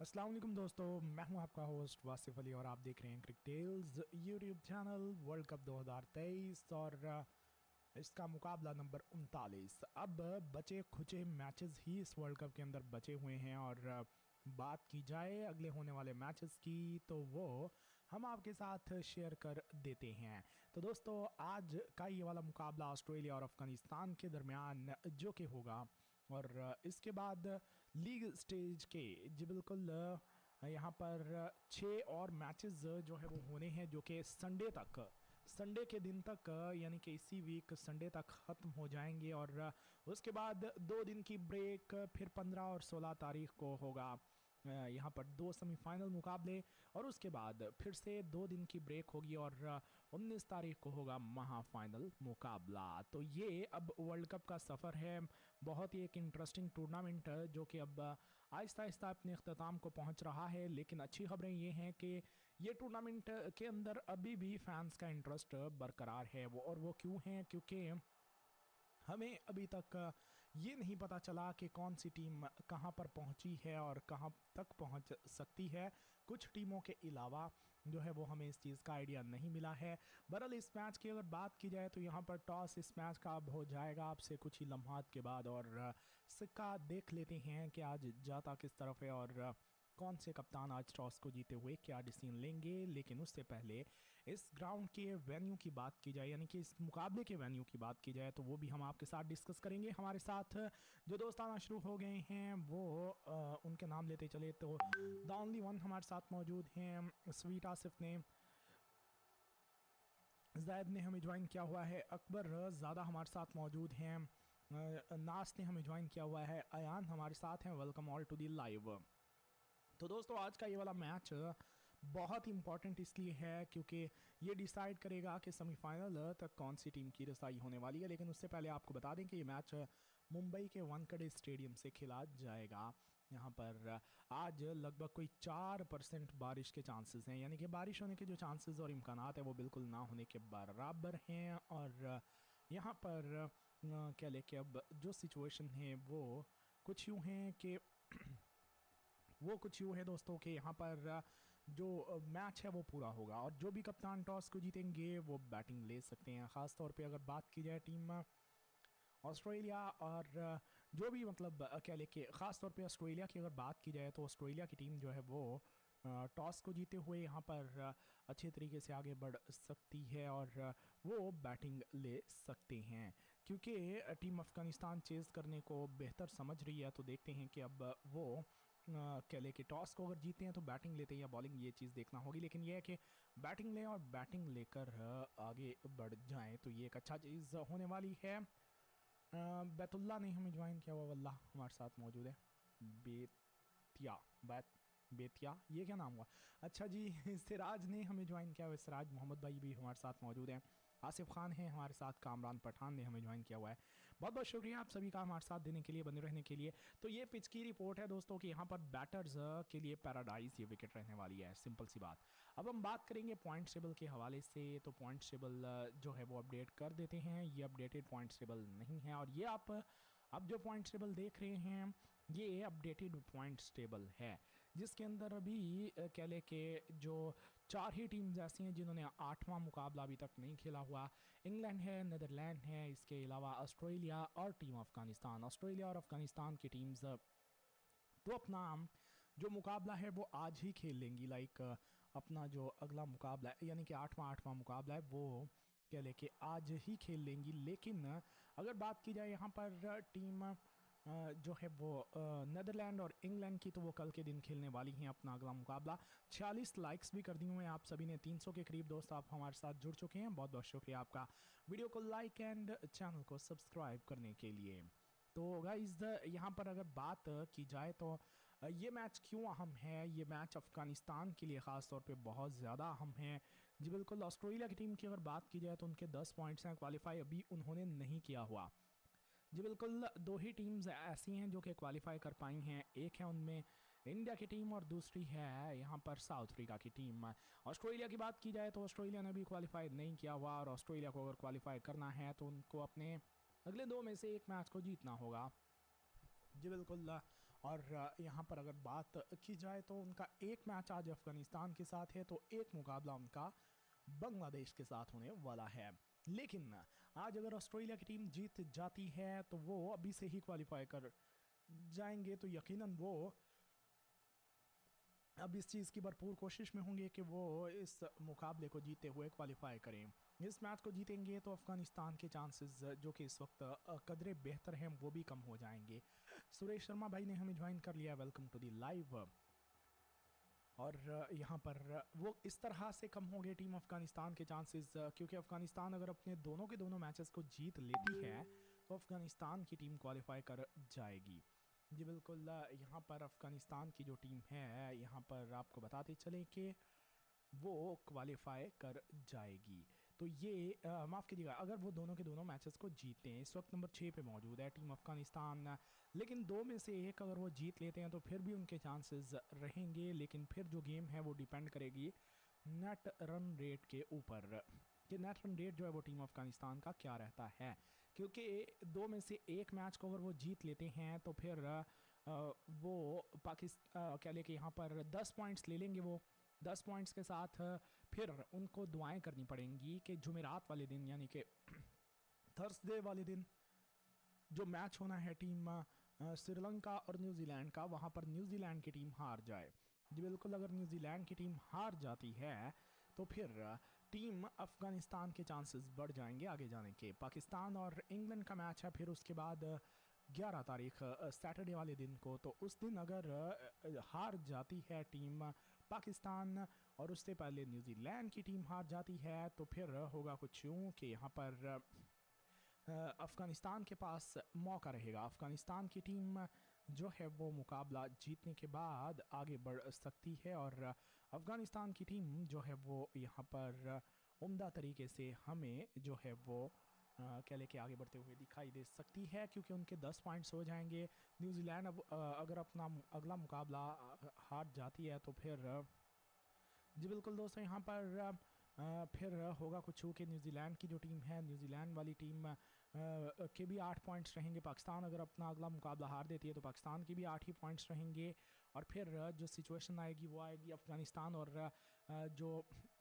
अस्सलाम वालेकुम दोस्तों, मैं हूं आपका होस्ट वासिफ अली और आप देख रहे हैं क्रिकेटेल्स यूट्यूब चैनल। वर्ल्ड कप 2023 और इसका मुकाबला नंबर 39। अब बचे खुचे मैचेस ही इस वर्ल्ड कप के अंदर बचे हुए हैं और बात की जाए अगले होने वाले मैचेस की तो वो हम आपके साथ शेयर कर देते हैं। तो दोस्तों, आज का ये वाला मुकाबला ऑस्ट्रेलिया और अफ़गानिस्तान के दरमियान जो कि होगा और इसके बाद लीग स्टेज के जी बिल्कुल यहाँ पर 6 और मैचेस जो है वो होने हैं जो कि संडे के दिन तक यानी कि इसी वीक संडे तक ख़त्म हो जाएंगे और उसके बाद 2 दिन की ब्रेक फिर 15 और 16 तारीख को होगा यहाँ पर 2 सेमीफाइनल मुकाबले और उसके बाद फिर से 2 दिन की ब्रेक होगी और 19 तारीख को होगा महाफाइनल मुकाबला। तो ये अब वर्ल्ड कप का सफ़र है, बहुत ही एक इंटरेस्टिंग टूर्नामेंट जो कि अब आहिस्ता आहिस्ता अपने अख्ताम को पहुंच रहा है। लेकिन अच्छी खबरें ये हैं कि ये टूर्नामेंट के अंदर अभी भी फैंस का इंटरेस्ट बरकरार है वो क्यों है, क्योंकि हमें अभी तक ये नहीं पता चला कि कौन सी टीम कहां पर पहुंची है और कहां तक पहुंच सकती है। कुछ टीमों के अलावा जो है वो हमें इस चीज़ का आइडिया नहीं मिला है। बहरहाल इस मैच की अगर बात की जाए तो यहां पर टॉस इस मैच का अब हो जाएगा आपसे कुछ ही लम्हात के बाद और सिक्का देख लेते हैं कि आज जाता किस तरफ है और कौन से कप्तान आज टॉस को जीते हुए क्या डिसीजन लेंगे। लेकिन उससे पहले इस ग्राउंड के वेन्यू की बात की जाए, यानी कि इस मुकाबले के वेन्यू की बात की जाए तो वो भी हम आपके साथ डिस्कस करेंगे। हमारे साथ जो दोस्त आना शुरू हो गए हैं वो उनके नाम लेते चले तो द ओनली वन हमारे साथ मौजूद हैं। स्वीट आसिफ ने, जैद ने हमें ज्वाइन किया हुआ है, अकबर ज़्यादा हमारे साथ मौजूद हैं, नास ने हमें ज्वाइन किया हुआ है, अयान हमारे साथ हैं। Welcome all to the live. तो दोस्तों, आज का ये वाला मैच बहुत ही इंपॉर्टेंट इसलिए है क्योंकि ये डिसाइड करेगा कि सेमीफाइनल तक कौन सी टीम की रसाई होने वाली है। लेकिन उससे पहले आपको बता दें कि ये मैच मुंबई के वानखेड़े स्टेडियम से खेला जाएगा। यहाँ पर आज लगभग कोई 4% बारिश के चांसेस हैं, यानी कि बारिश होने के जो चांसेस और इम्कानात है वो बिल्कुल ना होने के बराबर हैं। और यहाँ पर क्या लेके अब जो सिचुएशन है वो कुछ यूँ हैं कि दोस्तों कि यहाँ पर जो मैच है वो पूरा होगा और जो भी कप्तान टॉस को जीतेंगे वो बैटिंग ले सकते हैं। ख़ास तौर पे अगर बात की जाए टीम ऑस्ट्रेलिया और जो भी मतलब क्या लेके ख़ास तौर पे ऑस्ट्रेलिया की अगर बात की जाए तो ऑस्ट्रेलिया की टीम जो है वो टॉस को जीते हुए यहाँ पर अच्छे तरीके से आगे बढ़ सकती है और वो बैटिंग ले सकते हैं क्योंकि टीम अफ़गानिस्तान चेज़ करने को बेहतर समझ रही है। तो देखते हैं कि अब वो क्या लेके टॉस को अगर जीते हैं तो बैटिंग लेते हैं या बॉलिंग, ये चीज़ देखना होगी। लेकिन ये है कि बैटिंग लें और बैटिंग लेकर आगे बढ़ जाएं तो ये एक अच्छा चीज़ होने वाली है। बैतुल्ला ने हमें ज्वाइन किया हुआ, वल्लाह हमारे साथ मौजूद है। बेतिया ये क्या नाम हुआ? अच्छा जी, सिराज ने हमें ज्वाइन किया हुआ, सिराज मोहम्मद भाई भी हमारे साथ मौजूद हैं। आसिफ खान हैं हमारे साथ, कामरान पठान ने हमें ज्वाइन किया हुआ है। बहुत बहुत शुक्रिया आप सभी का हमारे साथ देने के लिए, बने रहने के लिए। तो ये पिच की रिपोर्ट है दोस्तों कि यहाँ पर बैटर्स के लिए पैराडाइज ये विकेट रहने वाली है, सिंपल सी बात। अब हम बात करेंगे पॉइंट टेबल के हवाले से। तो पॉइंट टेबल जो है वो अपडेट कर देते हैं। ये अपडेटेड पॉइंट टेबल नहीं है और ये आप अब जो पॉइंट टेबल देख रहे हैं ये अपडेटेड पॉइंट टेबल है जिसके अंदर अभी कह ले के जो 4 ही टीम्स ऐसी हैं जिन्होंने 8वां मुकाबला अभी तक नहीं खेला हुआ। इंग्लैंड है, नीदरलैंड है, इसके अलावा ऑस्ट्रेलिया और टीम अफ़गानिस्तान। ऑस्ट्रेलिया और अफ़गानिस्तान की टीम्स तो अपना जो मुकाबला है वो आज ही खेल लेंगी। लाइक अपना जो अगला मुकाबला है यानी कि 8वां मुकाबला है वो क्या लेके आज ही खेल लेंगी। लेकिन अगर बात की जाए यहाँ पर टीम जो है वो नीदरलैंड और इंग्लैंड की, तो वो कल के दिन खेलने वाली हैं अपना अगला मुकाबला। 46 लाइक्स भी कर दी हुए हैं आप सभी ने, 300 के करीब दोस्त आप हमारे साथ जुड़ चुके हैं। बहुत बहुत शुक्रिया आपका वीडियो को लाइक एंड चैनल को सब्सक्राइब करने के लिए। तो गाइस यहाँ पर अगर बात की जाए तो ये मैच क्यों अहम है, ये मैच अफ़गानिस्तान के लिए ख़ास तौर पे बहुत ज़्यादा अहम है जी बिल्कुल। ऑस्ट्रेलिया की टीम की अगर बात की जाए तो उनके 10 पॉइंट्स हैं, क्वालिफाई अभी उन्होंने नहीं किया हुआ जी बिल्कुल। 2 ही टीम्स ऐसी हैं जो कि क्वालिफाई कर पाई हैं, एक है उनमें इंडिया की टीम और दूसरी है यहाँ पर साउथ अफ्रीका की टीम। ऑस्ट्रेलिया की बात की जाए तो ऑस्ट्रेलिया ने भी क्वालिफाई नहीं किया हुआ और ऑस्ट्रेलिया को अगर क्वालिफाई करना है तो उनको अपने अगले 2 में से एक मैच को जीतना होगा जी बिल्कुल। और यहाँ पर अगर बात की जाए तो उनका एक मैच आज अफगानिस्तान के साथ है, तो एक मुकाबला उनका बांग्लादेश के साथ होने वाला है। लेकिन आज अगर ऑस्ट्रेलिया की टीम जीत जाती है तो वो अभी से ही क्वालिफाई कर जाएंगे, तो यकीनन वो अब इस चीज़ की भरपूर कोशिश में होंगे कि वो इस मुकाबले को जीते हुए क्वालिफाई करें। इस मैच को जीतेंगे तो अफगानिस्तान के चांसेस जो कि इस वक्त कदरे बेहतर हैं वो भी कम हो जाएंगे। सुरेश शर्मा भाई ने हमें ज्वाइन कर लिया, वेलकम टू दी लाइव। और यहाँ पर वो इस तरह से कम हो गए टीम अफगानिस्तान के चांसेस, क्योंकि अफगानिस्तान अगर अपने दोनों के दोनों मैचेस को जीत लेती है तो अफगानिस्तान की टीम क्वालिफाई कर जाएगी। जी बिल्कुल, यहाँ पर अफगानिस्तान की जो टीम है यहाँ पर आपको बताते चलें कि वो क्वालिफाई कर जाएगी। तो ये माफ़ कीजिएगा, अगर वो दोनों के दोनों मैचेस को जीतते हैं, इस वक्त नंबर 6 पे मौजूद है टीम अफगानिस्तान, लेकिन दो में से एक अगर वो जीत लेते हैं तो फिर भी उनके चांसेस रहेंगे। लेकिन फिर जो गेम है वो डिपेंड करेगी नेट रन रेट के ऊपर, कि नेट रन रेट जो है वो टीम अफगानिस्तान का क्या रहता है। क्योंकि दो में से एक मैच को अगर वो जीत लेते हैं तो फिर वो पाकिस्तान क्या लेके यहाँ पर 10 पॉइंट्स ले लेंगे। वो 10 पॉइंट्स के साथ फिर उनको दुआएं करनी पड़ेंगी कि जुमेरात वाले दिन यानी कि थर्सडे वाले दिन जो मैच होना है टीम श्रीलंका और न्यूजीलैंड का, वहाँ पर न्यूजीलैंड की टीम हार जाए। जी बिल्कुल, अगर न्यूजीलैंड की टीम हार जाती है तो फिर टीम अफगानिस्तान के चांसेस बढ़ जाएंगे आगे जाने के। पाकिस्तान और इंग्लैंड का मैच है फिर उसके बाद 11 तारीख सैटरडे वाले दिन को, तो उस दिन अगर हार जाती है टीम पाकिस्तान और उससे पहले न्यूजीलैंड की टीम हार जाती है तो फिर होगा कुछ यूँ कि यहाँ पर अफ़गानिस्तान के पास मौका रहेगा। अफ़गानिस्तान की टीम जो है वो मुकाबला जीतने के बाद आगे बढ़ सकती है और अफ़गानिस्तान की टीम जो है वो यहाँ पर उम्दा तरीके से हमें जो है वो क्या लेके आगे बढ़ते हुए दिखाई दे सकती है, क्योंकि उनके 10 पॉइंट्स हो जाएंगे। न्यूजीलैंड अब अगर अपना अगला मुकाबला हार जाती है तो फिर जी बिल्कुल दोस्तों, यहाँ पर फिर होगा कुछ कि न्यूजीलैंड की जो टीम है, न्यूजीलैंड वाली टीम के भी 8 पॉइंट्स रहेंगे। पाकिस्तान अगर अपना अगला मुकाबला हार देती है तो पाकिस्तान की भी 8 ही पॉइंट्स रहेंगे। और फिर जो सिचुएशन आएगी वो आएगी अफ़गानिस्तान और जो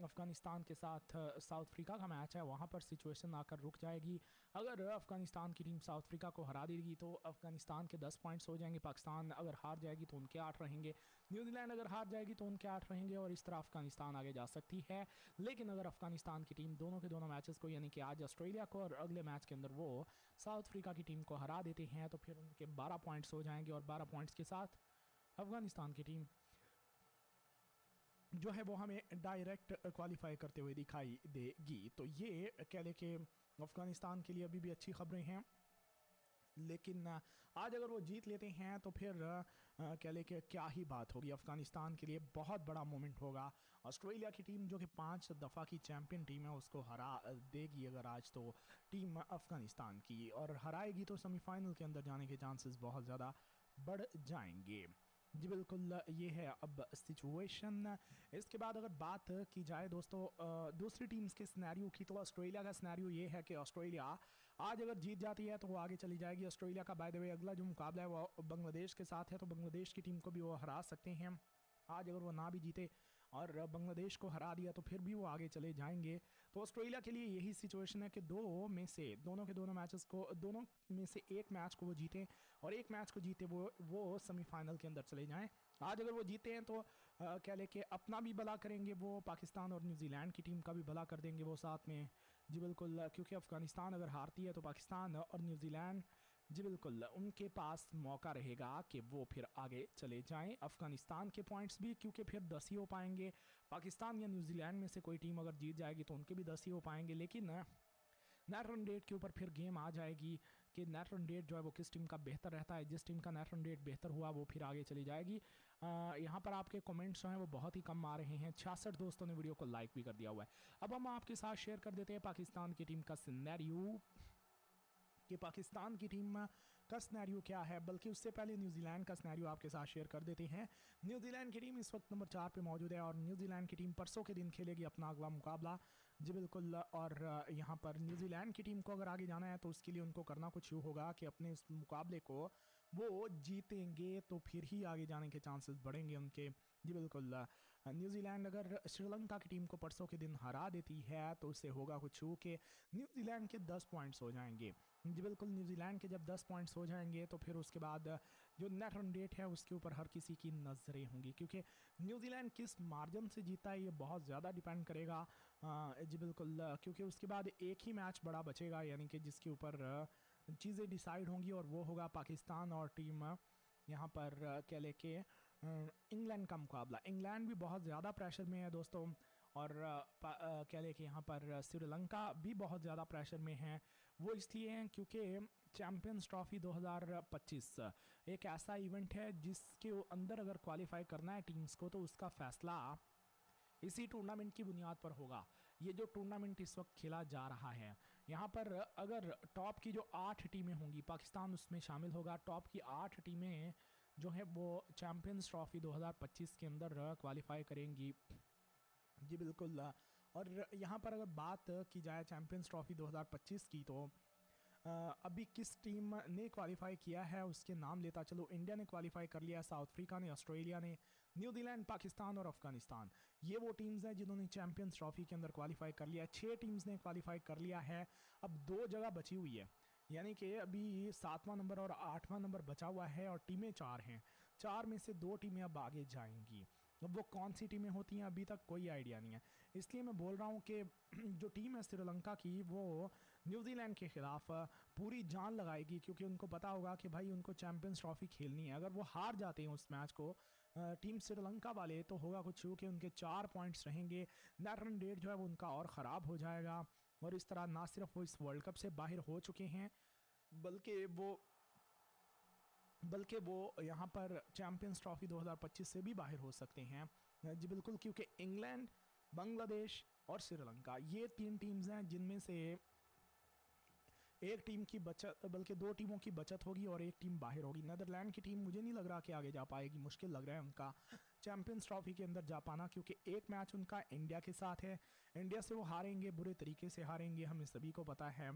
अफ़गानिस्तान के साथ साउथ अफ्रीका का मैच है वहाँ पर सिचुएशन आकर रुक जाएगी। अगर अफ़गानिस्तान की टीम साउथ अफ्रीका को हरा देगी तो अफ़गानिस्तान के 10 पॉइंट्स हो जाएंगे। पाकिस्तान अगर हार जाएगी तो उनके 8 रहेंगे। न्यूजीलैंड अगर हार जाएगी तो उनके 8 रहेंगे और इस तरह अफ़गानिस्तान आगे जा सकती है। लेकिन अगर अफ़गानिस्तान की टीम दोनों के दोनों मैचेस को यानी कि आज ऑस्ट्रेलिया को और अगले मैच के अंदर वो साउथ अफ्रीका की टीम को हरा देते हैं तो फिर उनके 12 पॉइंट्स हो जाएंगे और 12 पॉइंट्स के साथ अफ़गानिस्तान की टीम जो है वो हमें डायरेक्ट क्वालिफाई करते हुए दिखाई देगी। तो ये कह लें कि अफ़गानिस्तान के लिए अभी भी अच्छी खबरें हैं। लेकिन आज अगर वो जीत लेते हैं तो फिर कह लें कि क्या ही बात होगी, अफ़गानिस्तान के लिए बहुत बड़ा मोमेंट होगा। ऑस्ट्रेलिया की टीम जो कि 5 दफ़ा की चैम्पियन टीम है उसको हरा देगी अगर आज तो टीम अफ़गानिस्तान की, और हराएगी तो सेमीफाइनल के अंदर जाने के चांसेस बहुत ज़्यादा बढ़ जाएंगे। जी बिल्कुल, ये है अब सिचुएशन। इसके बाद अगर बात की जाए दोस्तों दूसरी टीम्स के सिनेरियो की, तो ऑस्ट्रेलिया का सिनेरियो ये है कि ऑस्ट्रेलिया आज अगर जीत जाती है तो वो आगे चली जाएगी। ऑस्ट्रेलिया का बाय द वे अगला जो मुकाबला है वो बांग्लादेश के साथ है, तो बांग्लादेश की टीम को भी वो हरा सकते हैं। आज अगर वो ना भी जीते और बांग्लादेश को हरा दिया तो फिर भी वो आगे चले जाएंगे। तो ऑस्ट्रेलिया के लिए यही सिचुएशन है कि दोनों के दोनों मैचेस को, दोनों में से एक मैच को वो जीतें और एक मैच को जीते वो सेमीफाइनल के अंदर चले जाएं। आज अगर वो जीते हैं तो क्या लेके अपना भी भला करेंगे, वो पाकिस्तान और न्यूजीलैंड की टीम का भी भला कर देंगे वो साथ में। जी बिल्कुल, क्योंकि अफ़गानिस्तान अगर हारती है तो पाकिस्तान और न्यूजीलैंड जी बिल्कुल उनके पास मौका रहेगा कि वो फिर आगे चले जाएं। अफ़गानिस्तान के पॉइंट्स भी क्योंकि फिर 10 ही हो पाएंगे। पाकिस्तान या न्यूजीलैंड में से कोई टीम अगर जीत जाएगी तो उनके भी 10 ही हो पाएंगे। लेकिन नेट रन रेट के ऊपर फिर गेम आ जाएगी कि नेट रन रेट जो है वो किस टीम का बेहतर रहता है। जिस टीम का नेट रन रेट बेहतर हुआ वो फिर आगे चली जाएगी। यहाँ पर आपके कमेंट्स जो हैं वो बहुत ही कम आ रहे हैं। 66 दोस्तों ने वीडियो को लाइक भी कर दिया हुआ है। अब हम आपके साथ शेयर कर देते हैं पाकिस्तान की टीम का सिनेरियो कि पाकिस्तान की टीम का सिनेरियो क्या है, बल्कि उससे पहले न्यूजीलैंड का सिनेरियो आपके साथ शेयर कर देते हैं। न्यूजीलैंड की टीम इस वक्त नंबर 4 पे मौजूद है और न्यूजीलैंड की टीम परसों के दिन खेलेगी अपना अगला मुकाबला। जी बिल्कुल, और यहाँ पर न्यूजीलैंड की टीम को अगर आगे जाना है तो उसके लिए उनको करना कुछ यूँ होगा कि अपने इस मुकाबले को वो जीतेंगे तो फिर ही आगे जाने के चांसेस बढ़ेंगे उनके। जी बिल्कुल। न्यूजीलैंड अगर श्रीलंका की टीम को परसों के दिन हरा देती है तो उससे होगा कुछ कि न्यूजीलैंड के 10 पॉइंट्स हो जाएंगे। जी बिल्कुल, न्यूजीलैंड के जब 10 पॉइंट्स हो जाएंगे तो फिर उसके बाद जो नेट रन रेट है उसके ऊपर हर किसी की नज़रें होंगी, क्योंकि न्यूजीलैंड किस मार्जिन से जीता है ये बहुत ज़्यादा डिपेंड करेगा। जी बिल्कुल, क्योंकि उसके बाद एक ही मैच बड़ा बचेगा, यानी कि जिसके ऊपर चीज़ें डिसाइड होंगी, और वो होगा पाकिस्तान और टीम यहाँ पर क्या लेके इंग्लैंड का मुकाबला। इंग्लैंड भी बहुत ज़्यादा प्रेशर में है दोस्तों, और क्या लेके यहाँ पर श्रीलंका भी बहुत ज़्यादा प्रेशर में है। वो इसलिए हैं क्योंकि चैम्पियंस ट्रॉफी 2025 एक ऐसा इवेंट है जिसके अंदर अगर क्वालिफाई करना है टीम्स को तो उसका फैसला इसी टूर्नामेंट की बुनियाद पर होगा। ये जो टूर्नामेंट इस वक्त खेला जा रहा है, यहाँ पर अगर टॉप की जो 8 टीमें होंगी, पाकिस्तान उसमें शामिल होगा, टॉप की 8 टीमें जो है वो चैम्पियंस ट्रॉफी 2025 के अंदर क्वालिफाई करेंगी। जी बिल्कुल। और यहाँ पर अगर बात की जाए चैम्पियंस ट्रॉफी 2025 की, तो अभी किस टीम ने क्वालिफाई किया है उसके नाम लेता चलो। इंडिया ने क्वालिफाई कर लिया, साउथ अफ्रीका ने, ऑस्ट्रेलिया ने, न्यूजीलैंड, पाकिस्तान और अफगानिस्तान, ये वो टीम्स हैं जिन्होंने चैंपियंस ट्रॉफी के अंदर क्वालिफाई कर लिया है। 6 टीम्स ने क्वालिफाई कर लिया है, अब 2 जगह बची हुई है, यानी कि अभी 7वां नंबर और 8वां नंबर बचा हुआ है, और टीमें 4 हैं। 4 में से 2 टीमें अब आगे जाएंगी। अब वो कौन सी टीमें होती हैं अभी तक कोई आइडिया नहीं है, इसलिए मैं बोल रहा हूँ कि जो टीम है श्रीलंका की वो न्यूजीलैंड के खिलाफ पूरी जान लगाएगी, क्योंकि उनको पता होगा कि भाई उनको चैंपियंस ट्रॉफी खेलनी है। अगर वो हार जाते हैं उस मैच को टीम श्रीलंका वाले, तो होगा कुछ कि उनके 4 पॉइंट्स रहेंगे, नेट रन रेट जो है वो उनका और ख़राब हो जाएगा, और इस तरह ना सिर्फ वो इस वर्ल्ड कप से बाहर हो चुके हैं बल्कि वो यहाँ पर चैंपियंस ट्रॉफी 2025 से भी बाहर हो सकते हैं। जी बिल्कुल, क्योंकि इंग्लैंड, बांग्लादेश और श्रीलंका ये 3 टीम्स हैं जिनमें से एक टीम की बचत, बल्कि 2 टीमों की बचत होगी और एक टीम बाहर होगी। नीदरलैंड की टीम मुझे नहीं लग रहा कि आगे जा पाएगी, मुश्किल लग रहा है उनका चैंपियंस ट्रॉफी के अंदर जा पाना, क्योंकि एक मैच उनका इंडिया के साथ है, इंडिया से वो हारेंगे, बुरे तरीके से हारेंगे, हमें सभी को पता है।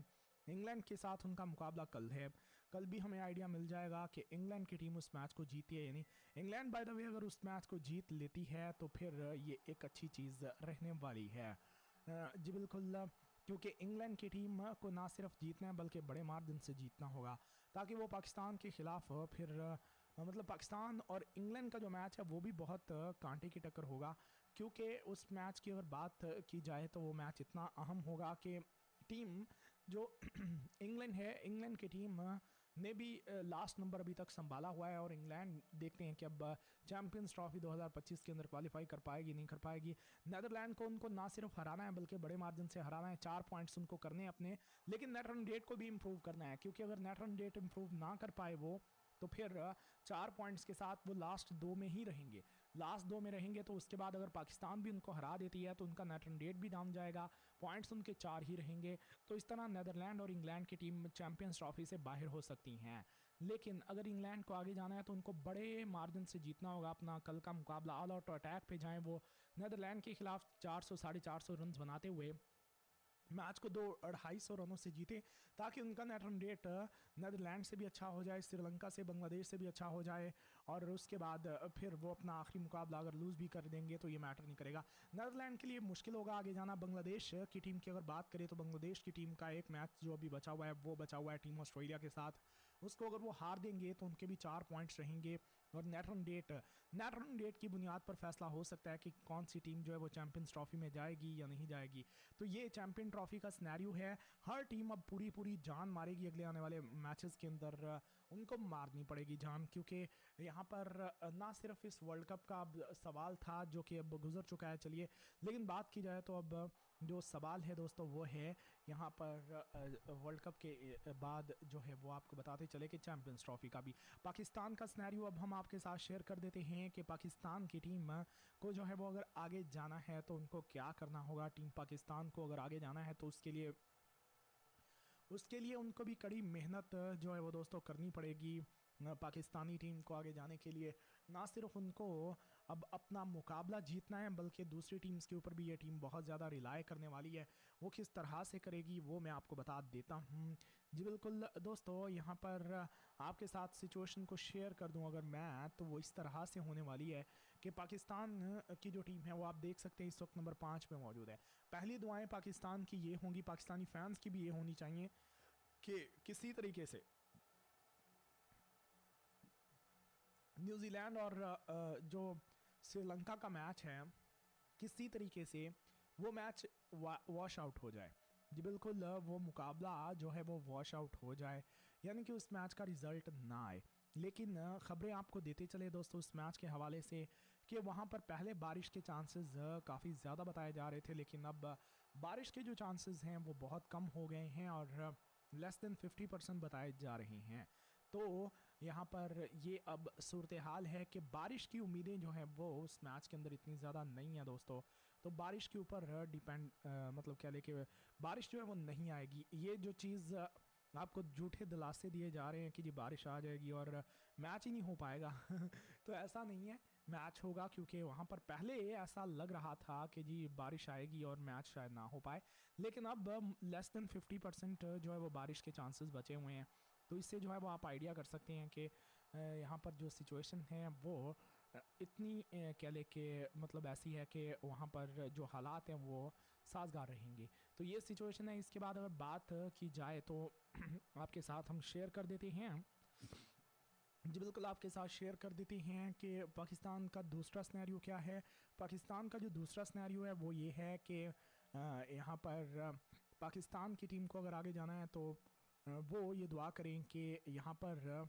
इंग्लैंड के साथ उनका मुकाबला कल है, कल भी हमें आइडिया मिल जाएगा कि इंग्लैंड की टीम उस मैच को जीती है, यानी इंग्लैंड बाय द वे अगर उस मैच को जीत लेती है तो फिर ये एक अच्छी चीज़ रहने वाली है। जी बिल्कुल, क्योंकि इंग्लैंड की टीम को ना सिर्फ जीतना है बल्कि बड़े मार्जिन से जीतना होगा, ताकि वो पाकिस्तान के खिलाफ फिर मतलब पाकिस्तान और इंग्लैंड का जो मैच है वो भी बहुत कांटे की टक्कर होगा, क्योंकि उस मैच की अगर बात की जाए तो वो मैच इतना अहम होगा कि टीम जो इंग्लैंड है, इंग्लैंड की टीम ने भी लास्ट नंबर अभी तक संभाला हुआ है, और इंग्लैंड देखते हैं कि अब चैंपियंस ट्रॉफी 2025 के अंदर क्वालिफाई कर पाएगी नहीं कर पाएगी। नीदरलैंड को उनको ना सिर्फ हराना है बल्कि बड़े मार्जिन से हराना है, 4 पॉइंट्स उनको करने हैं अपने, लेकिन नेट रन रेट को भी इम्प्रूव करना है, क्योंकि अगर नेट रन रेट इम्प्रूव ना कर पाए वो, तो फिर 4 पॉइंट्स के साथ वो लास्ट 2 में ही रहेंगे। लास्ट 2 में रहेंगे तो उसके बाद अगर पाकिस्तान भी उनको हरा देती है तो उनका नेट रन रेट भी डाउन जाएगा, पॉइंट्स उनके 4 ही रहेंगे। तो इस तरह नीदरलैंड और इंग्लैंड की टीम चैंपियंस ट्रॉफी से बाहर हो सकती हैं, लेकिन अगर इंग्लैंड को आगे जाना है तो उनको बड़े मार्जिन से जीतना होगा अपना कल का मुकाबला। ऑल आउट अटैक पे जाएं वो नीदरलैंड के खिलाफ 400 450 रन बनाते हुए मैच को 250 रनों से जीते, ताकि उनका नेट रन रेट नीदरलैंड से भी अच्छा हो जाए, श्रीलंका से, बांग्लादेश से भी अच्छा हो जाए, और उसके बाद फिर वो अपना आखिरी मुकाबला अगर लूज़ भी कर देंगे तो ये मैटर नहीं करेगा। नीदरलैंड के लिए मुश्किल होगा आगे जाना। बांग्लादेश की टीम की अगर बात करें तो बांग्लादेश की टीम का एक मैच जो अभी बचा हुआ है वो बचा हुआ है टीम ऑस्ट्रेलिया के साथ, उसको अगर वो हार देंगे तो उनके भी 4 पॉइंट्स रहेंगे, और नेट रन रेट की बुनियाद पर फैसला हो सकता है कि कौन सी टीम जो है वो चैंपियंस ट्रॉफी में जाएगी या नहीं जाएगी। तो ये चैंपियन ट्रॉफी का सिनेरियो है, हर टीम अब पूरी जान मारेगी अगले आने वाले मैचेस के अंदर, उनको मारनी पड़ेगी जान, क्योंकि यहाँ पर ना सिर्फ इस वर्ल्ड कप का अब सवाल था जो कि अब गुजर चुका है, चलिए, लेकिन बात की जाए तो अब जो सवाल है दोस्तों वो है यहाँ पर वर्ल्ड कप के बाद जो है वो आपको बताते चले कि चैंपियंस ट्रॉफी का भी पाकिस्तान का सिनेरियो अब हम आपके साथ शेयर कर देते हैं कि पाकिस्तान की टीम को जो है वो अगर आगे जाना है तो उनको क्या करना होगा। टीम पाकिस्तान को अगर आगे जाना है तो उसके लिए उनको भी कड़ी मेहनत जो है वो दोस्तों करनी पड़ेगी। पाकिस्तानी टीम को आगे जाने के लिए ना सिर्फ उनको अब अपना मुकाबला जीतना है, बल्कि दूसरी टीम्स के ऊपर भी ये टीम बहुत ज़्यादा रिलाय करने वाली है। वो किस तरह से करेगी वो मैं आपको बता देता हूँ। जी बिल्कुल दोस्तों, यहाँ पर आपके साथ सिचुएशन को शेयर कर दूँ अगर मैं, तो वो इस तरह से होने वाली है कि पाकिस्तान की जो टीम है वो आप देख सकते हैं इस वक्त नंबर 5 पे मौजूद है। पहली दुआएं पाकिस्तान की ये होंगी, पाकिस्तानी फैंस की भी ये होनी चाहिए कि किसी तरीके से न्यूजीलैंड और जो श्रीलंका का मैच है किसी तरीके से वो मैच वॉश आउट हो जाए। जी बिल्कुल, वो मुकाबला जो है वो वॉश आउट हो जाए, यानी कि उस मैच का रिजल्ट ना आए। लेकिन ख़बरें आपको देते चले दोस्तों उस मैच के हवाले से कि वहाँ पर पहले बारिश के चांसेस काफ़ी ज़्यादा बताए जा रहे थे, लेकिन अब बारिश के जो चांसेस हैं वो बहुत कम हो गए हैं और लेस देन 50% बताए जा रहे हैं। तो यहाँ पर ये अब सूरत हाल है कि बारिश की उम्मीदें जो हैं वो उस मैच के अंदर इतनी ज़्यादा नहीं है दोस्तों। तो बारिश के ऊपर डिपेंड मतलब क्या लेके बारिश जो है वो नहीं आएगी। ये जो चीज़ आपको झूठे दिलासे दिए जा रहे हैं कि जी बारिश आ जाएगी और मैच ही नहीं हो पाएगा तो ऐसा नहीं है, मैच होगा, क्योंकि वहाँ पर पहले ऐसा लग रहा था कि जी बारिश आएगी और मैच शायद ना हो पाए, लेकिन अब लेस देन 50% जो है वो बारिश के चांसेस बचे हुए हैं। तो इससे जो है वो आप आइडिया कर सकते हैं कि यहाँ पर जो सिचुएशन है वो इतनी क्या लेके मतलब ऐसी है कि वहाँ पर जो हालात हैं वो साजगार रहेंगे। तो ये सिचुएशन है। इसके बाद अगर बात की जाए तो आपके साथ हम शेयर कर देते हैं, जी बिल्कुल आपके साथ शेयर कर देते हैं कि पाकिस्तान का दूसरा सिनेरियो क्या है। पाकिस्तान का जो दूसरा सिनेरियो है वो ये है कि यहाँ पर पाकिस्तान की टीम को अगर आगे जाना है तो वो ये दुआ करें कि यहाँ पर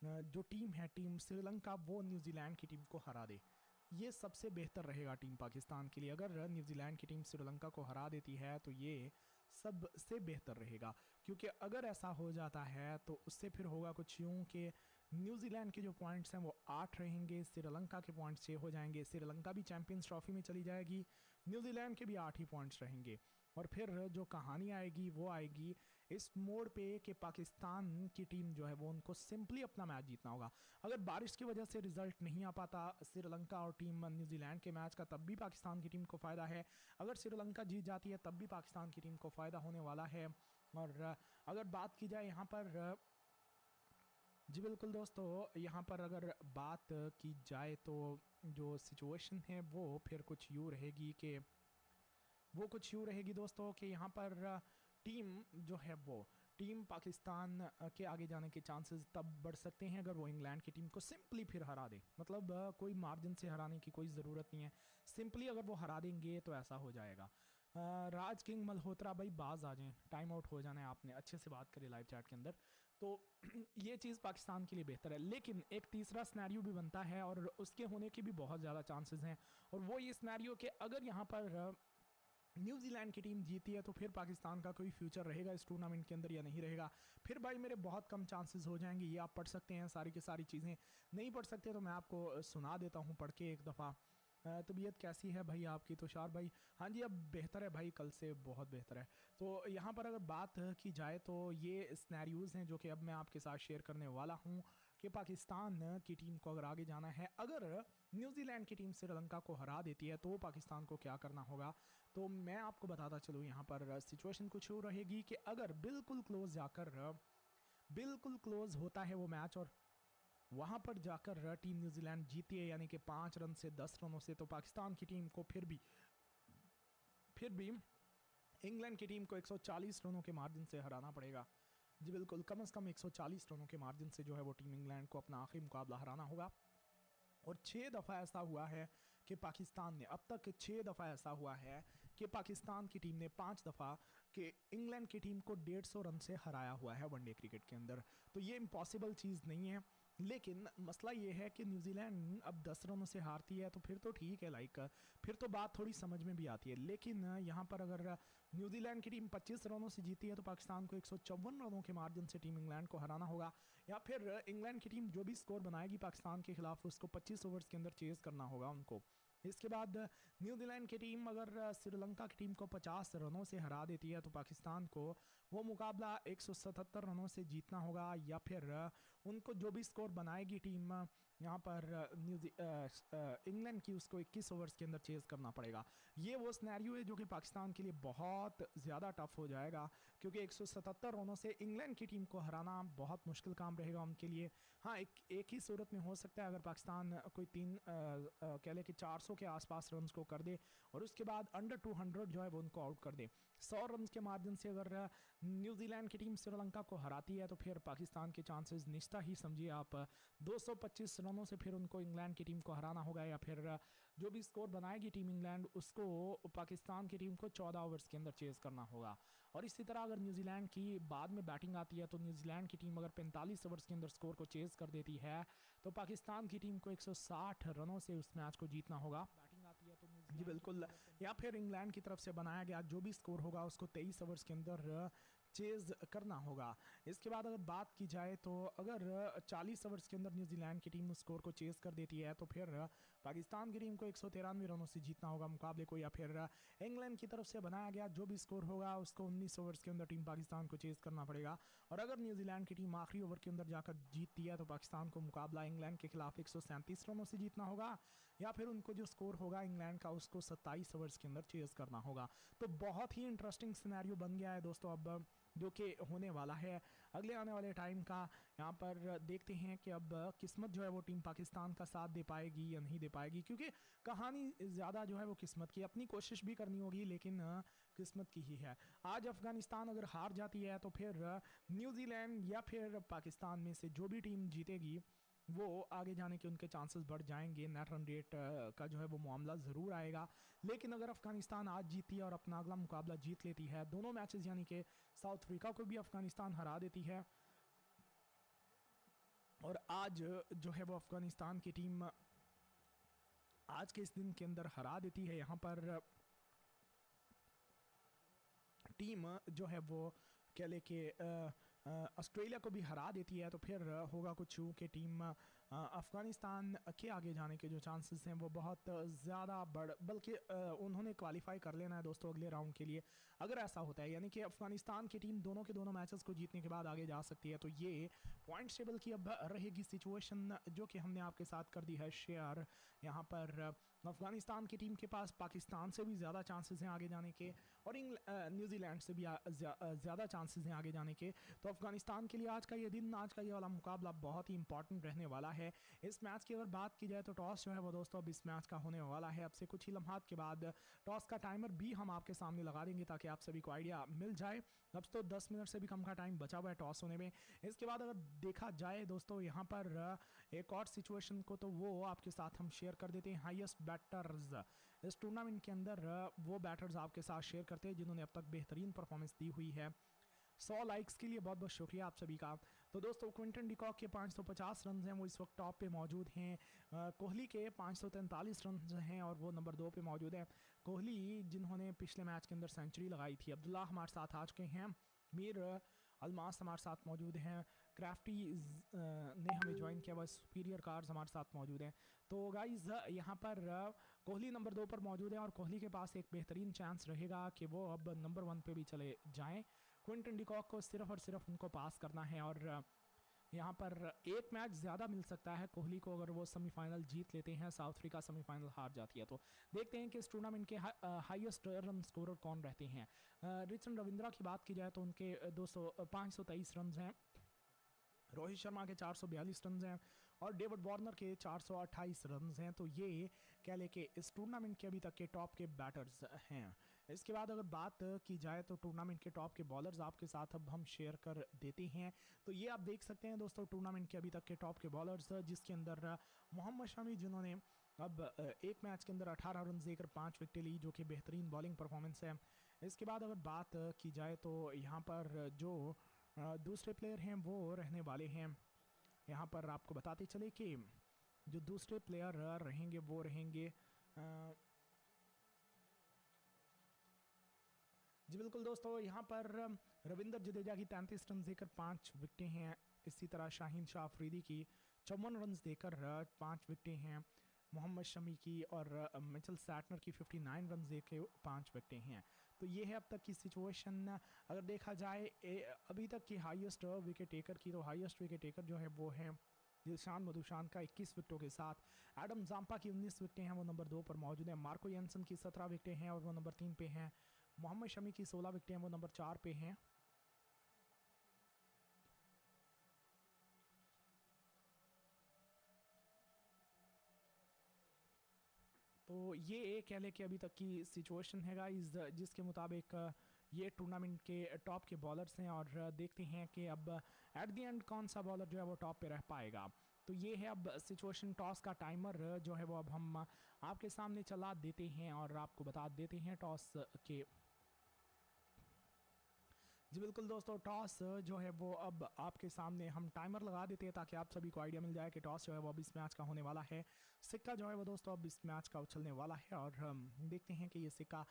जो टीम है टीम श्रीलंका वो न्यूजीलैंड की टीम को हरा दे। ये सबसे बेहतर रहेगा टीम पाकिस्तान के लिए। अगर न्यूजीलैंड की टीम श्रीलंका को हरा देती है तो ये सबसे बेहतर रहेगा, क्योंकि अगर ऐसा हो जाता है तो उससे फिर होगा कुछ यूँ कि न्यूजीलैंड के जो पॉइंट्स हैं वो 8 रहेंगे, श्रीलंका के पॉइंट्स 6 हो जाएंगे, श्रीलंका भी चैंपियंस ट्रॉफी में चली जाएगी, न्यूजीलैंड के भी 8 ही पॉइंट्स रहेंगे। और फिर जो कहानी आएगी वो आएगी इस मोड़ पे कि पाकिस्तान की टीम जो है वो उनको सिंपली अपना मैच जीतना होगा। अगर बारिश की वजह से रिजल्ट नहीं आ पाता श्रीलंका और टीम न्यूजीलैंड के मैच का, तब भी पाकिस्तान की टीम को फ़ायदा है। अगर श्रीलंका जीत जाती है तब भी पाकिस्तान की टीम को फ़ायदा होने वाला है। और अगर बात की जाए यहाँ पर, जी बिल्कुल दोस्तों, यहाँ पर अगर बात की जाए तो जो सिचुएशन है वो फिर कुछ यूँ रहेगी दोस्तों कि यहाँ पर टीम जो है वो टीम पाकिस्तान के आगे जाने के चांसेस तब बढ़ सकते हैं अगर वो इंग्लैंड की टीम को सिंपली फिर हरा दे। मतलब कोई मार्जिन से हराने की कोई ज़रूरत नहीं है, सिंपली अगर वो हरा देंगे तो ऐसा हो जाएगा। राज किंग मल्होत्रा भाई बाज आ जाएं, टाइम आउट हो जाना है, आपने अच्छे से बात करी लाइव चैट के अंदर। तो ये चीज़ पाकिस्तान के लिए बेहतर है। लेकिन एक तीसरा सिनेरियो भी बनता है और उसके होने के भी बहुत ज़्यादा चांसेस हैं, और वो ये सिनेरियो कि अगर यहाँ पर न्यूजीलैंड की टीम जीती है तो फिर पाकिस्तान का कोई फ्यूचर रहेगा इस टूर्नामेंट के अंदर या नहीं रहेगा। फिर भाई मेरे बहुत कम चांसेस हो जाएंगे। ये आप पढ़ सकते हैं, सारी की सारी चीज़ें नहीं पढ़ सकते तो मैं आपको सुना देता हूँ पढ़ के एक दफ़ा। तबीयत कैसी है भाई आपकी तुषार भाई? हाँ जी, अब बेहतर है भाई, कल से बहुत बेहतर है। तो यहाँ पर अगर बात की जाए तो ये स्नैरियोज़ हैं जो कि अब मैं आपके साथ शेयर करने वाला हूँ कि पाकिस्तान की टीम को अगर आगे जाना है, अगर न्यूजीलैंड की टीम श्रीलंका को हरा देती है तो पाकिस्तान को क्या करना होगा। तो मैं आपको बताता चलूँ, यहाँ पर सिचुएशन कुछ हो रहेगी कि अगर बिल्कुल क्लोज होता है वो मैच और वहाँ पर जाकर टीम न्यूजीलैंड जीती है, यानी कि 5 रन से 10 रनों से, तो पाकिस्तान की टीम को फिर भी इंग्लैंड की टीम को 140 रनों के मार्जिन से हराना पड़ेगा। जी बिल्कुल, कम से कम 140 रनों के मार्जिन से जो है वो टीम इंग्लैंड को अपना आखिरी मुकाबला हराना होगा। और 6 दफ़ा ऐसा हुआ है कि पाकिस्तान ने, अब तक 6 दफ़ा ऐसा हुआ है कि पाकिस्तान की टीम ने 5 दफ़ा कि इंग्लैंड की टीम को 150 रन से हराया हुआ है वनडे क्रिकेट के अंदर। तो ये इम्पॉसिबल चीज़ नहीं है, लेकिन मसला ये है कि न्यूजीलैंड अब 10 रनों से हारती है तो फिर तो ठीक है, लाइक फिर तो बात थोड़ी समझ में भी आती है। लेकिन यहाँ पर अगर न्यूजीलैंड की टीम 25 रनों से जीती है तो पाकिस्तान को 154 रनों के मार्जिन से टीम इंग्लैंड को हराना होगा, या फिर इंग्लैंड की टीम जो भी स्कोर बनाएगी पाकिस्तान के खिलाफ उसको 25 ओवर्स के अंदर चेज़ करना होगा उनको। इसके बाद न्यूजीलैंड की टीम अगर श्रीलंका की टीम को 50 रनों से हरा देती है तो पाकिस्तान को वो मुकाबला 177 रनों से जीतना होगा, या फिर उनको जो भी स्कोर बनाएगी टीम यहाँ पर इंग्लैंड की उसको 21 ओवर्स के अंदर चेज़ करना पड़ेगा। ये वो सिनेरियो है जो कि पाकिस्तान के लिए बहुत ज़्यादा टफ हो जाएगा, क्योंकि 177 रनों से इंग्लैंड की टीम को हराना बहुत मुश्किल काम रहेगा उनके लिए। हाँ, एक ही सूरत में हो सकता है, अगर पाकिस्तान कोई कह ले कि 400 के आसपास रन को कर दे और उसके बाद अंडर 200 जो है वो उनको आउट कर दे। 100 रन के मार्जिन से अगर न्यूजीलैंड की टीम श्रीलंका को हराती है तो फिर पाकिस्तान के चांसेस निश्चित ही समझिए आप 225 रनों से फिर उनको इंग्लैंड की टीम को हराना होगा, या फिर जो भी स्कोर बनाएगी टीम इंग्लैंड उसको पाकिस्तान की टीम को 14 ओवर्स के अंदर चेज़ करना होगा। और इसी तरह अगर न्यूजीलैंड की बाद में बैटिंग आती है तो न्यूजीलैंड की टीम अगर 45 ओवर्स के अंदर स्कोर को चेज़ कर देती है तो पाकिस्तान की टीम को 160 रनों से उस मैच को जीतना होगा। बैटिंग आती है तो जी बिल्कुल, या फिर इंग्लैंड की तरफ से बनाया गया जो भी स्कोर होगा उसको 23 ओवर्स के अंदर चेज़ करना होगा। इसके बाद अगर बात की जाए तो अगर 40 ओवर्स के अंदर न्यूजीलैंड की टीम उस स्कोर को चेज़ कर देती है तो फिर पाकिस्तान की टीम को 193 रनों से जीतना होगा मुकाबले को, या फिर इंग्लैंड की तरफ से बनाया गया जो भी स्कोर होगा उसको 19 ओवर्स के अंदर टीम पाकिस्तान को चेज़ करना पड़ेगा। और अगर न्यूजीलैंड की टीम आखिरी ओवर के अंदर जाकर जीतती है तो पाकिस्तान को मुकाबला इंग्लैंड के खिलाफ 137 रनों से जीतना होगा, या फिर उनको जो स्कोर होगा इंग्लैंड का उसको 27 ओवर्स के अंदर चेज़ करना होगा। तो बहुत ही इंटरेस्टिंग सिनेरियो बन गया है दोस्तों अब जो कि होने वाला है अगले आने वाले टाइम का। यहाँ पर देखते हैं कि अब किस्मत जो है वो टीम पाकिस्तान का साथ दे पाएगी या नहीं दे पाएगी, क्योंकि कहानी ज़्यादा जो है वो किस्मत की, अपनी कोशिश भी करनी होगी लेकिन किस्मत की ही है। आज अफगानिस्तान अगर हार जाती है तो फिर न्यूजीलैंड या फिर पाकिस्तान में से जो भी टीम जीतेगी वो आगे जाने के उनके चांसेस बढ़ जाएंगे। नेट रन रेट का जो है वो मामला ज़रूर आएगा। लेकिन अगर अफगानिस्तान आज जीती है और अपना अगला मुकाबला जीत लेती है, दोनों मैचेस यानी कि साउथ अफ्रीका को भी अफगानिस्तान हरा देती है और आज जो है वो अफगानिस्तान की टीम आज के इस दिन के अंदर हरा देती है, यहाँ पर टीम जो है वो कह ले कि ऑस्ट्रेलिया को भी हरा देती है, तो फिर होगा कुछ यूँ कि टीम अफ़गानिस्तान के आगे जाने के जो चांसेस हैं वो बहुत ज़्यादा बल्कि उन्होंने क्वालिफाई कर लेना है दोस्तों अगले राउंड के लिए। अगर ऐसा होता है यानी कि अफ़गानिस्तान की टीम दोनों के दोनों मैचेस को जीतने के बाद आगे जा सकती है, तो ये पॉइंट्स टेबल की अब रहेगी सिचुएशन जो कि हमने आपके साथ कर दी है शेयर। यहाँ पर अफ़गानिस्तान की टीम के पास पाकिस्तान से भी ज़्यादा चांसेस हैं आगे जाने के और न्यूजीलैंड से भी ज़्यादा चांसेस हैं आगे जाने के। तो अफ़गानिस्तान के लिए आज का ये दिन, आज का ये वाला मुकाबला बहुत ही इंपॉर्टेंट रहने वाला है। इस मैच की अगर बात की जाए तो टॉस जो है वो दोस्तों अब इस मैच का होने वाला है। अब से कुछ ही लम्हात के बाद टॉस का टाइमर भी हम आपके सामने लगा देंगे ताकि आप सभी को आइडिया मिल जाए। अब तो 10 मिनट से भी कम का टाइम बचा हुआ है टॉस होने में। इसके बाद अगर देखा जाए दोस्तों यहाँ पर एक और सिचुएशन को तो वो आपके साथ हम शेयर कर देते हैं। हाईएस्ट बैटर्स इस टूर्नामेंट के अंदर वो बैटर्स आपके साथ शेयर करते हैं जिन्होंने अब तक बेहतरीन परफॉर्मेंस दी हुई है। 100 लाइक्स के लिए बहुत बहुत शुक्रिया आप सभी का। तो दोस्तों क्विंटन डिकॉक के 550 रन हैं, वो इस वक्त टॉप पे मौजूद हैं। कोहली के 543 रन हैं और वो नंबर 2 पे मौजूद है। कोहली जिन्होंने पिछले मैच के अंदर सेंचुरी लगाई थी। अब्दुल्ला हमारे साथ आ चुके हैं। मीर अलमास हमारे साथ मौजूद हैं। क्राफ्टी ने हमें ज्वाइन किया हुआ। सुपीरियर कार्स हमारे साथ मौजूद हैं। तो गाइज यहाँ पर कोहली नंबर 2 पर मौजूद है और कोहली के पास एक बेहतरीन चांस रहेगा कि वो अब नंबर 1 पे भी चले जाएं। क्विंटन डिकॉक को सिर्फ और सिर्फ उनको पास करना है और यहाँ पर एक मैच ज़्यादा मिल सकता है कोहली को अगर वो सेमीफाइनल जीत लेते हैं। साउथ अफ्रीका सेमीफाइनल हार जाती है तो देखते हैं कि इस टूर्नामेंट के हाईएस्ट रन स्कोरर कौन रहते हैं। रिचर्ड रविंद्रा की बात की जाए तो उनके 523 रन हैं। रोहित शर्मा के 442 रन हैं और डेविड वार्नर के 428 रन हैं। तो ये कह ले कि इस टूर्नामेंट के अभी तक के टॉप के बैटर्स हैं। इसके बाद अगर बात की जाए तो टूर्नामेंट के टॉप के बॉलर्स आपके साथ अब हम शेयर कर देते हैं। तो ये आप देख सकते हैं दोस्तों टूर्नामेंट के अभी तक के टॉप के बॉलर्स, जिसके अंदर मोहम्मद शमी जिन्होंने अब एक मैच के अंदर 18 रन देकर 5 विकेटें ली, जो कि बेहतरीन बॉलिंग परफॉर्मेंस है। इसके बाद अगर बात की जाए तो यहाँ पर जो दूसरे प्लेयर हैं वो रहने वाले हैं। यहाँ पर आपको बताते चले कि जो दूसरे प्लेयर रहेंगे वो रहेंगे जी बिल्कुल दोस्तों, यहाँ पर रविंद्र जडेजा की 33 रन देकर 5 विकेटें हैं। इसी तरह शाहीन शाह अफरीदी की 54 रन देकर 5 विकेटें हैं। मोहम्मद शमी की और मिचेल सैटनर की 59 रन देके 5 विकेटें हैं। तो ये है अब तक की सिचुएशन। अगर देखा जाए अभी तक की हाईएस्ट विकेट टेकर की, तो हाईएस्ट विकेट टेकर जो है वो है दिलशान मधुशान का 21 विकेटों के साथ, एडम जाम्पा की 19 विकेटें हैं, वो नंबर 2 पर मौजूद है। मार्को येंसन की 17 विकेटें हैं और वो नंबर 3 पे हैं। मोहम्मद शमी की 16 विकेटें हैं, वो नंबर 4 पे हैं। तो ये कह ले कि अभी तक की सिचुएशन है गाइस, जिसके मुताबिक ये टूर्नामेंट के टॉप के बॉलर्स हैं और देखते हैं कि अब एट द एंड कौन सा बॉलर जो है वो टॉप पे रह पाएगा। तो ये है अब सिचुएशन। टॉस का टाइमर जो है वो अब हम आपके सामने चला देते हैं और आपको बता देते हैं टॉस के। जी बिल्कुल दोस्तों, टॉस जो है वो अब आपके सामने हम टाइमर लगा देते हैं ताकि आप सभी को आइडिया मिल जाए कि टॉस जो है वो अब इस मैच का होने वाला है। सिक्का जो है वो दोस्तों अब इस मैच का उछलने वाला है और हम देखते हैं कि ये सिक्का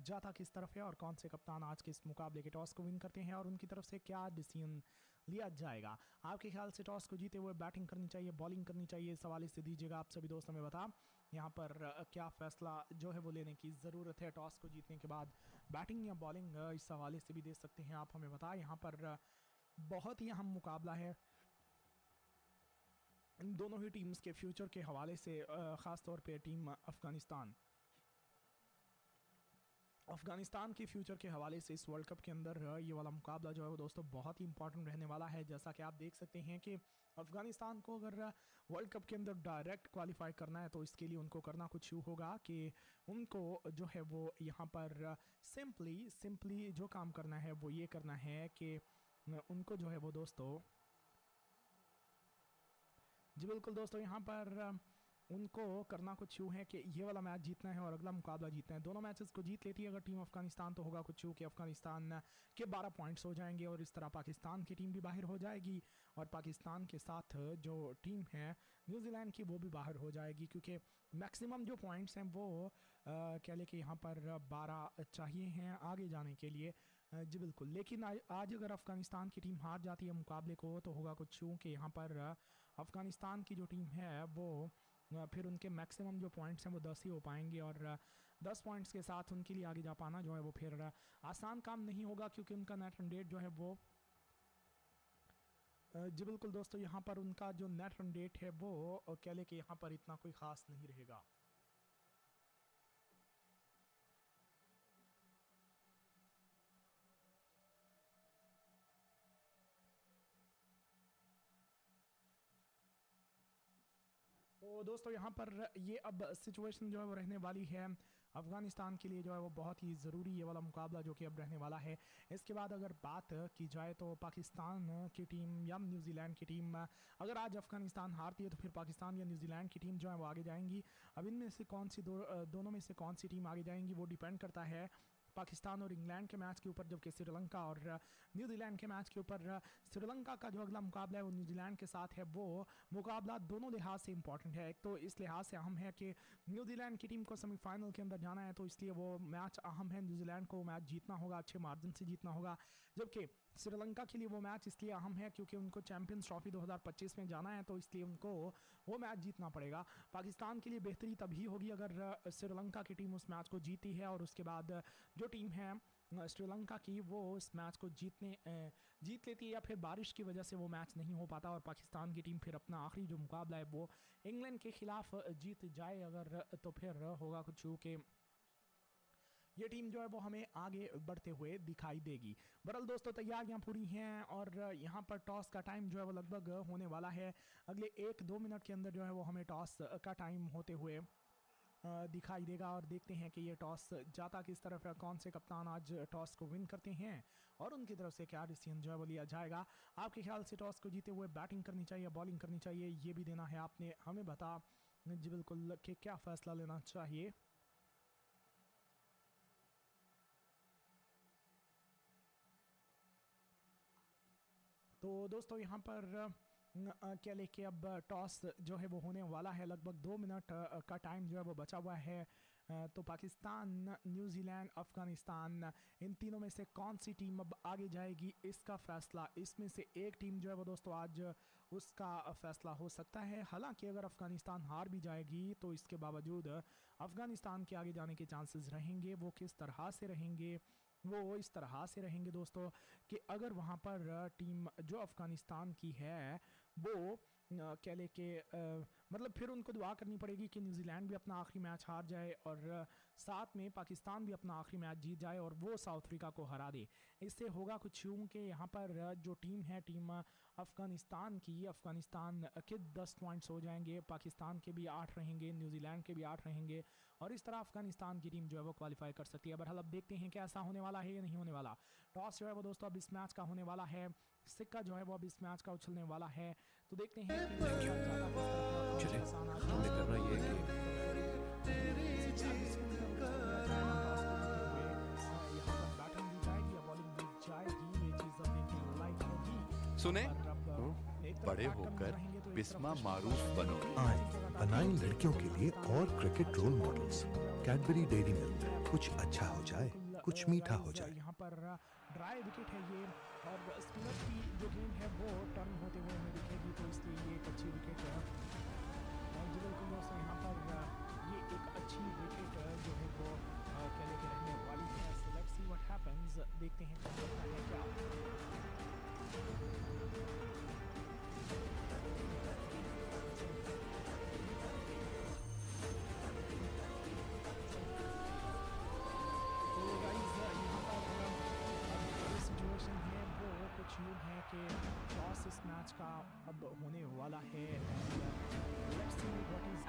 जाता किस तरफ है और कौन से कप्तान आज के इस मुकाबले के टॉस को विन करते हैं और उनकी तरफ से क्या डिसीजन लिया जाएगा। आपके ख्याल से टॉस को जीते हुए बैटिंग करनी चाहिए, बॉलिंग करनी चाहिए, इस हवाले से दीजिएगा आप सभी दोस्तों में बता। यहाँ पर क्या फैसला जो है वो लेने की ज़रूरत है टॉस को जीतने के बाद, बैटिंग या बॉलिंग, इस हवाले से भी दे सकते हैं आप हमें बताएं। यहाँ पर बहुत ही अहम मुकाबला है इन दोनों ही टीम्स के फ्यूचर के हवाले से, ख़ास तौर पे टीम अफगानिस्तान के फ्यूचर के हवाले से इस वर्ल्ड कप के अंदर ये वाला मुकाबला जो है वो दोस्तों बहुत ही इंपॉर्टेंट रहने वाला है। जैसा कि आप देख सकते हैं कि अफगानिस्तान को अगर वर्ल्ड कप के अंदर डायरेक्ट क्वालिफाई करना है तो इसके लिए उनको करना कुछ यूँ होगा कि उनको जो है वो यहाँ पर सिंपली जो काम करना है वो ये करना है कि उनको जो है वो दोस्तों, जी बिल्कुल दोस्तों, यहाँ पर उनको करना कुछ यूँ है कि ये वाला मैच जीतना है और अगला मुकाबला जीतना है। दोनों मैचेस को जीत लेती है अगर टीम अफगानिस्तान तो होगा कुछ यूँ कि अफगानिस्तान के 12 पॉइंट्स हो जाएंगे और इस तरह पाकिस्तान की टीम भी बाहर हो जाएगी और पाकिस्तान के साथ जो टीम है न्यूजीलैंड की वो भी बाहर हो जाएगी, क्योंकि मैक्सिमम जो पॉइंट्स हैं वो कह लें कि यहाँ पर 12 चाहिए हैं आगे जाने के लिए। जी बिल्कुल, लेकिन आज अगर अफगानिस्तान की टीम हार जाती है मुकाबले को तो होगा कुछ यूँ कि यहाँ पर अफगानिस्तान की जो टीम है वो फिर उनके मैक्सिमम जो पॉइंट्स हैं वो 10 ही हो पाएंगे और 10 पॉइंट्स के साथ उनके लिए आगे जा पाना जो है वो फिर आसान काम नहीं होगा, क्योंकि उनका नेट रन रेट जो है वो, जी बिल्कुल दोस्तों, यहाँ पर उनका जो नेट रन रेट है वो कह लें कि यहाँ पर इतना कोई ख़ास नहीं रहेगा। तो दोस्तों यहाँ पर ये अब सिचुएशन जो है वो रहने वाली है अफ़गानिस्तान के लिए जो है वो बहुत ही ज़रूरी ये वाला मुकाबला जो कि अब रहने वाला है। इसके बाद अगर बात की जाए तो पाकिस्तान की टीम या न्यूजीलैंड की टीम, अगर आज अफ़गानिस्तान हारती है तो फिर पाकिस्तान या न्यूजीलैंड की टीम जो है वो आगे जाएंगी। अब इनमें से कौन सी दोनों में से कौन सी टीम आगे जाएंगी वो डिपेंड करता है पाकिस्तान और इंग्लैंड के मैच के ऊपर, जबकि श्रीलंका और न्यूजीलैंड के मैच के ऊपर। श्रीलंका का जो अगला मुकाबला है वो न्यूजीलैंड के साथ है। वो मुकाबला दोनों लिहाज से इंपॉर्टेंट है। एक तो इस लिहाज से अहम है कि न्यूजीलैंड की टीम को सेमीफाइनल के अंदर जाना है, तो इसलिए वो मैच अहम है। न्यूजीलैंड को मैच जीतना होगा, अच्छे मार्जिन से जीतना होगा। जबकि श्रीलंका के लिए वो मैच इसलिए अहम है क्योंकि उनको चैंपियंस ट्रॉफी 2025 में जाना है, तो इसलिए उनको वो मैच जीतना पड़ेगा। पाकिस्तान के लिए बेहतरी तभी होगी अगर श्रीलंका की टीम उस मैच को जीती है और उसके बाद जो टीम है श्रीलंका की वो इस मैच को जीत लेती है, या फिर बारिश की वजह से वो मैच नहीं हो पाता और पाकिस्तान की टीम फिर अपना आखिरी जो मुकाबला है वो इंग्लैंड के खिलाफ जीत जाए अगर, तो फिर होगा कुछ कि ये टीम जो है वो हमें आगे बढ़ते हुए दिखाई देगी। बहरहाल दोस्तों, तैयारियां पूरी हैं और यहाँ पर टॉस का टाइम जो है वो लगभग होने वाला है। अगले 1-2 मिनट के अंदर जो है वो हमें टॉस का टाइम होते हुए दिखाई देगा और देखते हैं कि ये टॉस जाता किस तरफ है, कौन से कप्तान आज टॉस को विन करते हैं और उनकी तरफ से क्या डिसीजन जो है वो लिया जाएगा। आपके ख्याल से टॉस को जीते हुए बैटिंग करनी चाहिए, बॉलिंग करनी चाहिए, ये भी देना है आपने हमें बता। जी बिल्कुल, कि क्या फैसला लेना चाहिए। तो दोस्तों यहाँ पर क्या लेके अब टॉस जो है वो होने वाला है। लगभग 2 मिनट का टाइम जो है वो बचा हुआ है। तो पाकिस्तान, न्यूजीलैंड, अफ़गानिस्तान, इन तीनों में से कौन सी टीम अब आगे जाएगी इसका फ़ैसला, इसमें से एक टीम जो है वो दोस्तों आज उसका फ़ैसला हो सकता है। हालांकि अगर अफ़गानिस्तान हार भी जाएगी तो इसके बावजूद अफ़गानिस्तान के आगे जाने के चांसेस रहेंगे। वो किस तरह से रहेंगे, वो इस तरह से रहेंगे दोस्तों कि अगर वहाँ पर टीम जो अफ़गानिस्तान की है वो कह ले कि मतलब फिर उनको दुआ करनी पड़ेगी कि न्यूजीलैंड भी अपना आखिरी मैच हार जाए और साथ में पाकिस्तान भी अपना आखिरी मैच जीत जाए और वो साउथ अफ्रीका को हरा दे। इससे होगा कुछ यूँ कि यहाँ पर जो टीम है, टीम अफ़गानिस्तान की, अफ़गानिस्तान के 10 पॉइंट्स हो जाएंगे, पाकिस्तान के भी 8 रहेंगे, न्यूजीलैंड के भी 8 रहेंगे और इस तरह अफ़गानिस्तान की टीम जो है वो क्वालिफाई कर सकती है। बहरहाल अब देखते हैं कि ऐसा होने वाला है या नहीं होने वाला। टॉस जो है वो दोस्तों अब इस मैच का होने वाला है, सिक्का जो है वो अब इस मैच का उछलने वाला है। तो देखते हैं कि करना ये है सुने बड़े होकर बिस्मा मारूफ बनो। आए बनाएं लड़कियों के लिए और cricket role models. Cadbury Dairy Milk, कुछ अच्छा हो जाए, कुछ मीठा हो जाए। यहाँ पर ड्राई विकेट है ये और स्पिनर की जो गेंद है वो टर्न होते हुए हमें दिखेगी, तो इसलिए ये एक अच्छी विकेट है। और बिल्कुल दोस्तों यहाँ पर ये एक अच्छी विकेट जो है वो क्या लेके रहने वाली है। So let's see what happens, देखते हैं क्या होता है क्या। कि टॉस इस मैच का अब होने वाला है।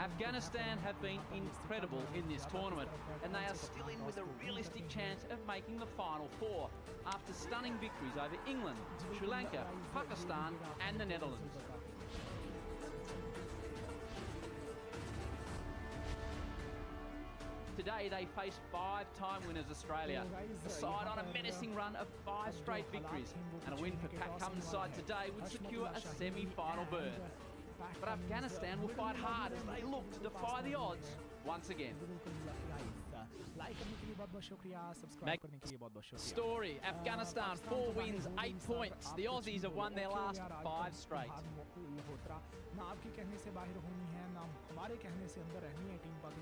Afghanistan have been incredible in this tournament and they are still in with a realistic chance of making the final four after stunning victories over England, Sri Lanka, Pakistan and the Netherlands. Today they face five-time winners Australia, a side on a menacing run of 5 straight victories, and a win for Pat Cummins' side today would secure a semi-final berth. But Afghanistan will fight hard as they look to defy the odds once again. Story, Afghanistan 4 wins, 8 points. The Aussies have won their last 5 straight.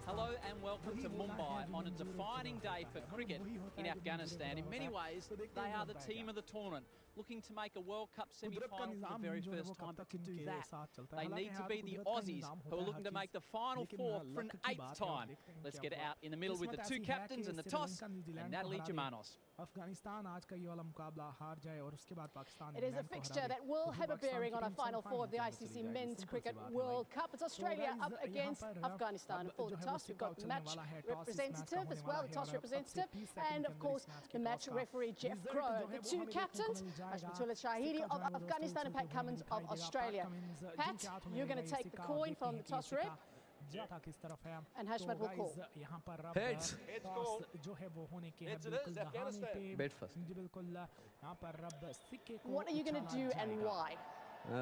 Hello and welcome to Mumbai on a defining day for cricket in Afghanistan. In many ways, they are the team of the tournament, looking to make a World Cup semi-final for the very first time. But to do that, they need to be the Aussies, who are looking to make the final four for an 8th time. Let's get out in the middle with the two captains and the toss, and Natalie Germanos. It is a fixture that will have a bearing on a Final Four of the ICC Men's Cricket World Cup. It's Australia up against Afghanistan. For the toss, we've got the match representative as well, the toss representative, and of course the match referee Jeff Crow. The two captains, Ashmatullah Shahidi of Afghanistan and Pat Cummins of Australia. Pat, you're going to take the coin from the toss rep. And Hashmat will call. Heads. Heads it is, Afghanistan. Bet first. What are you going to do and why?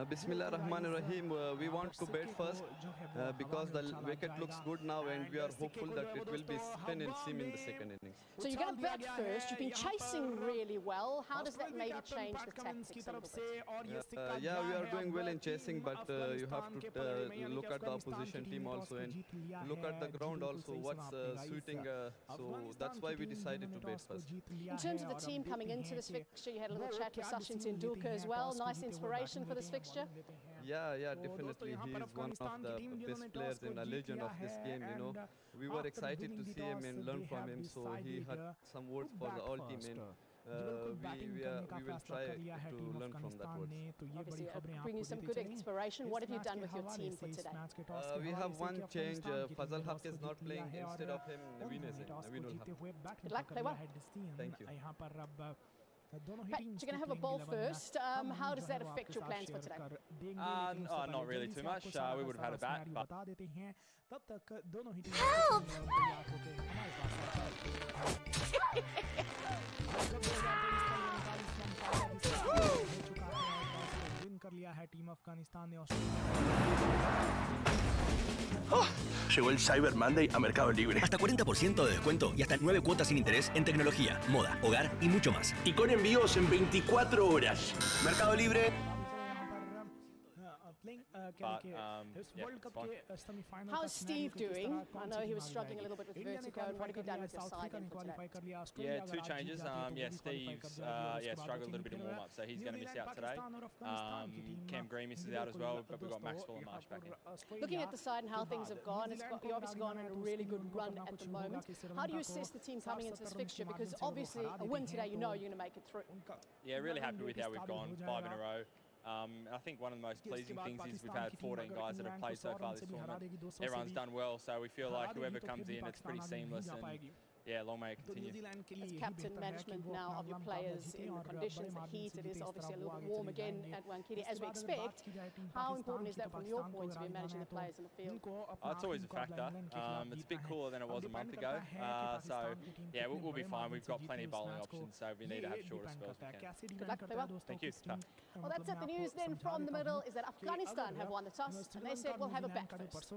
Bismillah Rahman Rahim. We want to bet first because the wicket looks good now and we are hopeful that it will be spin and seam in the second innings. So you're going to bat first. You've been chasing really well. How does that maybe change the tactics a little bit? Yeah, we are doing well in chasing, but you have to look at the opposition team also and look at the ground also, what's suiting. So that's why we decided to bat first. In terms of the team coming into this fixture, you had a little chat with Sachin Tendulkar as well. Nice inspiration for this fixture. Yeah, definitely. He is one of the best players and a legend of this game, you know. We were excited to see him and learn from him, so he had some words for the all team and we will try to learn from that words. Obviously, bring you some good inspiration. What have you done with your team for today? We have one change. Fazal Haq is not playing. Instead of him, Naveen is in. Naveenul Haq. Good luck, play well. Thank you. Pat, you're going to have a ball first. How does that affect your plans for today? Not really too much. We would have had a bat. But Help! Llegó el Cyber Monday a Mercado Libre. Hasta 40% de descuento y hasta 9 cuotas sin interés en tecnología, moda, hogar y mucho más. Y con envíos en 24 horas. Mercado Libre. but yeah, it's fine. How's Steve doing? I know he was struggling a little bit with vertigo, and what have you done with your side then for today? Yeah, 2 changes. Yeah, Steve's struggled a little bit in warm-up, so he's going to miss out today. Cam Green misses out as well, but we've got Maxwell and Marsh back in. Looking at the side and how things have gone, you've obviously gone on a really good run at the moment. How do you assess the team coming into this fixture? Because obviously a win today, you know you're going to make it through. Yeah, really happy with how we've gone, 5 in a row. I think one of the most pleasing things is we've had 14 guys that have played so far this tournament. Everyone's done well, so we feel like whoever comes in, it's pretty seamless, and yeah, long may it continue. As captain management now of your players in the conditions, the heat, it is obviously a little bit warm again at Wankhede as we expect. How important is that from your point of view, managing the players in the field? It's always a factor. It's a bit cooler than it was a month ago, so yeah, we'll be fine. We've got plenty of bowling options, so if we need to have shorter spells, we can. Good luck, Favour. Thank you. Well, that's it. The news then from the middle is that Afghanistan have won the toss, and they said we'll have a bat first.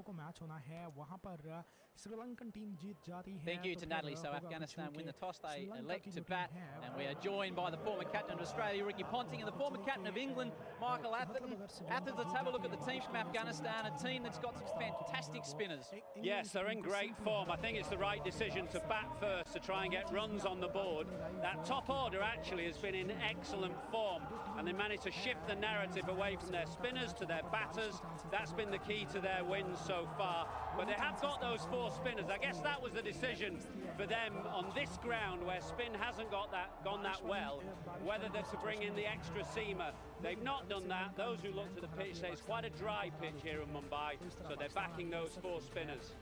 Thank you to Natalie. So Afghanistan win the toss, they elect to bat, and we are joined by the former captain of Australia, Ricky Ponting, and the former captain of England, Michael Atherton. Atherton, let's have a look at the team from Afghanistan, a team that's got some fantastic spinners. Yes, they're in great form. I think it's the right decision to bat first to try and get runs on the board. That top order actually has been in excellent form, and they managed to shift the narrative away from their spinners to their batters. That's been the key to their wins so far. But they have got those 4 spinners. I guess that was the decision for them on this ground where spin hasn't gone that well, whether they're to bring in the extra seamer. They've not done that. Those who looked at the pitch say it's quite a dry pitch here in Mumbai, so they're backing those 4 spinners.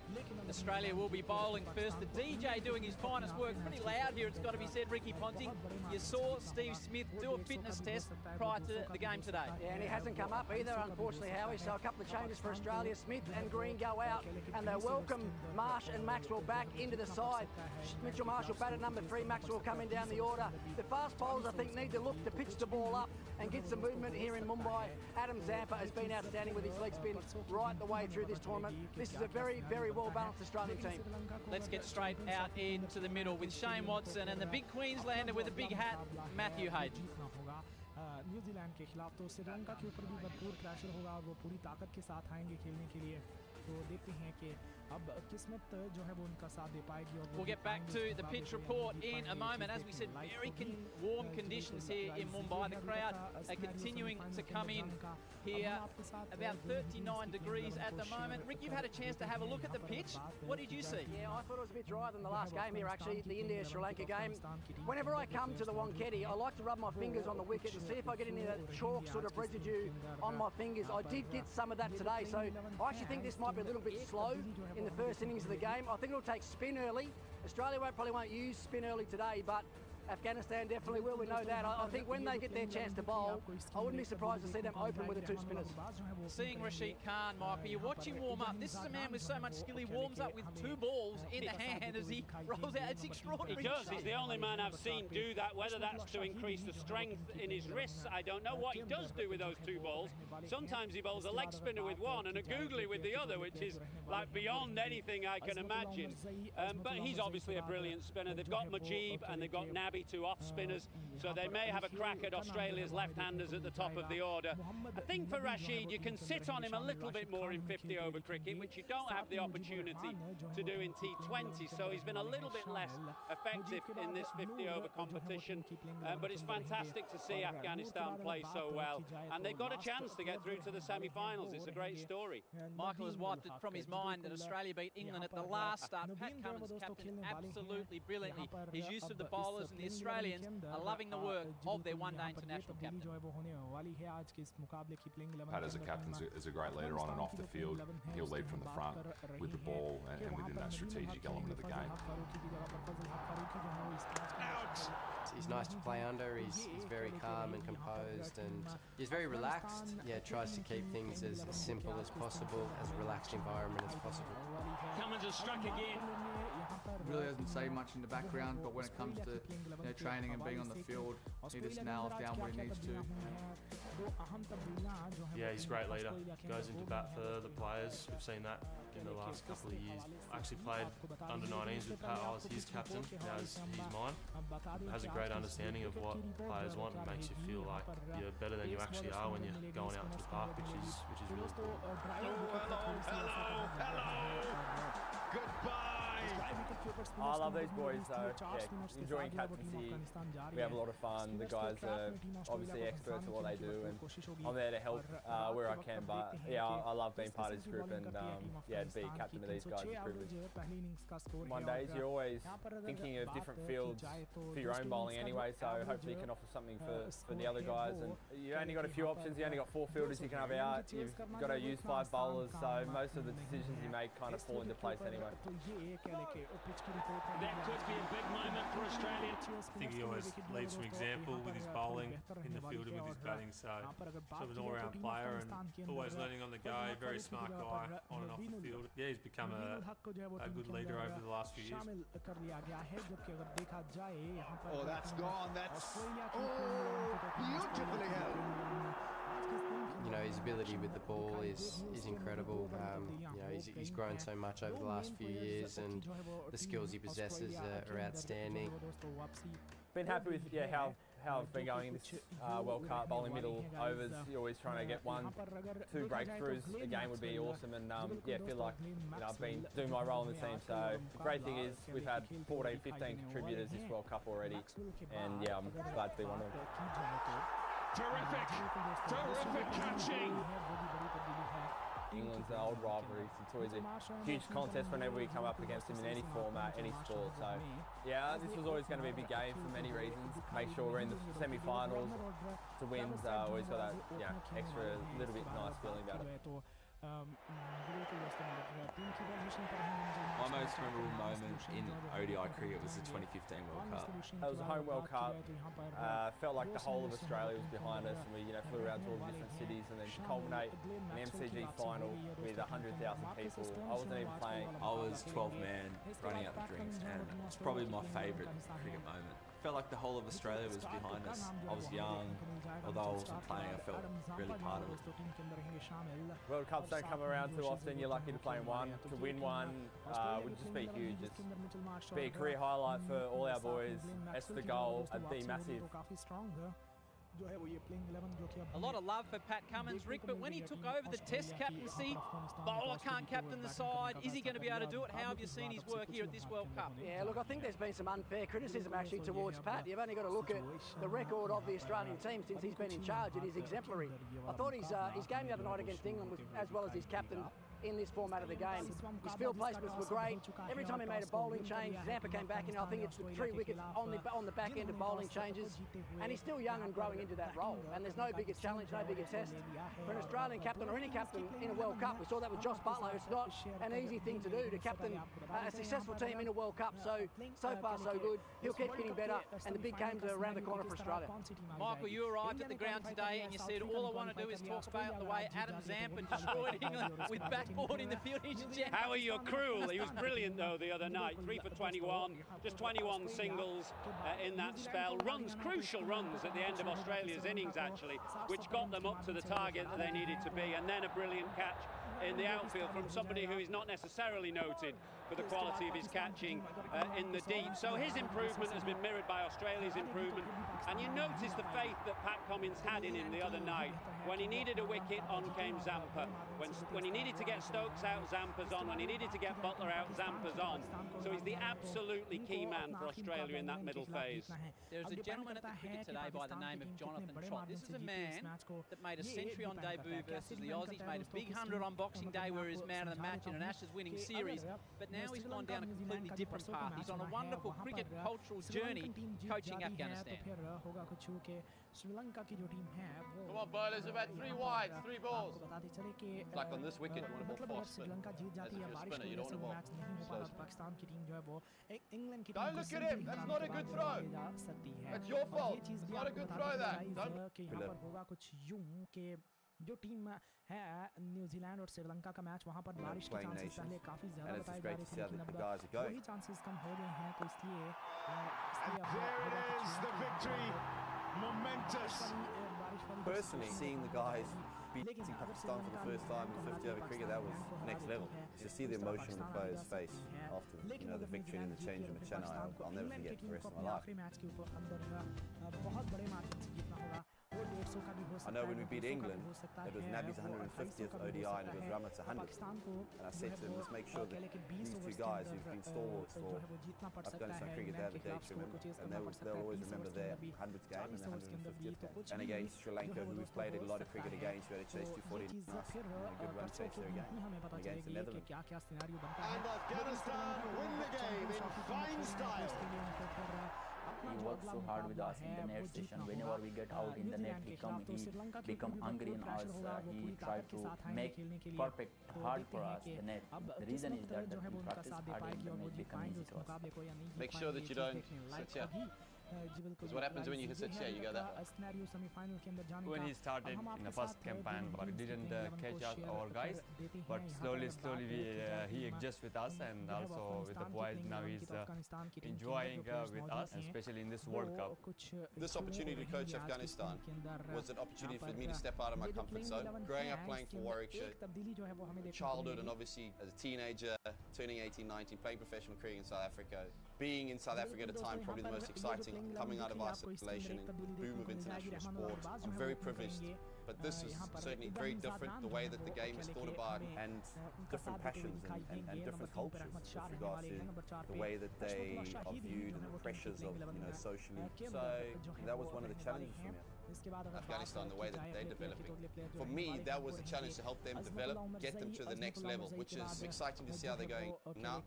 Australia will be bowling first. The DJ doing his finest work. Pretty loud here, it's got to be said, Ricky Ponting. You saw Steve Smith do a fitness test prior to the game today. Yeah, and he hasn't come up either, unfortunately, Howie. So a couple of changes for Australia. Smith and Green go out, and they welcome Marsh and Maxwell back into the side. Mitchell Marsh will bat at number 3, Maxwell coming down the order. The fast bowlers, I think, need to look to pitch the ball up and get some movement here in Mumbai. Adam Zampa has been outstanding with his leg spin right the way through this tournament. This is a very, very well-balanced Australian team. Let's get straight out into the middle with Shane Watson and the big Queenslander with a big hat, Matthew Hayden. New Zealand के खिलाफ तो श्रीलंका के ऊपर भी भरपूर pressure होगा और वो पूरी ताकत के साथ आएंगे खेलने के लिए तो देखते हैं कि अब किस्मत जो है वो उनका साथ दे पाएगी और we'll get back to the pitch report in a moment. As we said, very warm conditions here in Mumbai. The crowd are continuing to come in here, about 39 degrees at the moment. Rick, you've had a chance to have a look at the pitch. What did you see? Yeah, I thought it was a bit drier than the last game here, actually, the India-Sri Lanka game. Whenever I come to the Wankhede, I like to rub my fingers on the wicket and see if I get any of that chalk sort of residue on my fingers. I did get some of that today, so I actually think this might be a little bit slow in the first innings of the game. I think it'll take spin early. Australia probably won't use spin early today, but Afghanistan definitely will, we know that. I think when they get their chance to bowl, I wouldn't be surprised to see them open with the 2 spinners. Seeing Rashid Khan, Michael, you watch him warm up. This is a man with so much skill. He warms up with 2 balls in the hand as he rolls out. It's extraordinary. He does. He's the only man I've seen do that. Whether that's to increase the strength in his wrists, I don't know. What he does do with those 2 balls, sometimes he bowls a leg spinner with one and a googly with the other, which is like beyond anything I can imagine. But he's obviously a brilliant spinner. They've got Mujib and they've got Nabi, 2 off spinners, so they may have a crack at Australia's left-handers at the top of the order. I think for Rashid, you can sit on him a little bit more in 50-over cricket, which you don't have the opportunity to do in T20, so he's been a little bit less effective in this 50-over competition, but it's fantastic to see Afghanistan play so well, and they've got a chance to get through to the semi-finals. It's a great story. Michael has wiped it from his mind that Australia beat England at the last start. Pat Cummins captained absolutely brilliantly. His use of the bowlers and the Australians are loving the work of their one-day international captain. Pat, as a captain, is a great leader on and off the field. He'll lead from the front with the ball and within that strategic element of the game. He's nice to play under. He's very calm and composed, and he's very relaxed. Yeah, tries to keep things as simple as possible, as relaxed environment as possible. Cummins has struck again. Really doesn't say much in the background, but when it comes to training and being on the field, he just nails down what he needs to. Yeah, he's a great leader. Goes into bat for the players. We've seen that in the last couple of years. I actually played under 19s with Pat. I was his captain. Now he's mine. Has a great understanding of what players want and makes you feel like you're better than you actually are when you're going out to the park, which is really important. Hello. Goodbye. I love these boys though. Yeah, enjoying captaincy. We have a lot of fun. The guys are obviously experts at what they do, and I'm there to help where I can. But yeah, I love being part of this group, and yeah, to be captain of these guys is a privilege. Mondays, you're always thinking of different fields for your own bowling anyway, so hopefully you can offer something for the other guys. And you only got a few options. You only got 4 fielders you can have out. You've got to use 5 bowlers, so most of the decisions you make kind of fall into place anyway. That could be a big moment for Australia. I think he always leads from example with his bowling in the field and with his batting, so sort of an all-round player and always learning on the go, very smart guy on and off the field. Yeah, he's become a good leader over the last few years. Oh, that's gone. That's beautifully held. You know, his ability with the ball is incredible. You know, he's grown so much over the last few years, and the skills he possesses are outstanding. Been happy with how I've been going in this World Cup, bowling middle overs. You're always trying to get 1, 2 breakthroughs a game would be awesome, and yeah, feel like I've been doing my role in the team. So the great thing is we've had 14, 15 contributors this World Cup already, and yeah, I'm glad to be one of them. Terrific catching. England's an old rivalry. It's always a huge contest whenever we come up against them in any format, any sport. So yeah, this was always going to be a big game for many reasons. Make sure we're in the semi-finals. To wins, always got that extra little bit nice feeling about it. My most memorable moment in ODI cricket was the 2015 World Cup. It was a home World Cup. Felt like the whole of Australia was behind us, and we flew around to all the different cities, and then to culminate an MCG final with 100,000 people. I wasn't even playing. I was 12th man running out the drinks, and it's probably my favourite cricket moment. Felt like the whole of Australia was behind us. I was young, although I wasn't playing, I felt really part of it. World Cups don't come around too often. You're lucky to play in one. To win one would just be huge. It's be a career highlight for all our boys. That's the goal. It'd be massive. A lot of love for Pat Cummins, Rick, but when he took over the Test captaincy, bowler can't captain the side. Is he going to be able to do it? How have you seen his work here at this World Cup? Yeah, look, I think there's been some unfair criticism actually towards Pat. You've only got to look at the record of the Australian team since he's been in charge. It is exemplary. I thought his game the other night against England was, as well as his captain in this format of the game. His field placements were great. Every time he made a bowling change, Zampa came back in. I think it's 3 wickets on the back end of bowling changes, and he's still young and growing into that role. And there's no bigger challenge, no bigger test for an Australian captain or any captain in a World Cup. We saw that with Josh Butler. It's not an easy thing to do to captain a successful team in a World Cup. So far so good. He'll keep getting better, and the big games are around the corner for Australia. Michael, you arrived at the ground today and you said, all I want to do is talk about the way Adam Zampa destroyed England with backboard in the field. How are you cruel? He was brilliant though the other night. 3 for 21, just 21 singles in that spell. Runs, crucial runs at the end of Australia's innings actually, which got them up to the target that they needed to be, and then a brilliant catch in the outfield from somebody who is not necessarily noted for the quality of his catching in the deep. So his improvement has been mirrored by Australia's improvement, and you notice the faith that Pat Cummins had in him the other night. When he needed a wicket, on came Zampa. When he needed to get Stokes out, Zampa's on. When he needed to get Butler out, Zampa's on. So he's the absolutely key man for Australia in that middle phase. There's a gentleman at the cricket today by the name of Jonathan Trott. This is a man that made a century on debut versus the Aussies, made a big 100 on Boxing Day where he was man of the match in an Ashes winning series, but now he's gone down a completely different path. He's on a wonderful cricket cultural journey coaching Afghanistan. Come on, bowlers, about 3 wide, 3 balls. Like on this wicket, you want to ball fast, but as if you're a spinner, you don't want to ball slow. Don't look at him, that's not a good throw. That's your fault, it's not a good throw that. जो team है New Zealand और श्रीलंका का match वहां पर बारिश के chances पहले काफी ज्यादा बताए जा रहे थे, लेकिन अब वही चांसेस कम हो गए हैं, तो इसलिए Personally, seeing the guys beating Pakistan for the first time in 50 over cricket, that was next level. To see the emotion on the players' face after the victory and the change in the channel, I'll never forget the rest of my life. I know when we beat England, it was Nabi's 150th ODI and it was Ramat's 100th. And I said to them, let's make sure that these two guys who've been stalwarts for Afghanistan cricket, they have a day to remember. And they'll always remember their 100th game and their 150th game. And against Sri Lanka, who we've played a lot of cricket against, we had a chase 240 and a good run chase there again. And against the Netherlands. And Afghanistan win the game in fine style. He works so hard with us in the net session. Whenever we get out in the net, he become angry in us. He tried to make perfect hard for us the net. The reason is that we practice hard and the net become easy to us. Make sure that you don't sit here. Because what happens when you hit such you go that way. When he started in the first campaign, but he didn't catch us, our guys, but slowly he adjusts with us and also with the boys. Now he's enjoying with us, especially in this World Cup. This opportunity to coach Afghanistan was an opportunity for me to step out of my comfort zone. Growing up playing for Warwickshire, childhood and obviously as a teenager, turning 18, 19, playing professional cricket in South Africa, being in South Africa at a time probably the most exciting, coming out of isolation and boom of international sport. I'm very privileged, but this is certainly very different, the way that the game is thought about. And different passions and different cultures with regards to the way that they are viewed and the pressures of, socially. So that was one of the challenges for me. Afghanistan, the way that they're developing. For me, that was a challenge to help them develop, get them to the next level, which is exciting to see how they're going now.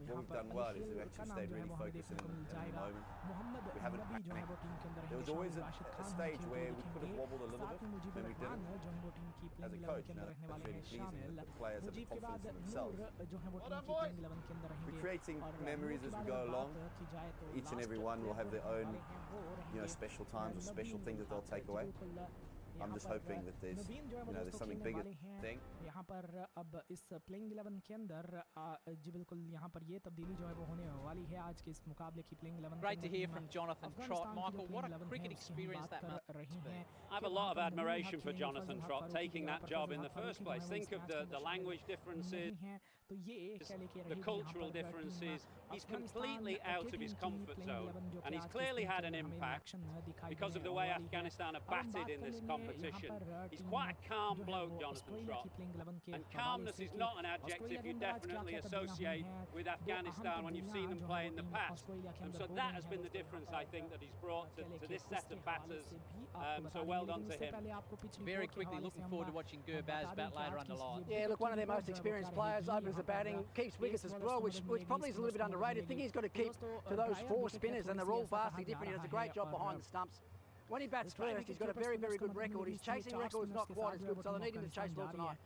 What we've done well is we've actually stayed really focused in the moment. We haven't panicked. There was always a stage where we could have wobbled a little bit, when we didn't. As a coach, that's really pleasing that the players have the confidence in themselves. We're creating memories as we go along. Each and every one will have their own, special times or special things that they'll take away. I'm just hoping that there's something bigger thing. यहाँ पर अब इस playing 11 के अंदर जी बिल्कुल यहाँ पर ये तब्दीली जो है वो होने वाली है आज के इस मुकाबले की playing 11. Great to hear from Jonathan Trott. Michael, what a cricket experience that must be. I have a lot of admiration for Jonathan Trott taking that job in the first place. Think of the language differences, the cultural differences. He's completely out of his comfort zone, and he's clearly had an impact because of the way Afghanistan are batted in this competition. He's quite a calm bloke, Jonathan Trott, and calmness is not an adjective you definitely associate with Afghanistan when you've seen them play in the past. And so that has been the difference, I think, that he's brought to this set of batters. So well done to him. Very quickly, looking forward to watching Gurbaz bat later under light. Yeah, look, one of their most experienced players, opens the batting, keeps wickets as well, which probably is a little bit underrated. I think he's got to keep to those four spinners, and they're all vastly different. He does a great job behind the stumps. When he bats first, he's got a very, very good record. His chasing record's not quite as good, so they need him to chase well tonight.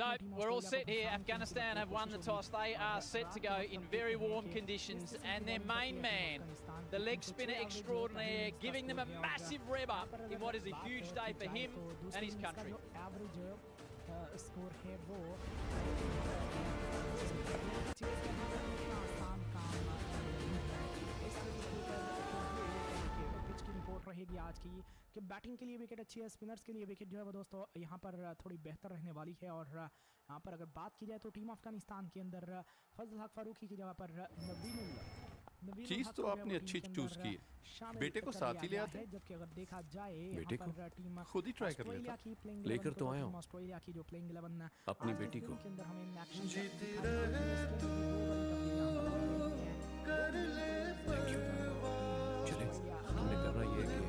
So we're all set here. Afghanistan have won the toss. They are set to go in very warm conditions, and their main man, the leg spinner extraordinaire, giving them a massive rev up in what is a huge day for him and his country. रहेगी आज की कि batting के लिए wicket अच्छी है, spinners के लिए विकेट जो है वो दोस्तों यहाँ पर थोड़ी बेहतर रहने वाली है. और यहाँ पर अगर बात की जाए तो टीम अफगानिस्तान के अंदर फजल हक फारूकी की जगह पर चीज तो आपने अच्छी चूज की, बेटे को साथ ही ले आते, जबकि अगर देखा जाए बेटे को खुद ही ट्राई कर लेता, लेकर तो आया हूँ ऑस्ट्रेलिया की जो प्लेइंग 11 अपनी बेटी को. चले हमने करना ये कि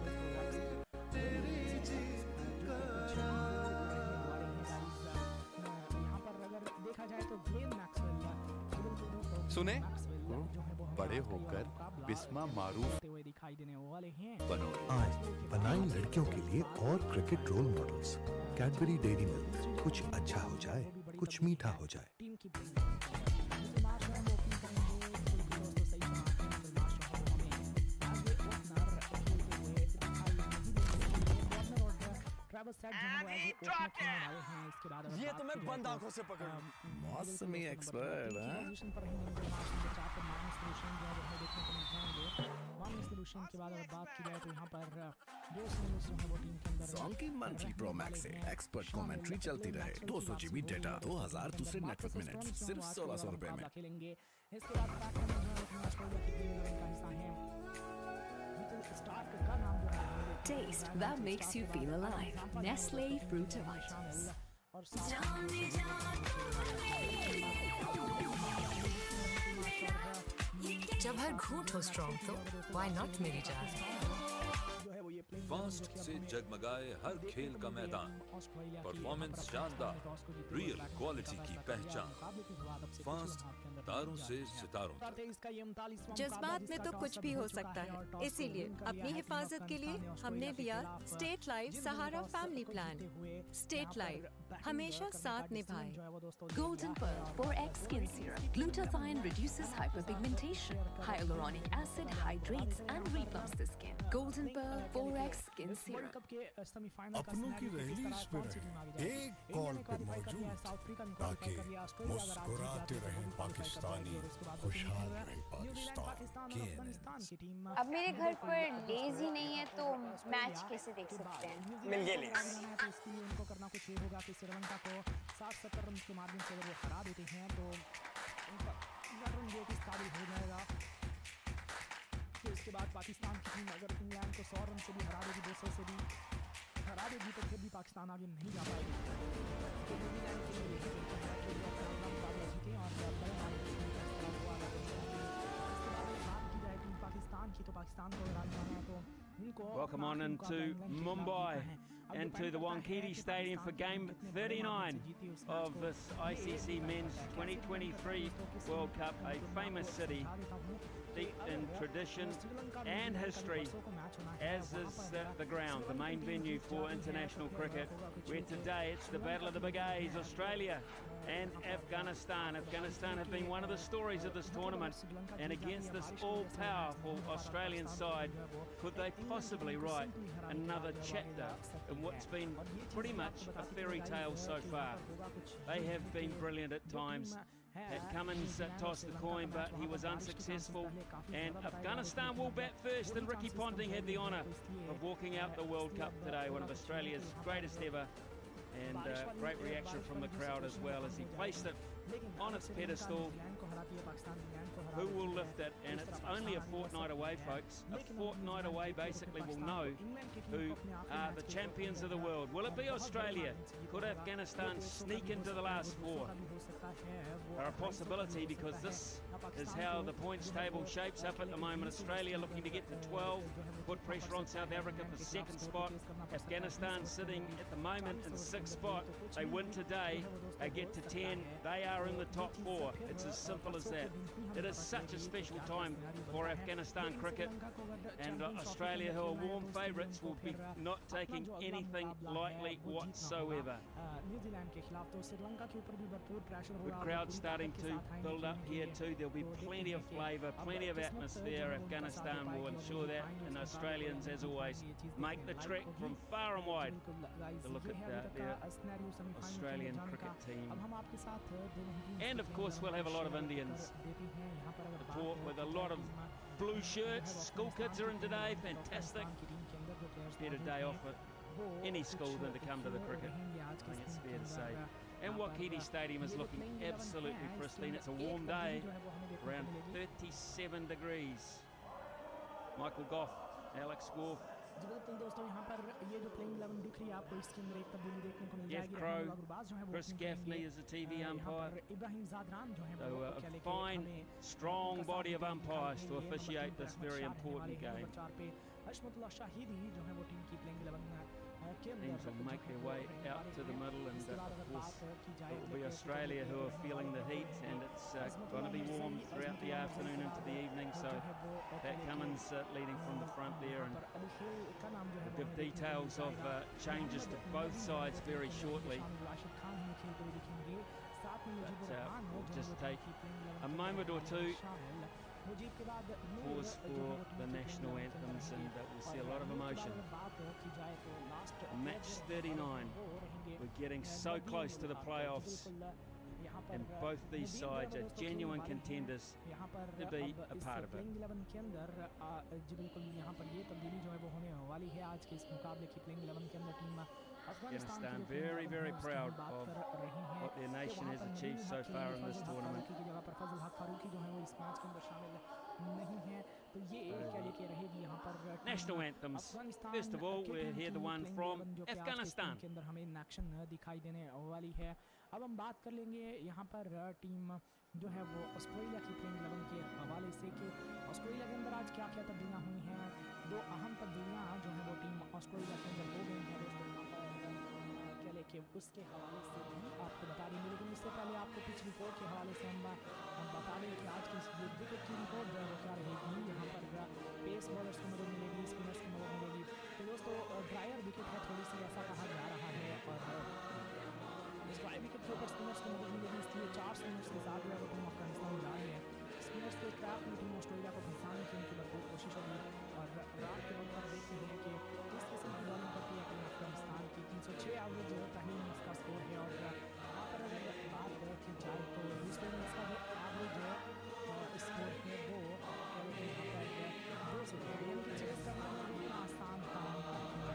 सुने बड़े होकर बिस्मा मारूफ बनो. आज बनाई लड़कियों के लिए और cricket role models. Cadbury Dairy Milk, कुछ अच्छा हो जाए, कुछ मीठा हो जाए. ये तो मैं बंद आंखों से पकड़ लूं। मौसमी expert Zonky Monthly Pro Max से एक्सपर्ट कमेंट्री चलती रहे, 200 GB डेटा, 2000 दूसरे नेटवर्क मिनट, सिर्फ 1600 रुपए में। Taste that makes you feel alive. Nestle Frutivitis. जब हर घूंट हो स्ट्रॉन्ग तो why not मेरी जान? फास्ट से जगमगाए हर खेल का मैदान, परफॉर्मेंस शानदार, रियल क्वालिटी की पहचान। फास्ट तारों से सितारों तक। जज्बात में तो कुछ भी हो सकता है, इसीलिए अपनी हिफाजत के लिए हमने लिया स्टेट लाइफ सहारा फैमिली प्लान। स्टेट लाइफ हमेशा साथ निभाए। Golden Pearl 4X Skin Serum. Glutathione reduces hyperpigmentation. Hyaluronic acid hydrates and replumps the skin. Golden Pearl 4X Skin Serum. अपनों की रहीश पे रहे, एक कॉल पे मौजूद, ताकि मुस्कुराते रहे पाकिस्तानी, खुशहाल रहे पाकिस्तान। अब मेरे घर पर लेज ही नहीं है तो मैच कैसे देख सकते हैं? मिल गए लेज। इसके लिए उनको करना कुछ ये होगा कि श्रीलंका को 60-70 रन के माध्यम से अगर वो हरा देते हैं तो उनका रन रेट इस काबिल हो जाएगा। तो इसके बाद पाकिस्तान की टीम अगर इंग्लैंड को 100 रन से भी हरा देगी, 200 से भी हरा देगी, तो फिर भी पाकिस्तान आगे नहीं जा पाएगी। तो न्यूजीलैंड के लिए अपना मुकाबला जीते और बड़े पाकिस्तान की, तो पाकिस्तान को हरा जाना है तो Welcome on into Mumbai and to the Wankhede Stadium for Game 39 of this ICC Men's 2023 World Cup, a famous city deep in tradition and history, as is the ground, the main venue for international cricket, where today it's the battle of the big A's, Australia and Afghanistan. Afghanistan have been one of the stories of this tournament, and against this all-powerful Australian side, could they possibly write another chapter in what's been pretty much a fairy tale so far? They have been brilliant at times. Cummins tossed the coin, but he was unsuccessful, and Afghanistan will bat first, and Ricky Ponting had the honour of walking out the World Cup today, one of Australia's greatest ever, and great reaction from the crowd as well as he placed it on its pedestal. Who will lift it? And it's only a fortnight away, folks. A fortnight away, basically, we'll know who are the champions of the world. Will it be Australia? Could Afghanistan sneak into the last four? Are a possibility, because this is how the points table shapes up at the moment. Australia looking to get to 12, put pressure on South Africa for second spot. Afghanistan sitting at the moment in 6th spot. They win today, they get to 10, they are in the top 4. It's as simple as that. It is such a special time for Afghanistan cricket, and Australia, who are warm favourites, will be not taking anything lightly whatsoever. Good crowd starting to build up here too. There'll be plenty of flavour, plenty of atmosphere. Afghanistan will ensure that, and Australians, as always, make the trek from far and wide to look at their Australian cricket team. And of course we'll have a lot of Indians. The port with a lot of blue shirts. School kids are in today, fantastic. Better day off at any school than to come to the cricket, I think it's fair to say. And Wankhede Stadium is looking absolutely pristine. It's a warm day, around 37 degrees. Michael Goff, Alex Goff, Jeff Crow, Chris Gaffney is the TV umpire. So a fine, strong body of umpires to officiate this very important game. Teams will make their way out to the middle, and of course it will be Australia who are feeling the heat, and it's going to be warm throughout the afternoon into the evening, so Pat Cummins leading from the front there, and we'll give details of changes to both sides very shortly. But we'll just take a moment or two, pause for the national anthems and we'll see a lot of emotion. Match 39. We're getting so close to the playoffs, and both these sides are genuine contenders to be a part of it. Afghanistan very, very proud of what their nation has achieved so far in this tournament. National anthems. First of all, we'll hear the one from Afghanistan. अब हम बात कर लेंगे यहाँ पर team जो है वो ऑस्ट्रेलिया की प्लेइंग 11 के हवाले से कि ऑस्ट्रेलिया के अंदर आज क्या क्या तब्दीलियाँ हुई हैं। दो अहम तब्दीलियाँ जो है वो टीम ऑस्ट्रेलिया के अंदर हो गई हैं क्या लेके उसके हवाले से भी आपको बता देंगे, लेकिन उससे पहले आपको पिच रिपोर्ट के हवाले से हम बता दें कि आज की इस विकेट की रिपोर्ट जो है वो क्या रहेगी। यहाँ पर पेस बॉलर्स को मदद मिलेगी, स्पिनर्स को मदद मिलेगी। तो दोस्तों ड्रायर विकेट है थोड़ी सी, ऐसा कहा जा रहा है, और इस ड्राई विकेट के ऊपर स्पिनर्स को मदद मिलेगी, इसलिए 4 स्पिनर्स के साथ जो है वो टीम अफगानिस्तान जा रही है। स्पिनर्स के ट्रैप में टीम ऑस्ट्रेलिया को फंसाने की उनकी भरपूर कोशिश होगी, और रात के वक्त पर देखते हैं कि किस किस्म की बॉलिंग करती है टीम अफगानिस्तान की। 306 एवरेज पहले इनिंग्स का स्कोर है, और यहाँ पर अगर बात की जाए तो दूसरे इनिंग्स का जो एवरेज स्कोर है वो यहाँ पर 200 यानी कि चेस करना आसान काम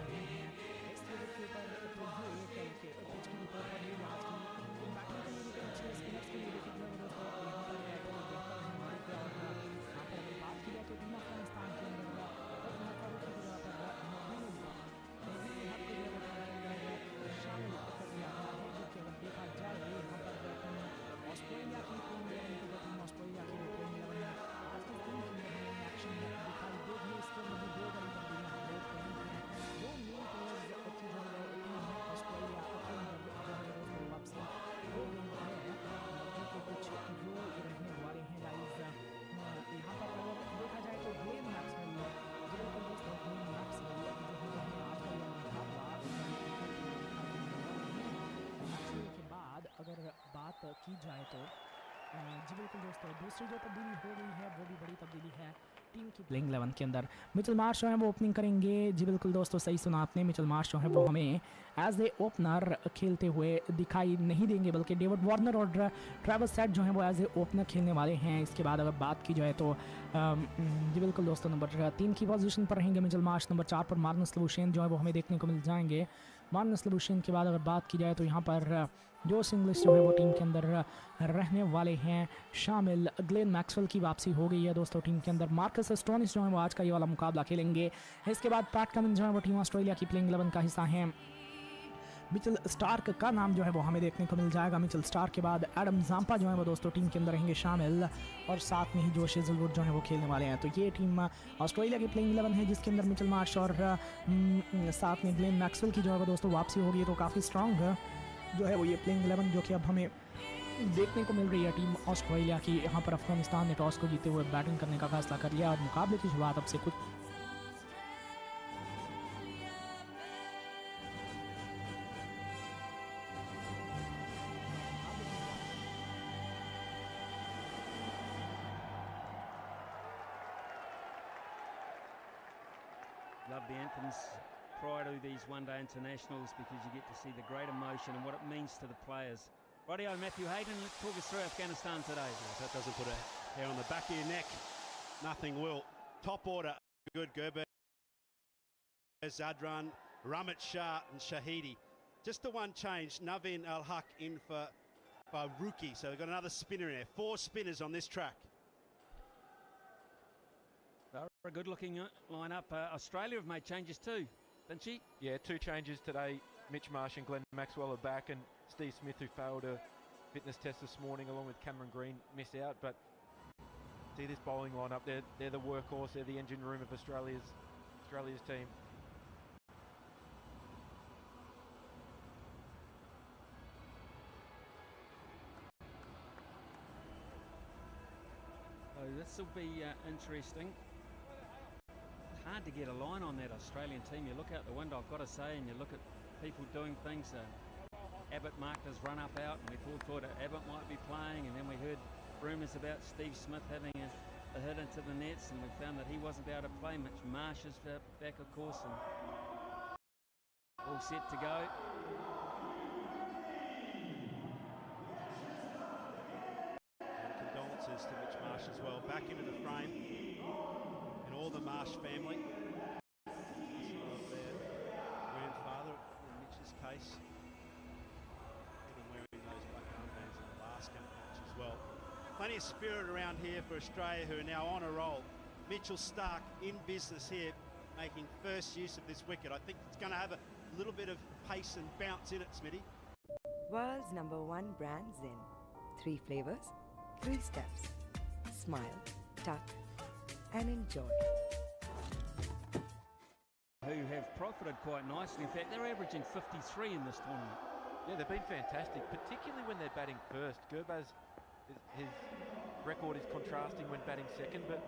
नहीं है। इस विकेट के ऊपर पिच की रिपोर्ट पर आज की बैटिंग के लिए अच्छे स्पिनर्स के लिए विकेट जो है दोस्तों यहाँ पर बेहतर हमारे क्या, और यहाँ पर अगर बात की जाए तो टीम अफगानिस्तान के अंदर शामिल कर दिया गया है, जो कि अगर देखा जाए यहाँ पर ऑस्ट्रेलिया की टीम ऑस्ट्रेलिया की प्लेइंग 11 है आज के दिन की एक्शन में दिखाई देगी। इसके अंदर भी 2 बड़ी तब्दीलियां हो गई हैं। 2 मेन प्लेयर्स की जो टीम है ऑस्ट्रेलिया के अंदर जो है दोस्तों वापसी हो गई है, जो कि कुछ जो रहने वाले हैं गाइस। यहाँ पर अगर देखा जाए तो ग्लेन मैक्सवेल जो दोस्तों ग्लेन मैक्सवेल जो है आज का के बाद अगर बात की जाए तो जी बिल्कुल दोस्तों दूसरी जो तब्दीली हो गई है वो भी बड़ी तब्दीली है टीम की प्लेइंग 11 के अंदर। मिचेल मार्श जो है वो ओपनिंग करेंगे। जी बिल्कुल दोस्तों सही सुना आपने, मिचेल मार्श जो है वो हमें एज ए ओपनर खेलते हुए दिखाई नहीं देंगे, बल्कि डेविड वार्नर और ट्रेविस हेड जो है वो एज ए ओपनर खेलने वाले हैं। इसके बाद अगर बात की जाए तो जी बिल्कुल दोस्तों नंबर 3 की पोजीशन पर रहेंगे मिचेल मार्श, नंबर 4 पर मार्नस लुबुशेन जो है वो हमें देखने को मिल जाएंगे। मार्नस लुबुशेन के बाद अगर बात की जाए तो यहाँ पर जोश इंग्लिश जो है वो टीम के अंदर रहने वाले हैं शामिल। ग्लेन मैक्सवेल की वापसी हो गई है दोस्तों टीम के अंदर। मार्कस स्टोनिस जो है वो आज का ये वाला मुकाबला खेलेंगे। इसके बाद पैट कमिंस जो है वो टीम ऑस्ट्रेलिया की प्लेइंग 11 का हिस्सा हैं। मिचेल स्टार्क का नाम जो है वो हमें देखने को मिल जाएगा। मिचेल स्टार्क के बाद एडम जाम्पा जो है वो दोस्तों टीम के अंदर रहेंगे शामिल, और साथ में ही जोश हेज़लवुड जो है वो खेलने वाले हैं। तो ये टीम ऑस्ट्रेलिया की प्लेइंग 11 है, जिसके अंदर मिचेल मार्श और साथ में ग्लेन मैक्सवेल की जो है वो दोस्तों वापसी होगी। तो काफ़ी स्ट्रॉन्ग जो है वो ये प्लेइंग 11 जो कि अब हमें देखने को मिल रही है टीम ऑस्ट्रेलिया की। यहाँ पर अफगानिस्तान ने टॉस को जीते हुए बैटिंग करने का फैसला कर लिया, और मुकाबले की शुरुआत अब से कुछ Love the anthems prior to these one-day internationals because you get to see the great emotion and what it means to the players. Rightio, Matthew Hayden, talk us through Afghanistan today. If that doesn't put a hair on the back of your neck, nothing will. Top order, good Gerber, Zadran, Ramit Shah and Shahidi. Just the one change, Naveen Al-Haq in for Faruqi. So they've got another spinner in there. 4 spinners on this track. A good-looking line-up. Australia have made changes too, didn't she? Yeah, 2 changes today. Mitch Marsh and Glenn Maxwell are back, and Steve Smith, who failed a fitness test this morning, along with Cameron Green, miss out. But see this bowling line-up, they're the workhorse, they're the engine room of Australia's team. So this will be interesting. Hard to get a line on that Australian team. You look out the window, I've got to say, and you look at people doing things. Abbott marked his run-up out, and we all thought Abbott might be playing, and then we heard rumours about Steve Smith having a the hit into the nets, and we found that he wasn't able to play. Mitch Marsh is back, of course, and all set to go. And condolences to Mitch Marsh as well. Back into the frame, and all the Marsh family. Of their grandfather, in Mitch's case, even wearing those black armbands in the last match as well. Plenty of spirit around here for Australia, who are now on a roll. Mitchell Starc in business here, making first use of this wicket. I think it's going to have a little bit of pace and bounce in it, Smitty. World's #1 brand Zen. 3 flavors, 3 steps. Smile, tuck, and enjoy. Who have profited quite nicely. In fact, they're averaging 53 in this tournament. Yeah, they've been fantastic, particularly when they're batting first. Gurbaz, his record is contrasting when batting second, but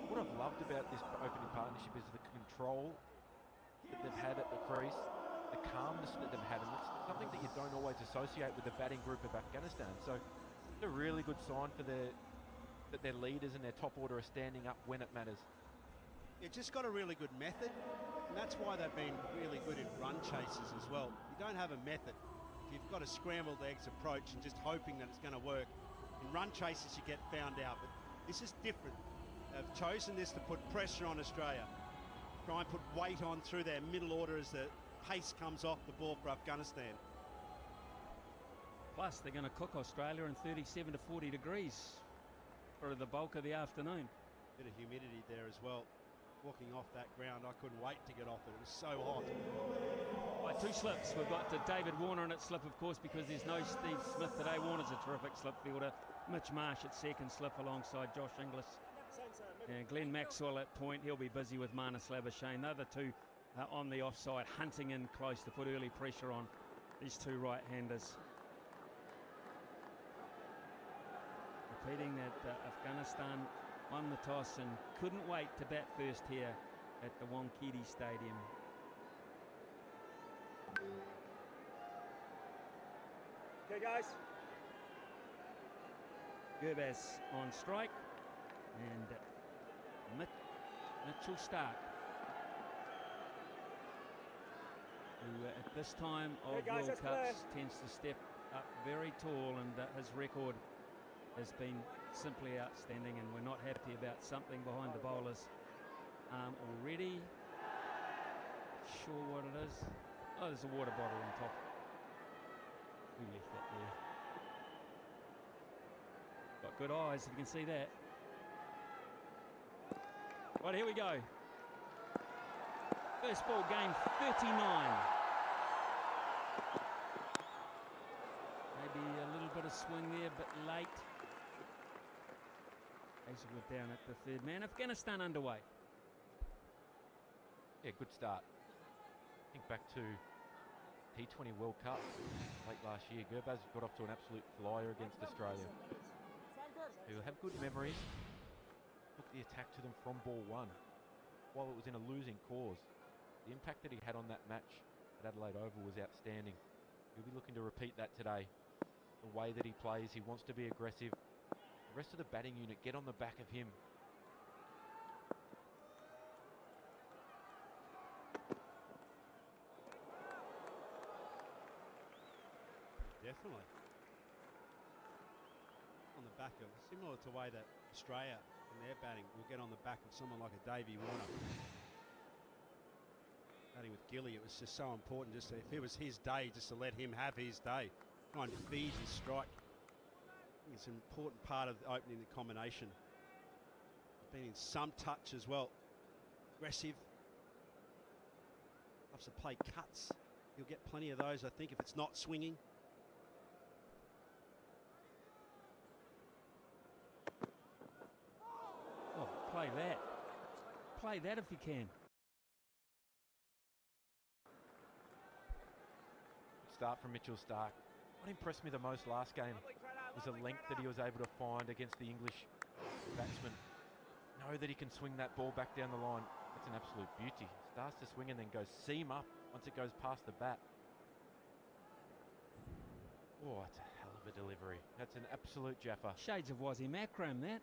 what I've loved about this opening partnership is the control that they've had at the crease, the calmness that they've had, and it's something that you don't always associate with the batting group of Afghanistan. So it's a really good sign for that their leaders and their top order are standing up when it matters. It's just got a really good method, and that's why they've been really good in run chases as well. You don't have a method. You've got a scrambled eggs approach and just hoping that it's going to work. In run chases you get found out, but this is different. They've chosen this to put pressure on Australia. Try and put weight on through their middle order as the pace comes off the ball for Afghanistan. Plus, they're going to cook Australia in 37 to 40 degrees for the bulk of the afternoon. Bit of humidity there as well. Walking off that ground, I couldn't wait to get off it. It was so hot. By 2 slips, we've got David Warner in at slip, of course, because there's no Steve Smith today. Warner's a terrific slip fielder. Mitch Marsh at second slip alongside Josh Inglis. And Glenn Maxwell at point. He'll be busy with Marnus Labuschagne. The other two on the offside, hunting in close to put early pressure on these 2 right-handers. Repeating that Afghanistan won the toss and couldn't wait to bat first here at the Wankhede Stadium. Okay, guys. Gurbaz on strike, and Mitchell Starc, who at this time of World Cups tends to step up very tall, and his record has been simply outstanding, and we're not happy about something behind the bowler's arm already. Sure what it is. Oh, there's a water bottle on top. We left that there. Got good eyes, if you can see that. Right, here we go. First ball, game 39. Maybe a little bit of swing there, but late. Hazelwood down at the third man. Afghanistan underway. Yeah, good start. Think back to T20 World Cup late last year. Gurbaz got off to an absolute flyer against Australia. He'll have good memories. Took the attack to them from ball 1 while it was in a losing cause. The impact that he had on that match at Adelaide Oval was outstanding. He'll be looking to repeat that today. The way that he plays, he wants to be aggressive. The rest of the batting unit get on the back of him. Definitely. On the back of, similar to the way that Australia in their batting will get on the back of someone like a Davey Warner. Batting with Gilly, it was just so important just to, if it was his day, just to let him have his day. Try and feed his strike. I think it's an important part of opening the combination. Been in some touch as well. Aggressive. Loves to play cuts. You'll get plenty of those, I think, if it's not swinging. Oh, play that. Play that if you can. Start from Mitchell Starc. What impressed me the most last game was the length that he was able to find against the English batsman. Know that he can swing that ball back down the line. That's an absolute beauty. Starts to swing and then goes seam up once it goes past the bat. Oh, it's a hell of a delivery. That's an absolute jaffa. Shades of Wasim Akram, that.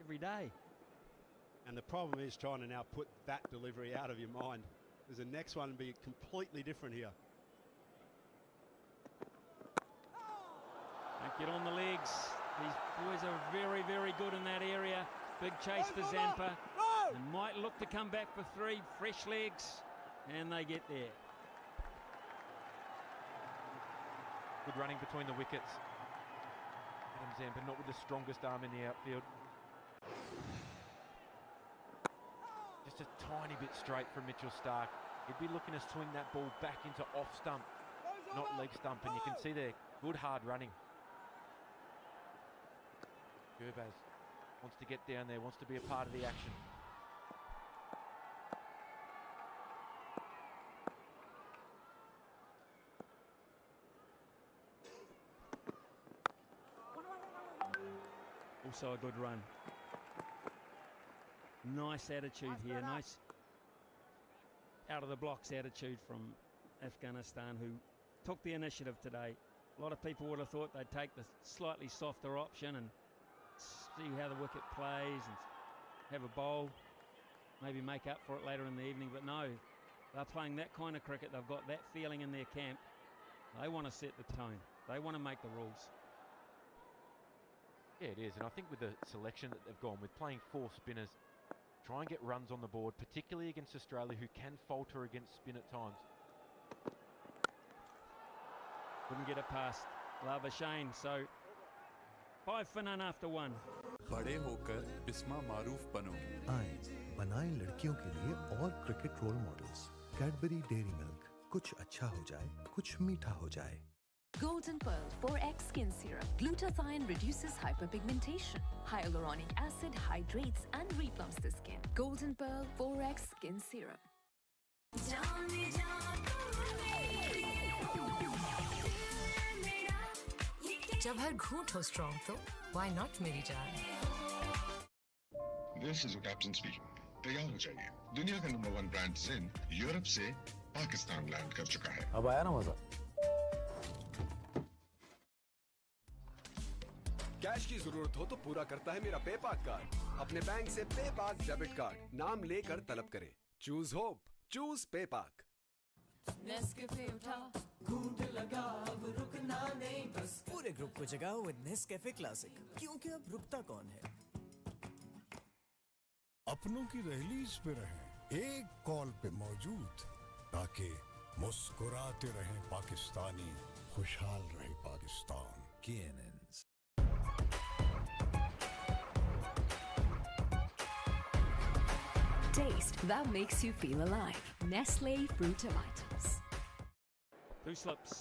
every day. And the problem is trying to now put that delivery out of your mind, because the next one will be completely different here. Don't get on the legs. These boys are very, very good in that area. Big chase for Zampa. They might look to come back for 3 fresh legs, and they get there. Good running between the wickets. Adam Zampa not with the strongest arm in the outfield. Just a tiny bit straight from Mitchell Starc. He'd be looking to swing that ball back into off stump, not leg stump, and you can see there, good hard running. Gurbaz wants to get down there, wants to be a part of the action. Also a good run. Nice attitude here, nice out of the blocks attitude from Afghanistan, who took the initiative today. A lot of people would have thought they'd take the slightly softer option and see how the wicket plays and have a bowl, maybe make up for it later in the evening, but no, they're playing that kind of cricket. They've got that feeling in their camp. They want to set the tone. They want to make the rules. Yeah, it is, and I think with the selection that they've gone with, playing 4 spinners, try and get runs on the board, particularly against Australia, who can falter against spin at times. Couldn't get it past Lava Shane, so 5 for none after 1. बड़े होकर बिस्मा मारूफ बनो। आए बनाएं लड़कियों के लिए और cricket role models. Cadbury Dairy Milk, कुछ अच्छा हो जाए, कुछ मीठा हो जाए। Golden Pearl 4X Skin Serum. Glutathione reduces hyperpigmentation. Hyaluronic acid hydrates and replumps the skin. Golden Pearl 4X Skin Serum. जब हर घूंट हो स्ट्रॉन्ग तो why not मेरी जान? This is the captain speaking. तैयार हो जाइए. दुनिया का नंबर 1 ब्रांड जिन यूरोप से पाकिस्तान लैंड कर चुका है. अब आया ना मजा. कैश की जरूरत हो तो पूरा करता है मेरा पेपाक कार्ड. अपने बैंक से पेपाक डेबिट कार्ड नाम लेकर तलब करें. Choose hope, choose पेपाक. नेस्कैफे उठा, घूंट लगा, अब रुकना नहीं बस. पूरे ग्रुप को जगाओ विद नेस्कैफे क्लासिक, क्योंकि अब रुकता कौन है. अपनों की रैलीज पे रहें, एक कॉल पे मौजूद, ताकि मुस्कुराते रहें पाकिस्तानी, खुशहाल रहे Pakistan. KNNs. Taste that makes you feel alive. Nestle Fruitivitas. 2 slips.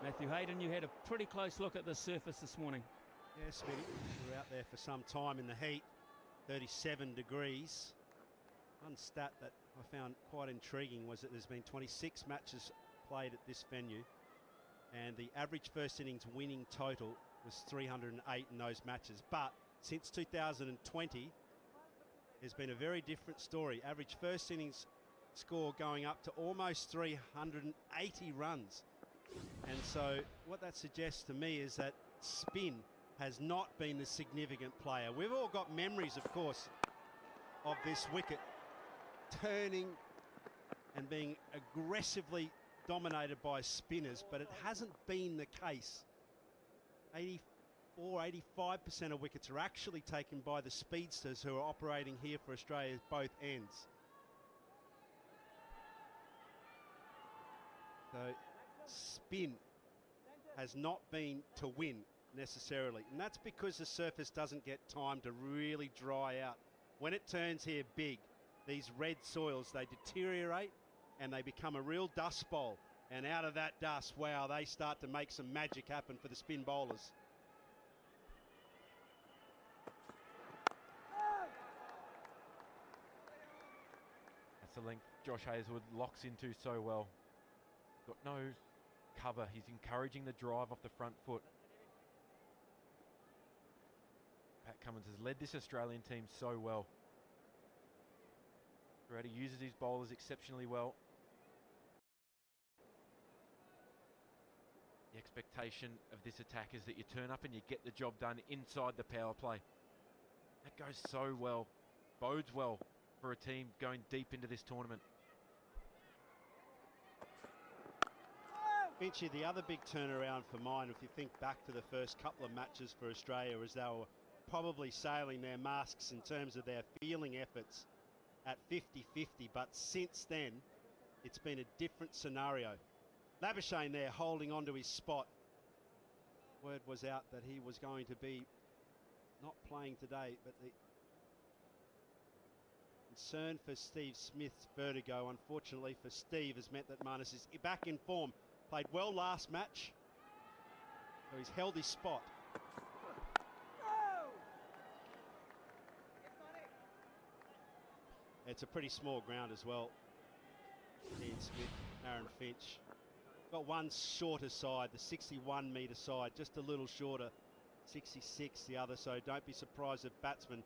Matthew Hayden, you had a pretty close look at the surface this morning. Yes, Smitty. We were out there for some time in the heat, 37 degrees. One stat that I found quite intriguing was that there's been 26 matches played at this venue, and the average first innings winning total was 308 in those matches. But since 2020, there's been a very different story. Average first innings score going up to almost 380 runs. And so what that suggests to me is that spin has not been the significant player. We've all got memories, of course, of this wicket turning and being aggressively dominated by spinners, but it hasn't been the case. 85% of wickets are actually taken by the speedsters who are operating here for Australia at both ends. So spin has not been to win necessarily, and that's because the surface doesn't get time to really dry out. When it turns here big, these red soils, they deteriorate and they become a real dust bowl, and out of that dust, wow, they start to make some magic happen for the spin bowlers. That's the length Josh Hazlewood locks into so well. Got no cover. He's encouraging the drive off the front foot. Pat Cummins has led this Australian team so well. He uses his bowlers exceptionally well. The expectation of this attack is that you turn up and you get the job done inside the power play. That goes so well, bodes well for a team going deep into this tournament. Finchy, the other big turnaround for mine, if you think back to the first couple of matches for Australia, as they were probably sailing their masks in terms of their fielding efforts at 50-50, but since then it's been a different scenario. Labuschagne there holding on to his spot. Word was out that he was going to be not playing today, but the concern for Steve Smith's vertigo, unfortunately for Steve, has meant that Marnus is back in form. Played well last match, so he's held his spot. It's a pretty small ground as well. Ian Smith, Aaron Finch. Got one shorter side, the 61 metre side, just a little shorter, 66 the other, so don't be surprised if batsmen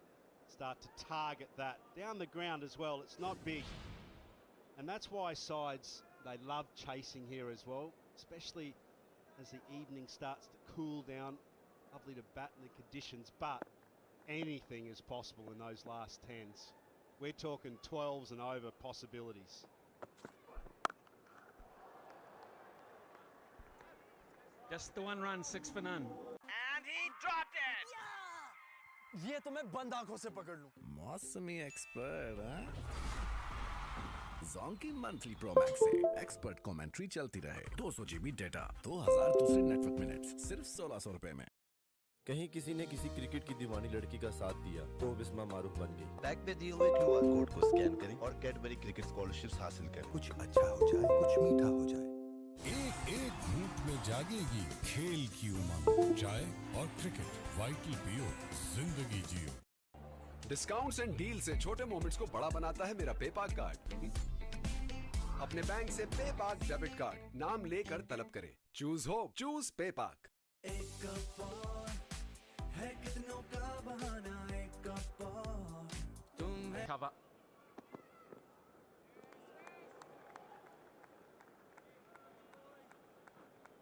start to target that. Down the ground as well, it's not big. And that's why sides, they love chasing here as well, especially as the evening starts to cool down. Lovely to bat in the conditions, but anything is possible in those last 10s. We're talking 12s and over possibilities. Just the one run, 6 for none. And he dropped it! ये तो मैं बंद आंखों से पकड़ लूं। मौसमी expert, हाँ? Zonky मंथली प्रो मैक्स से एक्सपर्ट कमेंट्री चलती रहे, 200 GB डेटा, 2000 दूसरे नेटवर्क मिनट्स, सिर्फ 1600 रुपए में। कहीं किसी ने किसी क्रिकेट की दीवानी लड़की का साथ दिया तो बिस्मा मारूफ बन गई। टैग पे दिए हुए QR कोड को स्कैन करें और कैडबरी क्रिकेट स्कॉलरशिप्स हासिल करें। कुछ अच्छा हो जाए, कुछ मीठा हो जाए। एक घूंट में जागेगी खेल की उमंग, चाय और क्रिकेट, वाइटल पियो, जिंदगी जियो। डिस्काउंट्स एंड डील से छोटे मोमेंट्स को बड़ा बनाता है मेरा पेपाक कार्ड। अपने बैंक से पेपाक डेबिट कार्ड नाम लेकर तलब करें। Choose hope, choose पेपाक। एक कप और है कितनों का बहाना, एक कप और तुम है। Cover.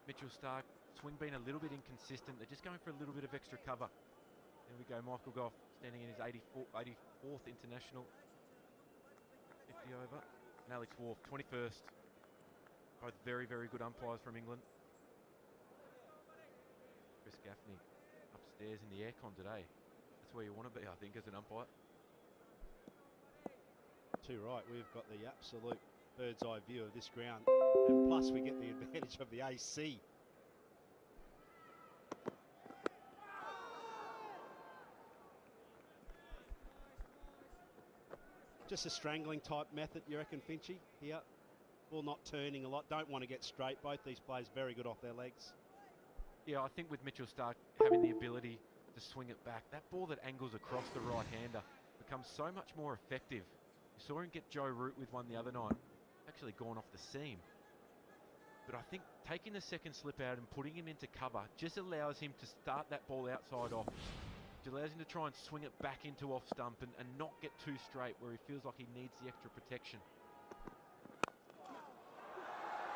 Mitchell Starc, swing being a little bit inconsistent. They're just going for a little bit of extra cover. There we go, Michael Goff standing in his 84th international. 50 over. And Alex Wharf, 21st. Both very, very good umpires from England. Chris Gaffney upstairs in the aircon today. That's where you want to be, I think, as an umpire. Too right, we've got the absolute bird's eye view of this ground, and plus we get the advantage of the AC. Just a strangling type method, you reckon, Finchy, here? Ball not turning a lot, don't want to get straight. Both these players very good off their legs. Yeah, I think with Mitchell Starc having the ability to swing it back, that ball that angles across the right-hander becomes so much more effective. You saw him get Joe Root with one the other night, actually gone off the seam. But I think taking the second slip out and putting him into cover just allows him to start that ball outside off. It allows him to try and swing it back into off stump and not get too straight where he feels like he needs the extra protection.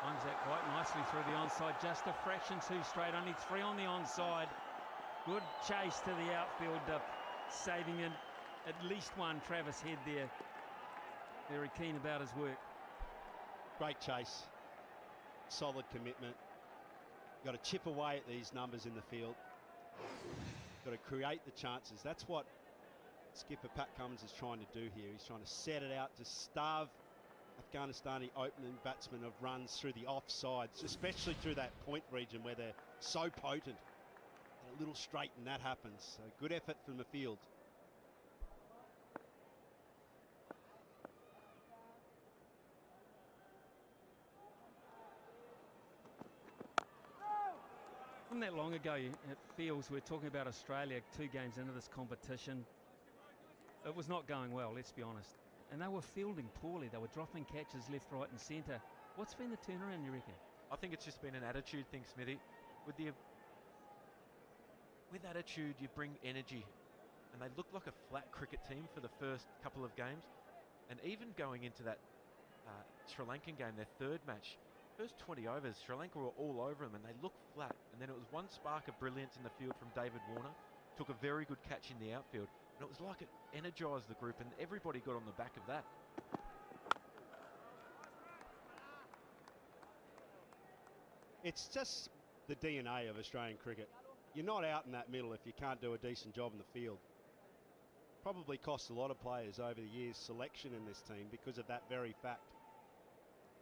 Runs that quite nicely through the onside, just a fraction too straight, only 3 on the onside. Good chase to the outfield, saving at least one. Travis Head there, very keen about his work. Great chase, solid commitment. Got to chip away at these numbers in the field. Got to create the chances. That's what skipper Pat Cummins is trying to do here. He's trying to set it out to starve Afghanistani opening batsmen of runs through the offsides, especially through that point region where they're so potent. And a little straight and that happens. So good effort from the field. Not that long ago, it feels we're talking about Australia 2 games into this competition. It was not going well, let's be honest. And they were fielding poorly. They were dropping catches left, right and centre. What's been the turnaround, you reckon? I think it's just been an attitude thing, Smithy. With attitude, you bring energy. And they looked like a flat cricket team for the first couple of games. And even going into that Sri Lankan game, their third match, First 20 overs, Sri Lanka were all over him and they looked flat. And then it was one spark of brilliance in the field from David Warner. Took a very good catch in the outfield. And it was like it energised the group and everybody got on the back of that. It's just the DNA of Australian cricket. You're not out in that middle if you can't do a decent job in the field. Probably cost a lot of players over the years selection in this team because of that very fact.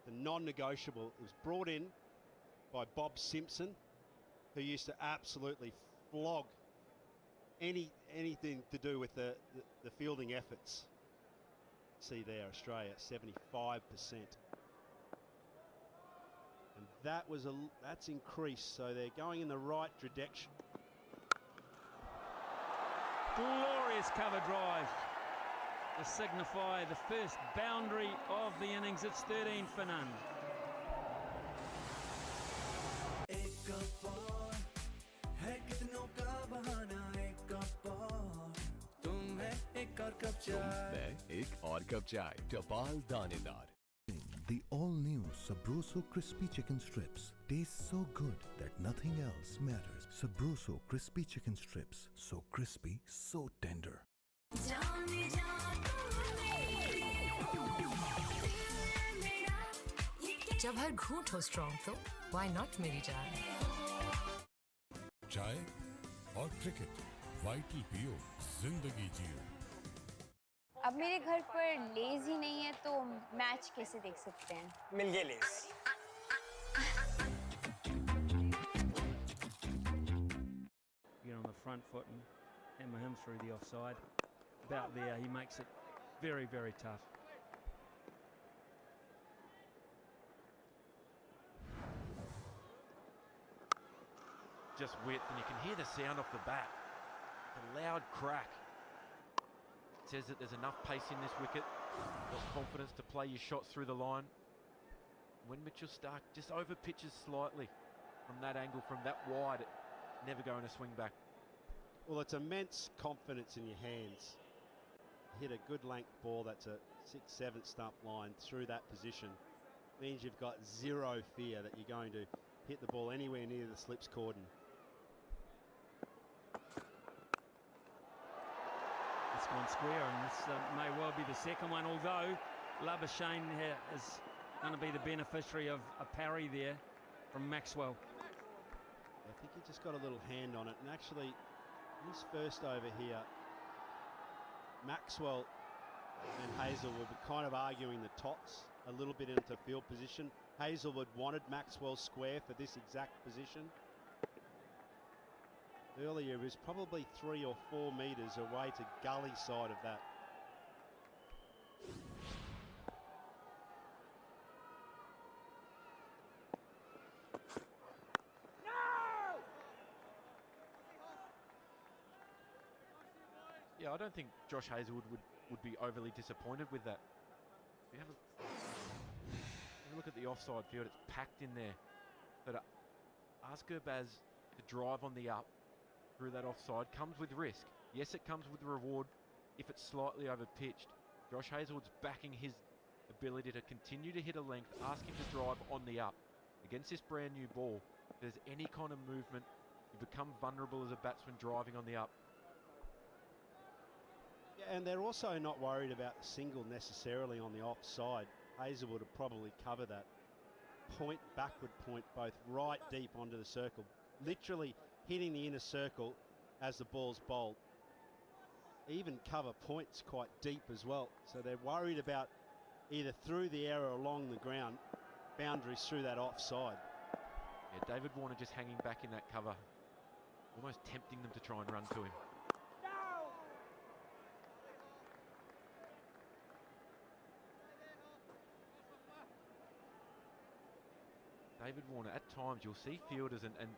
The non-negotiable, it was brought in by Bob Simpson, who used to absolutely flog anything to do with the fielding efforts. See there, Australia 75%. And that's increased, so they're going in the right direction. Glorious cover drive to signify the first boundary of the innings. It's 13 for none. The all-new Sabroso Crispy Chicken Strips taste so good that nothing else matters. Sabroso Crispy Chicken Strips, so crispy, so tender. जब हर घूंट हो strong तो why not मेरी जान चाय और cricket vital पियो जिंदगी जियो अब मेरे घर पर लेज ही नहीं है तो मैच कैसे देख सकते हैं? मिल गए लेज। Get on the front foot and hammer him through the offside. About there, he makes it very, very tough. Just width, and you can hear the sound off the bat. The loud crack. It says that there's enough pace in this wicket. Got confidence to play your shots through the line. When Mitchell Starc just over pitches slightly from that angle, from that wide, never going to swing back. Well, it's immense confidence in your hands. Hit a good length ball that's a 6-7 stump line through that position. Means you've got zero fear that you're going to hit the ball anywhere near the slips cordon. It's gone square, and this may well be the second one, although Labuschagne is going to be the beneficiary of a parry there from Maxwell. I think he just got a little hand on it, and actually this first over here, Maxwell and Hazelwood were kind of arguing the tops a little bit into field position. Hazelwood wanted Maxwell square for this exact position. Earlier he was probably 3 or 4 metres away to gully side of that. Yeah, I don't think Josh Hazelwood would be overly disappointed with that. You have a look at the offside field, it's packed in there. So to ask Gurbaz to drive on the up through that offside comes with risk. Yes, it comes with reward if it's slightly over pitched. Josh Hazelwood's backing his ability to continue to hit a length, ask him to drive on the up. Against this brand new ball, if there's any kind of movement, you become vulnerable as a batsman driving on the up. Yeah, and they're also not worried about the single necessarily on the offside. Hazelwood will probably cover that. Point, backward point, both right deep onto the circle. Literally hitting the inner circle as the ball's bowled. Even cover points quite deep as well. So they're worried about either through the air or along the ground, boundaries through that offside. Yeah, David Warner just hanging back in that cover. Almost tempting them to try and run to him. David Warner, at times you'll see fielders and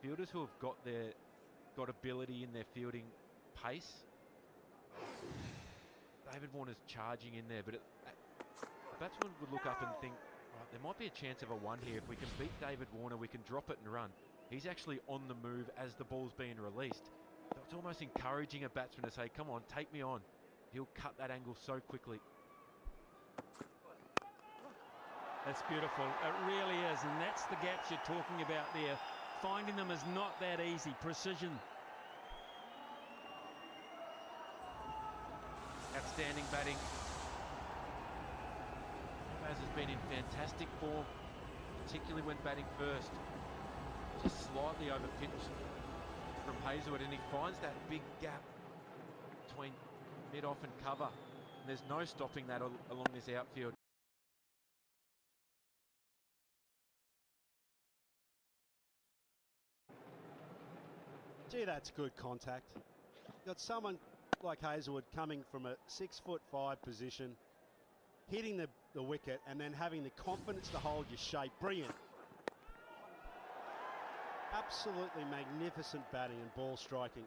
fielders who have got ability in their fielding pace. David Warner's charging in there, but the batsman would look up and think, right, there might be a chance of a one here. If we can beat David Warner, we can drop it and run. He's actually on the move as the ball's being released. So it's almost encouraging a batsman to say, come on, take me on. He'll cut that angle so quickly. That's beautiful. It really is, and that's the gaps you're talking about there. Finding them is not that easy. Precision. Outstanding batting. Baz has been in fantastic form, particularly when batting first. Just slightly overpitched from Hazelwood, and he finds that big gap between mid-off and cover. And there's no stopping that along this outfield. Gee, that's good contact. Got someone like Hazelwood coming from a 6'5" position, hitting the wicket, and then having the confidence to hold your shape. Brilliant. Absolutely magnificent batting and ball striking.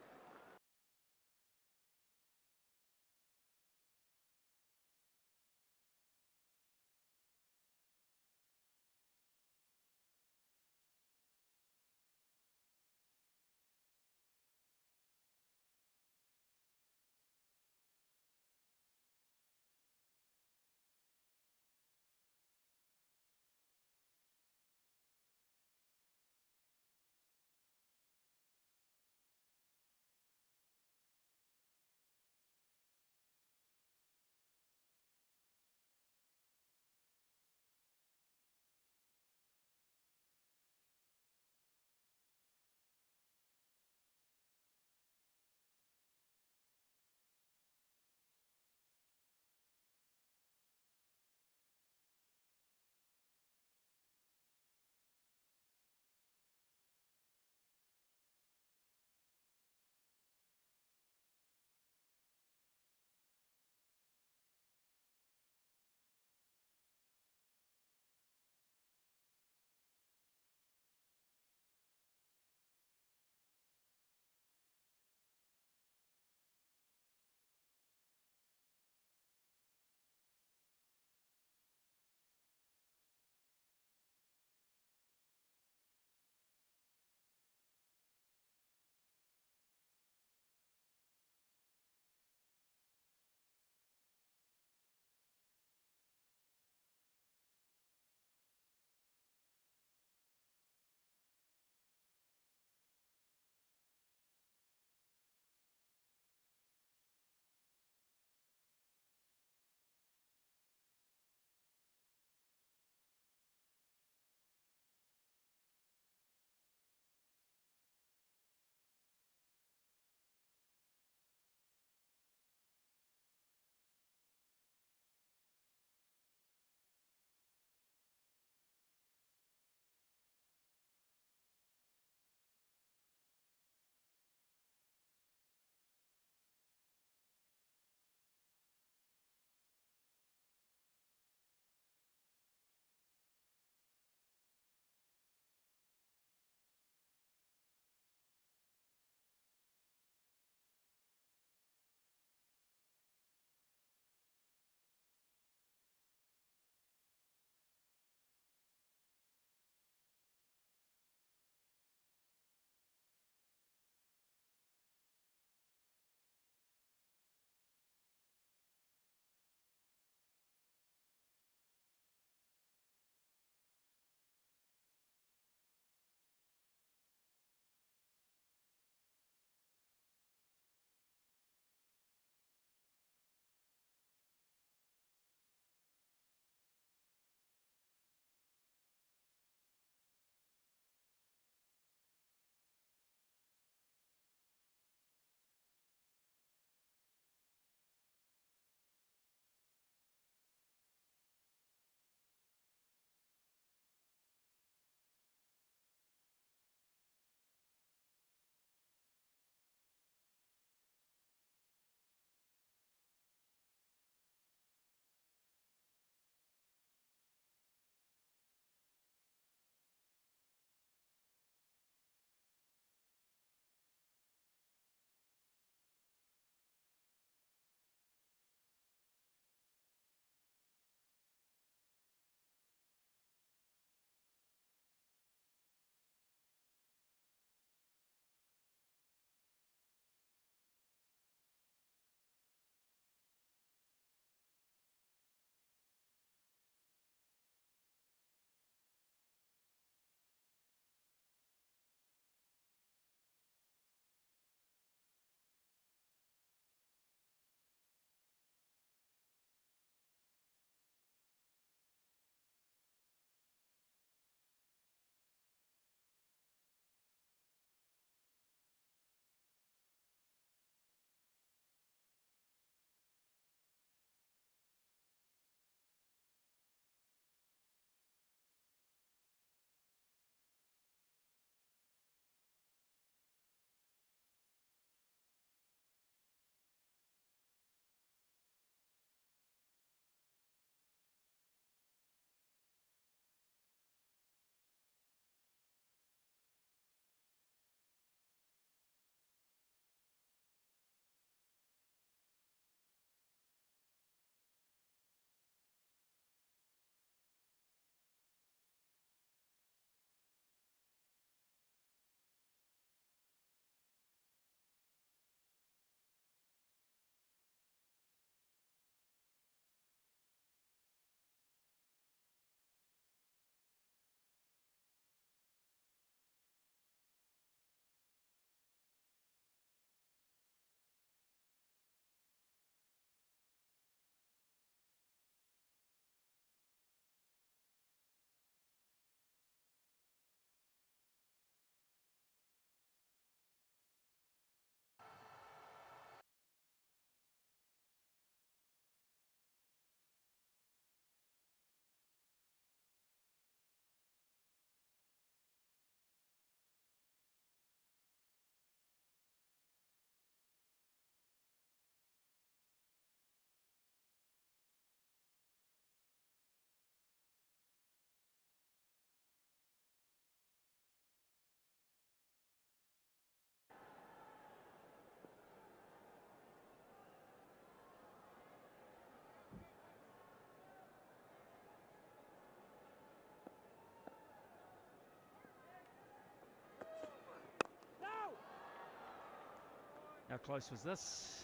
How close was this?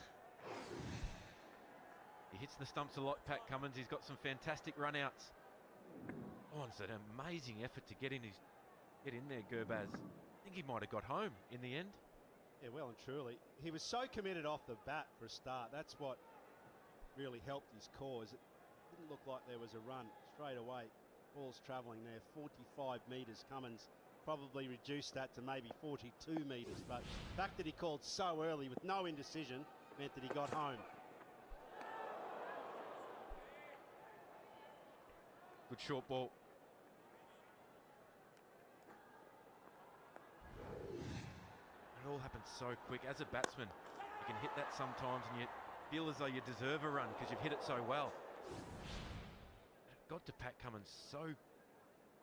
He hits the stumps a lot, Pat Cummins. He's got some fantastic run-outs. Oh, it's an amazing effort to get in there, Gurbaz. I think he might have got home in the end. Yeah, well and truly. He was so committed off the bat for a start. That's what really helped his cause. It didn't look like there was a run straight away. Ball's travelling there, 45 metres. Cummins probably reduced that to maybe 42 metres, but the fact that he called so early with no indecision meant that he got home. Good short ball. It all happens so quick. As a batsman, you can hit that sometimes and you feel as though you deserve a run because you've hit it so well. It got to Pat Cummins so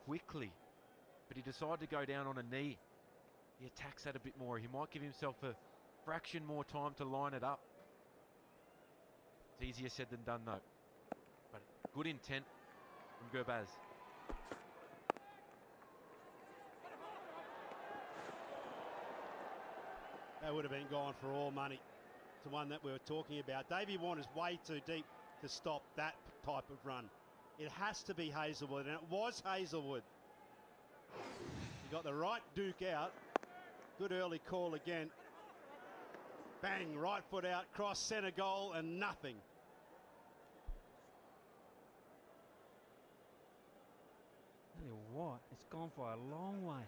quickly, but he decided to go down on a knee. He attacks that a bit more. He might give himself a fraction more time to line it up. It's easier said than done though. But good intent from Gurbaz. That would have been gone for all money. It's the one that we were talking about. Davey Warner's way too deep to stop that type of run. It has to be Hazelwood, and it was Hazelwood. He got the right duke out. Good early call again. Bang, right foot out, cross centre goal, and nothing. Tell you what, it's gone for a long way.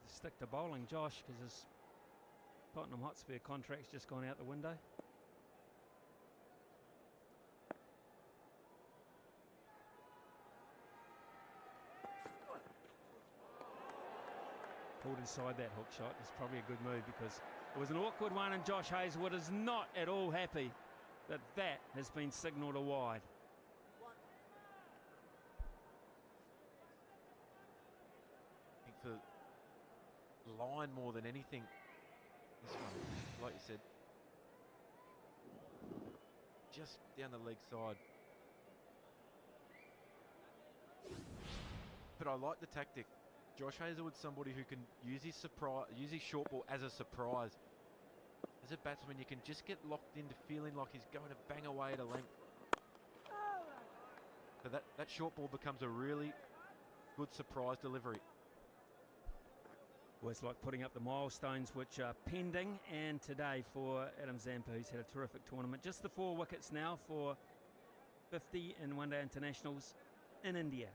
Stick to bowling, Josh, because his Tottenham Hotspur contract's just gone out the window. Pulled inside that hook shot. It's probably a good move because it was an awkward one, and Josh Hazelwood is not at all happy that that has been signalled a wide. I think for line more than anything, this one, like you said, just down the leg side. But I like the tactic. Josh Hazelwood's somebody who can use his short ball as a surprise. As a batsman, you can just get locked into feeling like he's going to bang away at a length. But that short ball becomes a really good surprise delivery. Well, it's like putting up the milestones which are pending, and today for Adam Zampa, who's had a terrific tournament. Just the 4 wickets now for 50 in one-day internationals in India.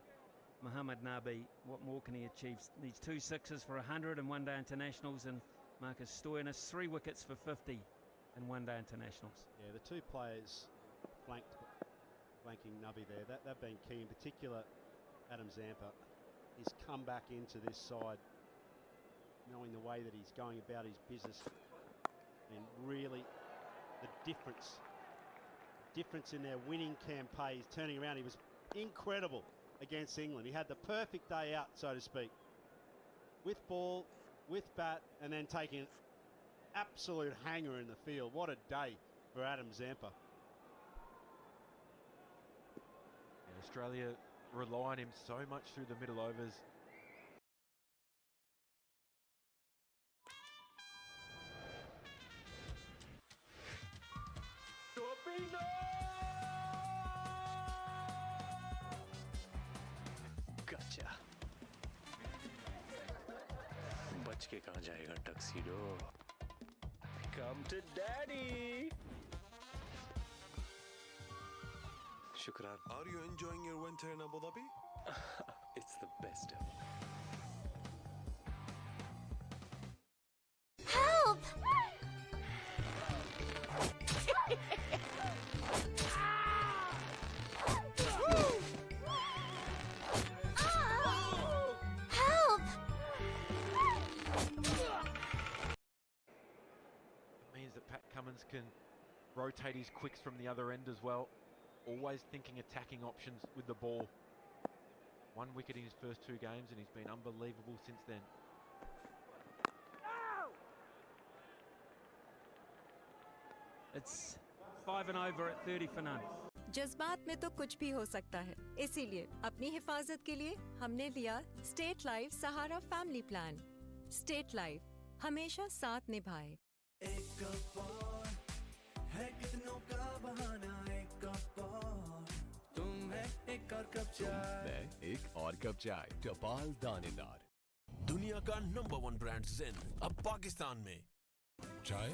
Mohammed Nabi, what more can he achieve? Needs 2 sixes for 100 in one-day internationals, and Marcus Stoinis 3 wickets for 50 in one-day internationals. Yeah, the 2 players flanking Nabi there, they've been key. In particular, Adam Zampa. He's come back into this side knowing the way that he's going about his business, and really the difference in their winning campaign. He's turning around. He was incredible against England. He had the perfect day out, so to speak, with ball, with bat, and then taking an absolute hanger in the field. What a day for Adam Zampa. And Australia rely on him so much through the middle overs. Gotcha. बच के कहाँ जाएगा tuxedo? Come to daddy. Shukran. Are you enjoying your winter in Abu Dhabi? It's the best ever. Help! Help! It means that Pat Cummins can rotate his quicks from the other end as well. Always thinking attacking options with the ball. 1 wicket in his first 2 games, and he's been unbelievable since then. It's 5 and over at 30 for none. जज्बात में तो कुछ भी हो सकता है, इसीलिए अपनी हिफाजत के लिए हमने लिया स्टेट लाइफ सहारा फैमिली प्लान। स्टेट लाइफ हमेशा साथ निभाए। एक कप और है कितनों का बहाना, एक कप और तुम है एक और कप चाय, मैं एक और कप चाय, टपाल दानेदार। दुनिया का नंबर 1 ब्रांड जिन अब पाकिस्तान में। चाय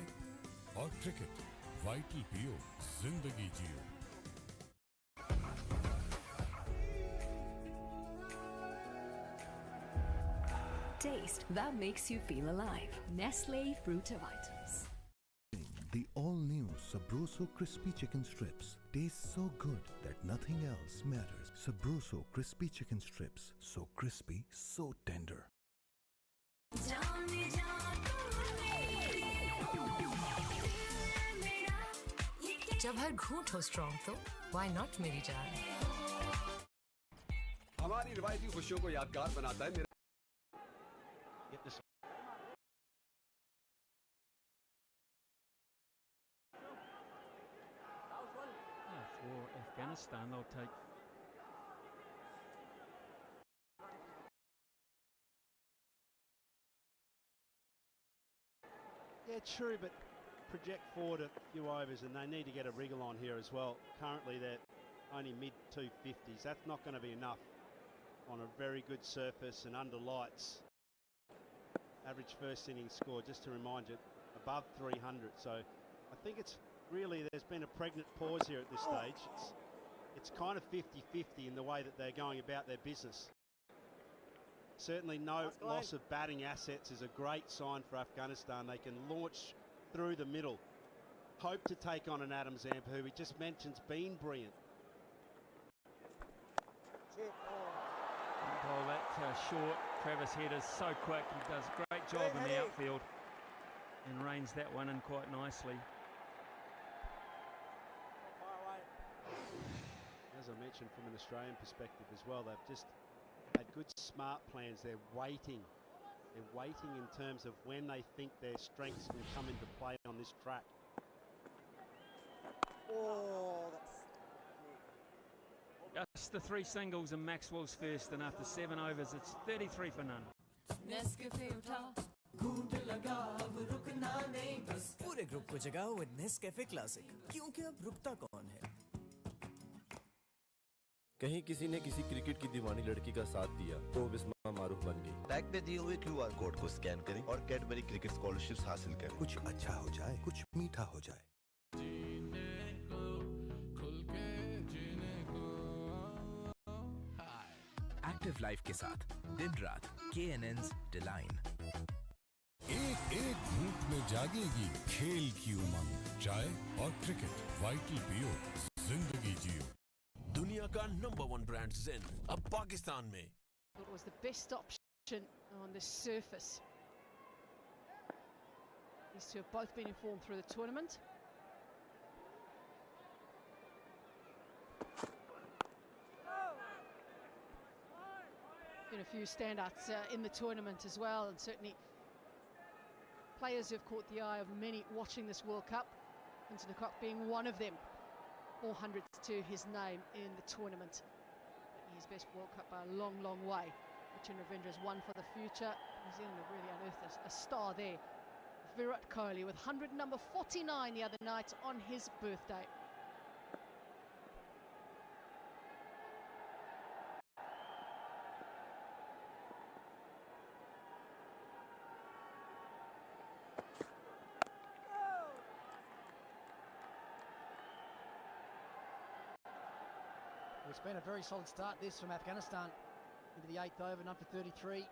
और क्रिकेट, वाइटल पियो, जिंदगी जियो। Taste that makes you feel alive. Nestle Fruitivitas. The all-new Sabroso crispy chicken strips taste so good that nothing else matters. Sabroso crispy chicken strips, so crispy, so tender. जब हर घूंट हो strong तो why not मेरी जान। हमारी रिवायती खुशियों को यादगार बनाता है मेरा for Afghanistan, they'll take true, but project forward a few overs and they need to get a wriggle on here as well. Currently they're only mid 250s. That's not going to be enough on a very good surface and under lights. Average first innings score, just to remind you, above 300. So I think it's really, there's been a pregnant pause here at this stage. It's kind of 50-50 in the way that they're going about their business. Certainly no loss of batting assets is a great sign for Afghanistan. They can launch through the middle. Hope to take on an Adam Zampa, who we just mentioned's been brilliant. Oh, that short Travis header is so quick. He does a great job in the outfield and reins that one in quite nicely. As I mentioned, from an Australian perspective as well, they've just had good smart plans. They're waiting. They're waiting in terms of when they think their strengths can come into play on this track. Just the 3 singles and Maxwell's first, and after 7 overs it's 33 for none. पूरे group को जगाओ with Nescafe Classic, क्योंकि अब रुकता कौन है। कहीं किसी ने किसी क्रिकेट की दीवानी लड़की का साथ दिया तो बिस्मा मारूफ बन गई। टैग में दिए हुए QR कोड को स्कैन करें और कैडबरी क्रिकेट स्कॉलरशिप्स हासिल करें। कुछ अच्छा हो जाए, कुछ मीठा हो जाए। एक्टिव लाइफ के साथ दिन रात KNN's डिलाइन। एक घूंट में जागेगी खेल की उमंग। चाय और क्रिकेट, वाइटल पियो, जिंदगी जियो। दुनिया का नंबर 1 ब्रांड जिन अब पाकिस्तान में। It was the best option on the surface. These two have both been informed through the tournament. Been a few standouts in the tournament as well, and certainly players who have caught the eye of many watching this World Cup. Vincent de Kock being one of them. 400s to his name in the tournament. His best World Cup by a long, long way. Which Ravindra has won for the future. New Zealand have really unearthed a star there. Virat Kohli with 100 number 49 the other night on his birthday. It's been a very solid start this from Afghanistan into the 8th over, none for 33.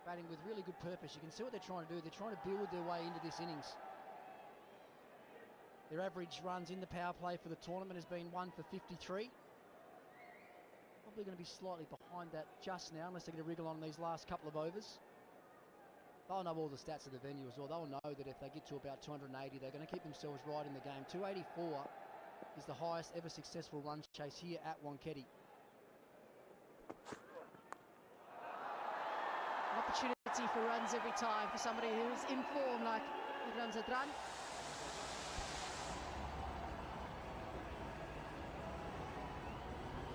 Batting with really good purpose. You can see what they're trying to do. They're trying to build their way into this innings. Their average runs in the power play for the tournament has been 1 for 53. Probably going to be slightly behind that just now unless they get a wriggle on these last couple of overs. They'll know all the stats of the venue as well. They'll know that if they get to about 280, they're going to keep themselves right in the game. 284 is the highest ever successful run chase here at Wankhede. An opportunity for runs every time for somebody who's in form like Idram Zadran.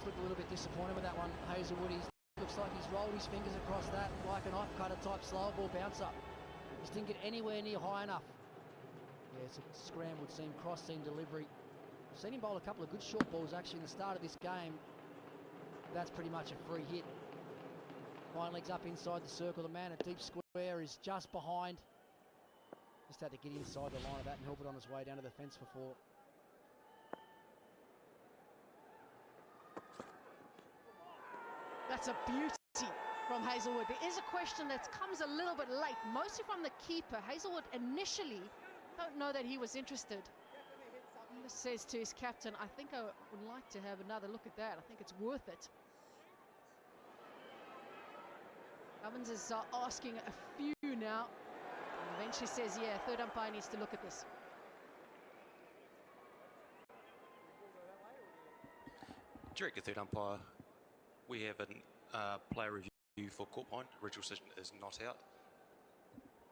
Looked a little bit disappointed with that one. Hazelwood, he's Looks like he's rolled his fingers across that like an off-cutter type slower ball bouncer. Just didn't get anywhere near high enough. Yeah, it's a scrambled seam, cross seam delivery. I've seen him bowl a couple of good short balls actually in the start of this game. That's pretty much a free hit. Fine legs up inside the circle. The man at deep square is just behind. Just had to get inside the line of that and help it on his way down to the fence for 4. That's a beauty from Hazelwood. There is a question that comes a little bit late, mostly from the keeper. Hazelwood initially don't know that he was interested. He says to his captain, I think I would like to have another look at that. I think it's worth it. Evans is asking a few now. And eventually says, yeah, third umpire needs to look at this. Director third umpire, we have a player review for court point. Original decision is not out.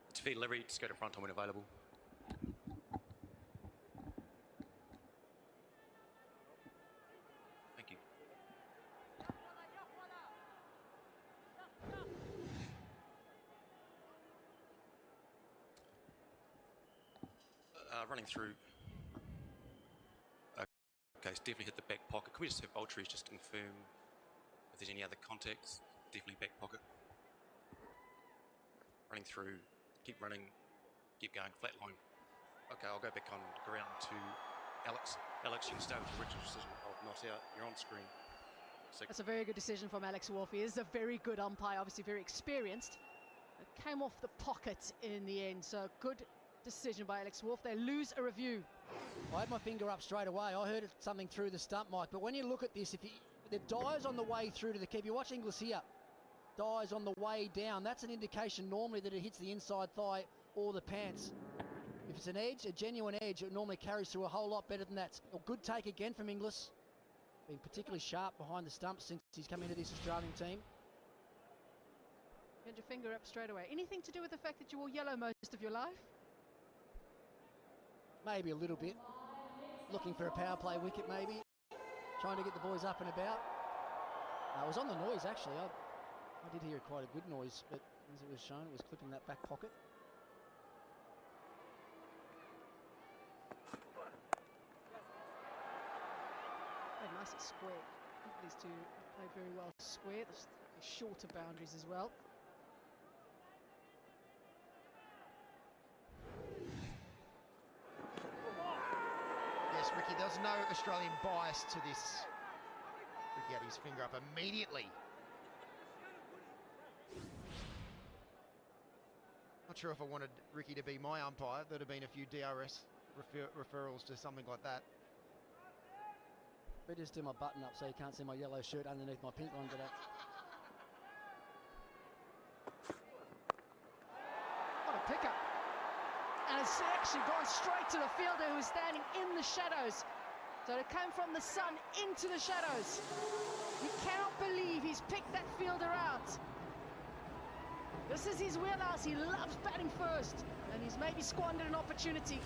It's fair delivery, just go to front time when available. Thank you. Running through. Okay, it's definitely hit the back pocket. Can we just have Ultries just confirm if there's any other contacts? Definitely back pocket. Running through, keep running, keep going, flat line. Okay, I'll go back on ground to Alex. Alex, you can start with the original decision of not out. You're on screen. That's a very good decision from Alex Wolff. He is a very good umpire, obviously very experienced. It came off the pocket in the end, so good decision by Alex Wolff. They lose a review. I had my finger up straight away. I heard something through the stump mic, but when you look at this, if the die's on the way through to the keeper, you watch Inglis here, die's on the way down. That's an indication normally that it hits the inside thigh or the pants. If it's an edge, a genuine edge, it normally carries through a whole lot better than that. A good take again from Inglis. Been particularly sharp behind the stumps since he's come into this Australian team. Get your finger up straight away. Anything to do with the fact that you wore yellow most of your life? Maybe a little bit. Looking for a power play wicket maybe. Trying to get the boys up and about. I was on the noise actually. I did hear quite a good noise, but as it was shown, it was clipping that back pocket. Very nice at square. I think these two played very well square. The shorter boundaries as well. Yes, Ricky, there's no Australian bias to this. Ricky had his finger up immediately. Not sure if I wanted Ricky to be my umpire. There'd have been a few DRS referrals to something like that. Better just do my button up so you can't see my yellow shirt underneath my pink one today. What a pickup. And it's actually gone straight to the fielder who's standing in the shadows. So it came from the sun into the shadows. You cannot believe he's picked that fielder out. This is his wheelhouse. He loves batting first. And he's maybe squandered an opportunity.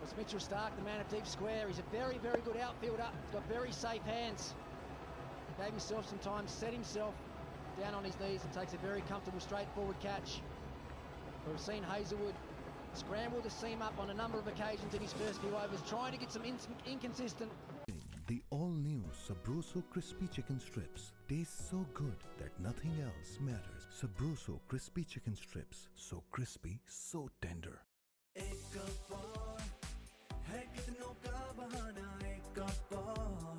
It's Mitchell Stark, the man at deep square. He's a very, very good outfielder. He's got very safe hands. Gave himself some time, set himself down on his knees and takes a very comfortable, straightforward catch. We've seen Hazelwood scramble the seam up on a number of occasions in his first few overs, trying to get some inconsistent. The all-new Sabroso Crispy Chicken Strips taste so good that nothing else matters. Sabroso Crispy Chicken Strips. So crispy, so tender. है कितनों का बहाना एक cup और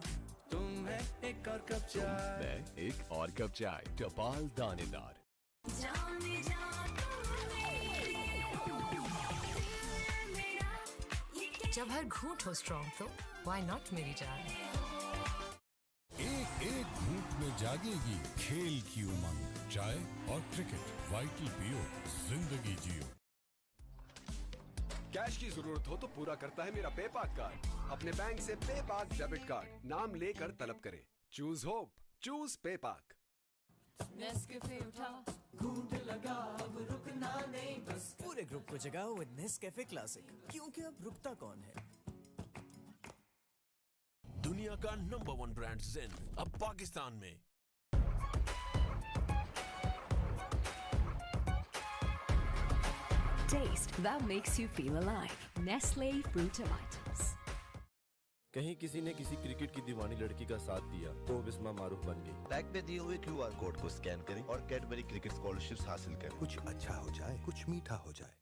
तुम है एक और कप चाय मैं एक और कप चाय टपाल दानेदार जब हर घूंट हो स्ट्रॉन्ग तो व्हाई नॉट मेरी जान एक एक घूंट में जागेगी खेल की उमंग चाय और क्रिकेट वाइटल पियो जिंदगी जियो कैश की जरूरत हो तो पूरा करता है मेरा पेपाक कार्ड अपने बैंक से पेपाक डेबिट कार्ड नाम लेकर तलब करें चूज होप चूज पेपाक नेस्कैफे उठा घूंट लगा अब रुकना नहीं बस पूरे ग्रुप को जगाओ विद नेस्कैफे क्लासिक क्योंकि अब रुकता कौन है दुनिया का नंबर 1 ब्रांड जिन अब पाकिस्तान में taste that makes you feel alive. Nestle Fruitivitas. कहीं किसी ने किसी क्रिकेट की दीवानी लड़की का साथ दिया तो बिस्मा मारूफ बन गई। बैग पे दिए हुए QR कोड को स्कैन करें और कैडबरी क्रिकेट स्कॉलरशिप्स हासिल करें। कुछ अच्छा हो जाए, कुछ मीठा हो जाए।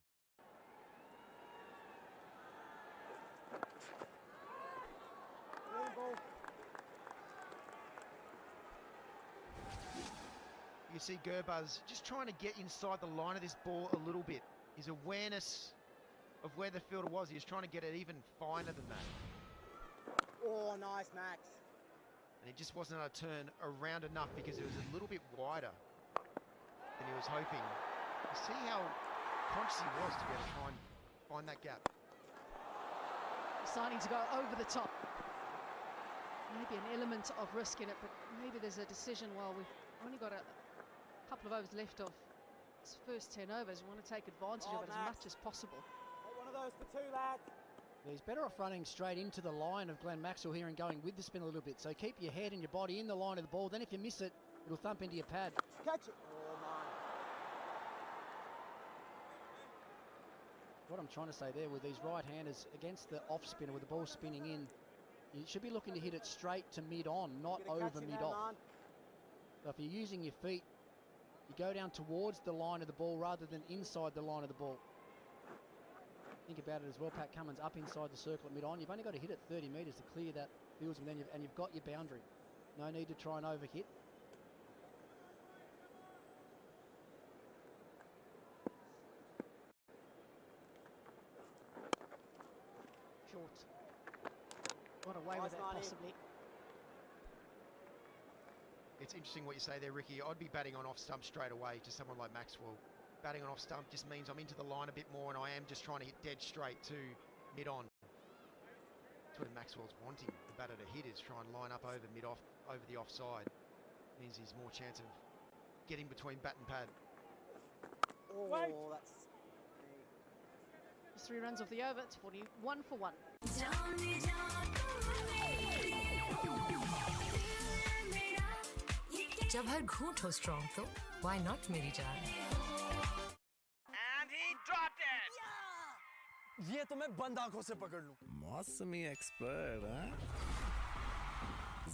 You see Gurbaz just trying to get inside the line of this ball a little bit. His awareness of where the fielder was, he was trying to get it even finer than that. Oh, nice, Max. And he just wasn't able to turn around enough because it was a little bit wider than he was hoping. You see how conscious he was to be able to try and find that gap. Deciding to go over the top. Maybe an element of risk in it, but maybe there's a decision, well, we've only got a couple of overs left of his first 10 overs. We want to take advantage of it as much as possible. Take one of those for two, lads. Yeah, he's better off running straight into the line of Glenn Maxwell here and going with the spin a little bit. So keep your head and your body in the line of the ball. Then if you miss it, it'll thump into your pad. Catch it. Oh, man. What I'm trying to say there with these right-handers against the off-spinner with the ball spinning in, you should be looking to hit it straight to mid-on, not over mid-off. So if you're using your feet, you go down towards the line of the ball rather than inside the line of the ball. Think about it as well, Pat Cummins up inside the circle at mid-on. You've only got to hit it 30 metres to clear that fields, and then you've got your boundary. No need to try and overhit. Short. Got away with that possibly. It's interesting what you say there, Ricky. I'd be batting on off stump straight away to someone like Maxwell. Batting on off stump just means I'm into the line a bit more and I am just trying to hit dead straight to mid-on. That's what Maxwell's wanting the batter to hit, is try and line up over mid-off, over the offside. Means he's more chance of getting between bat and pad. Oh, that's... Just 3 runs off the over. It's 41 for 1. जब हर घूंट हो strong तो why not मेरी जान? And he dropped it! ये तो मैं बंद आंखों से पकड़ लूं। मौसमी एक्सपर्ट, हाँ?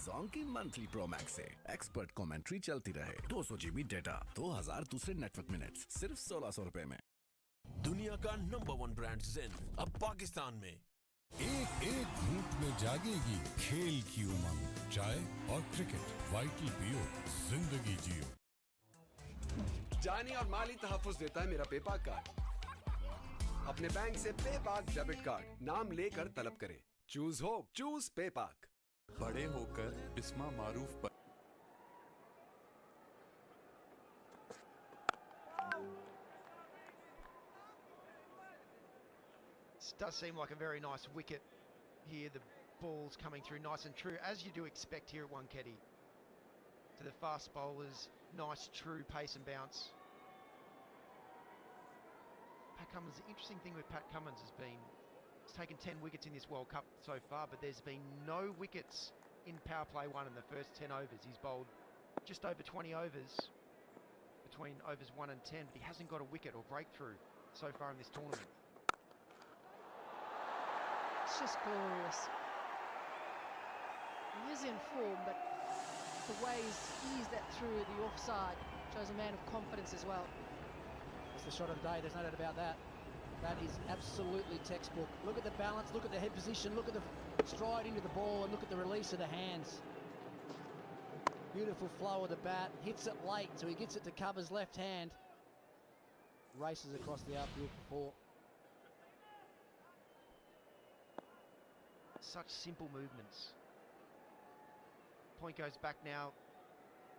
Zonky मंथली प्रो मैक्स से एक्सपर्ट कमेंट्री चलती रहे। 200 GB डेटा, 2000 दूसरे नेटवर्क मिनट्स, सिर्फ 1600 रुपए में। दुनिया का नंबर 1 ब्रांड ज़ेन अब पाकिस्तान में। एक एक घूंट में जागेगी खेल की उमंग। चाय और क्रिकेट, वाइटल पियो, जिंदगी जियो। जानी और माली तहफ़्फ़ुज़ देता है मेरा पेपाक कार्ड। अपने बैंक से पेपाक डेबिट कार्ड नाम लेकर तलब करें। Choose hope, choose पेपाक। बड़े होकर बिस्मा मारूफ पर This does seem like a very nice wicket here. The ball's coming through nice and true, as you do expect here at Wankhede. To the fast bowlers, nice true pace and bounce. Pat Cummins, the interesting thing with Pat Cummins has been, he's taken 10 wickets in this World Cup so far, but there's been no wickets in power play 1 in the first 10 overs. He's bowled just over 20 overs between overs 1 and 10, but he hasn't got a wicket or breakthrough so far in this tournament. It's just glorious. He is in form, but the way he's eased that through the offside shows a man of confidence as well. It's the shot of the day, there's no doubt about that. That is absolutely textbook. Look at the balance, look at the head position, look at the stride into the ball, and look at the release of the hands. Beautiful flow of the bat, hits it late, so he gets it to cover's left hand. Races across the outfield for 4. Such simple movements. Point goes back now.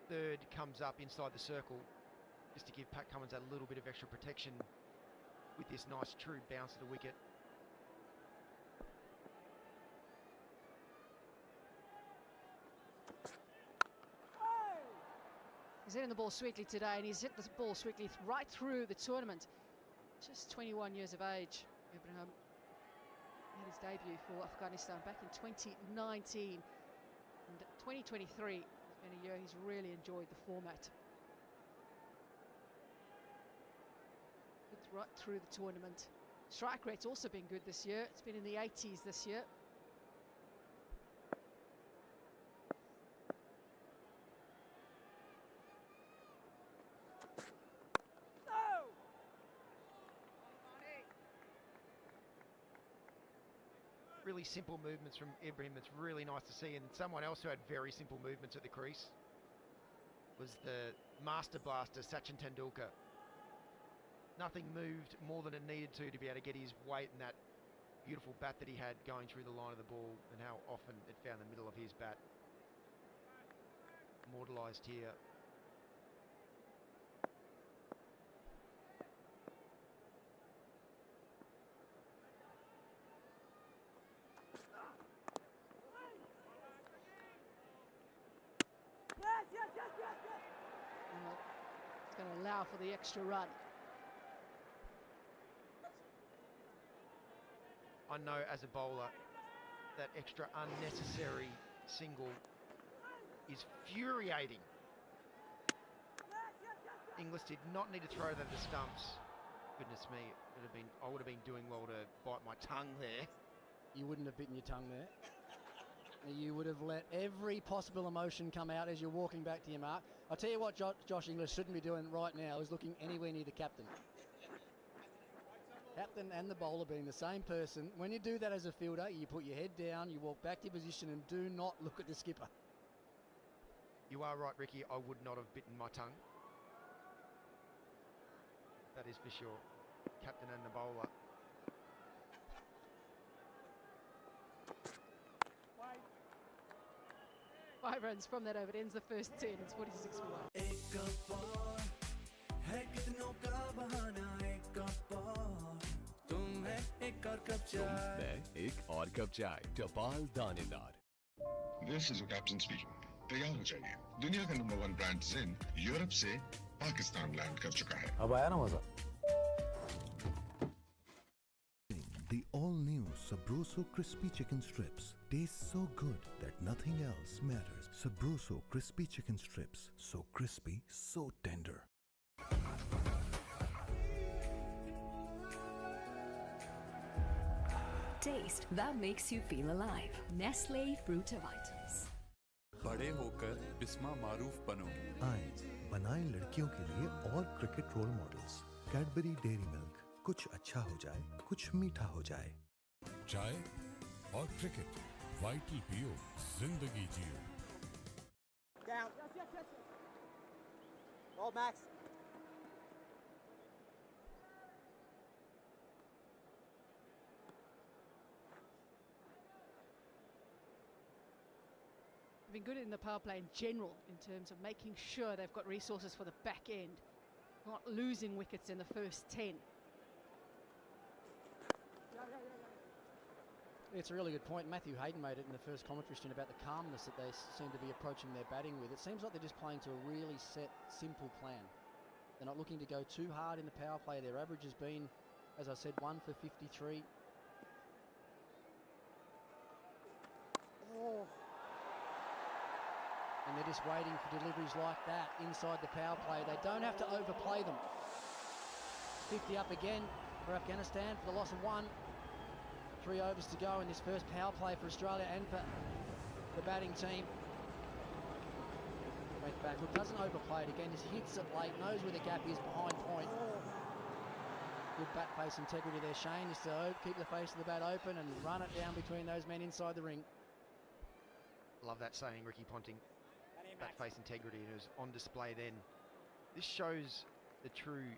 Third comes up inside the circle, just to give Pat Cummins a little bit of extra protection with this nice true bounce of the wicket. He's hitting the ball sweetly today, and he's hit the ball sweetly right through the tournament. Just 21 years of age. Ibrahim had his debut for Afghanistan back in 2019. And 2023 has been a year he's really enjoyed the format. With right through the tournament. Strike rate's also been good this year. It's been in the 80s this year. Really simple movements from Ibrahim. It's really nice to see. And someone else who had very simple movements at the crease was the master blaster, Sachin Tendulkar. Nothing moved more than it needed to be able to get his weight and that beautiful bat that he had going through the line of the ball, and how often it found the middle of his bat. Immortalised here. It's going to allow for the extra run. I know as a bowler that extra unnecessary single is infuriating. Inglis did not need to throw that to the stumps. Goodness me, I would have been doing well to bite my tongue there. You wouldn't have bitten your tongue there. You would have let every possible emotion come out as you're walking back to your mark. I'll tell you what Josh Inglis shouldn't be doing right now is looking anywhere near the captain. Captain and the bowler being the same person. When you do that as a fielder, you put your head down, you walk back to your position and do not look at the skipper. You are right, Ricky. I would not have bitten my tongue. That is for sure. Captain and the bowler. Five runs from that over. It ends the first 10. It's 46 for 1. एक cup और है कितनों का बहाना एक cup और तुम है एक और कप चाय मैं एक और कप चाय टपाल दानेदार. This is your captain speaking. तैयार हो जाइए. दुनिया का नंबर 1 ब्रांड जिन यूरोप से पाकिस्तान लैंड कर चुका है. अब आया ना मजा. The all-new Sabroso crispy chicken strips taste so good that nothing else matters. Sabroso crispy chicken strips, so crispy, so tender. Taste that makes you feel alive. Nestle Frutivites. बड़े होकर बिस्मा मारूफ बनो. आए बनाएं लड़कियों के लिए और cricket role models. Cadbury Dairy Milk. कुछ अच्छा हो जाए, कुछ मीठा हो जाए. चाय और क्रिकेट. वाइटल पियो, जिंदगी जियो. Down. Yes. Hold, Max. They've been good in the power play in general in terms of making sure they've got resources for the back end, not losing wickets in the first 10. It's a really good point. Matthew Hayden made it in the first commentary stint about the calmness that they seem to be approaching their batting with. It seems like they're just playing to a really set, simple plan. They're not looking to go too hard in the power play. Their average has been, as I said, 1 for 53. Oh. And they're just waiting for deliveries like that inside the power play. They don't have to overplay them. 50 up again for Afghanistan for the loss of 1. 3 overs to go in this first power play for Australia and for the batting team. Went back, look, doesn't overplay it again, just hits it late, knows where the gap is behind point. Good bat face integrity there, Shane, just to keep the face of the bat open and run it down between those men inside the ring. Love that saying, Ricky Ponting. Bat face integrity, and it was on display then. This shows the true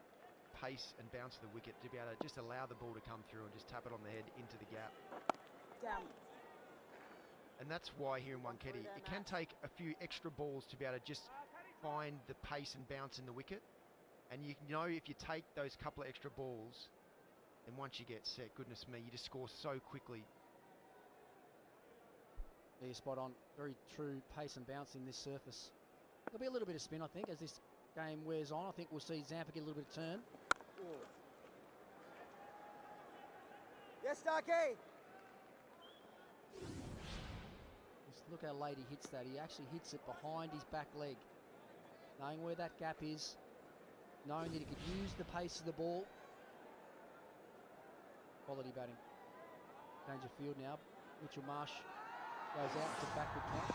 pace and bounce of the wicket to be able to just allow the ball to come through and just tap it on the head into the gap. Down. And that's why here in Wankhede, it can take a few extra balls to be able to just find the pace and bounce in the wicket. And you know if you take those couple of extra balls, and once you get set, goodness me, you just score so quickly. Yeah, you're spot on. Very true pace and bounce in this surface. There'll be a little bit of spin, I think, as this game wears on. I think we'll see Zampa get a little bit of turn. Oh. Yes, Starkey. Just look how late he hits that. He actually hits it behind his back leg. Knowing where that gap is, knowing that he could use the pace of the ball Quality batting. Change of field now. Mitchell Marsh goes out to backward count.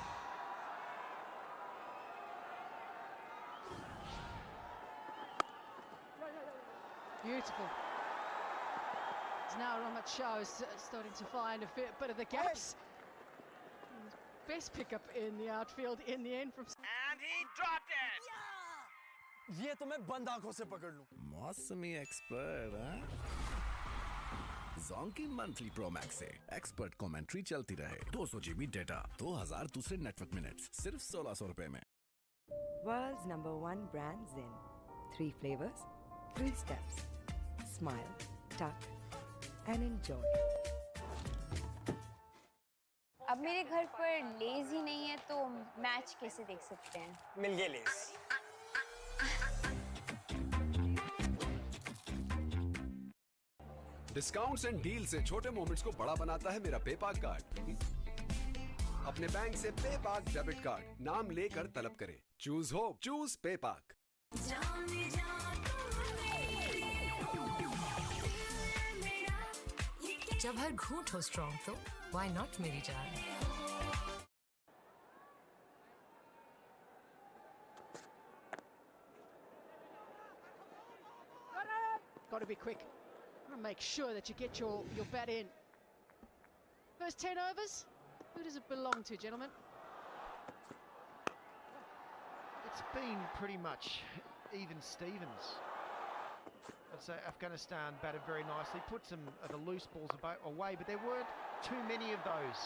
Beautiful. It's now Rahmat Shah is starting to find a bit of the gaps. Best pickup in the outfield in the end from... And he dropped it! ये तो मैं बंद आंखों से पकड़ लूं। मौसमी expert, हाँ? Zonky Monthly Pro Max से एक्सपर्ट कमेंट्री चलती रहे, 200 GB डेटा, 2000 दूसरे नेटवर्क मिनट्स, सिर्फ 1600 रुपए में। World's #1 brand Zin. 3 flavors, 3 steps. Smile, tuck, and enjoy. अब मेरे घर पर लेज ही नहीं है तो मैच कैसे देख सकते हैं? मिल गए लेज। डिस्काउंट्स एंड डील से छोटे मोमेंट्स को बड़ा बनाता है मेरा पेपाक कार्ड। अपने बैंक से पेपाक डेबिट कार्ड नाम लेकर तलब करें। Choose hope, choose पेपाक। जब हर घूंट हो स्ट्रॉन्ग तो व्हाई नॉट मेरी जान। Got to be quick. Got to make sure that you get your bat in. First 10 overs. Who does it belong to, gentlemen? It's been pretty much even Stevens. I'd say Afghanistan batted very nicely, put some of the loose balls away, but there weren't too many of those.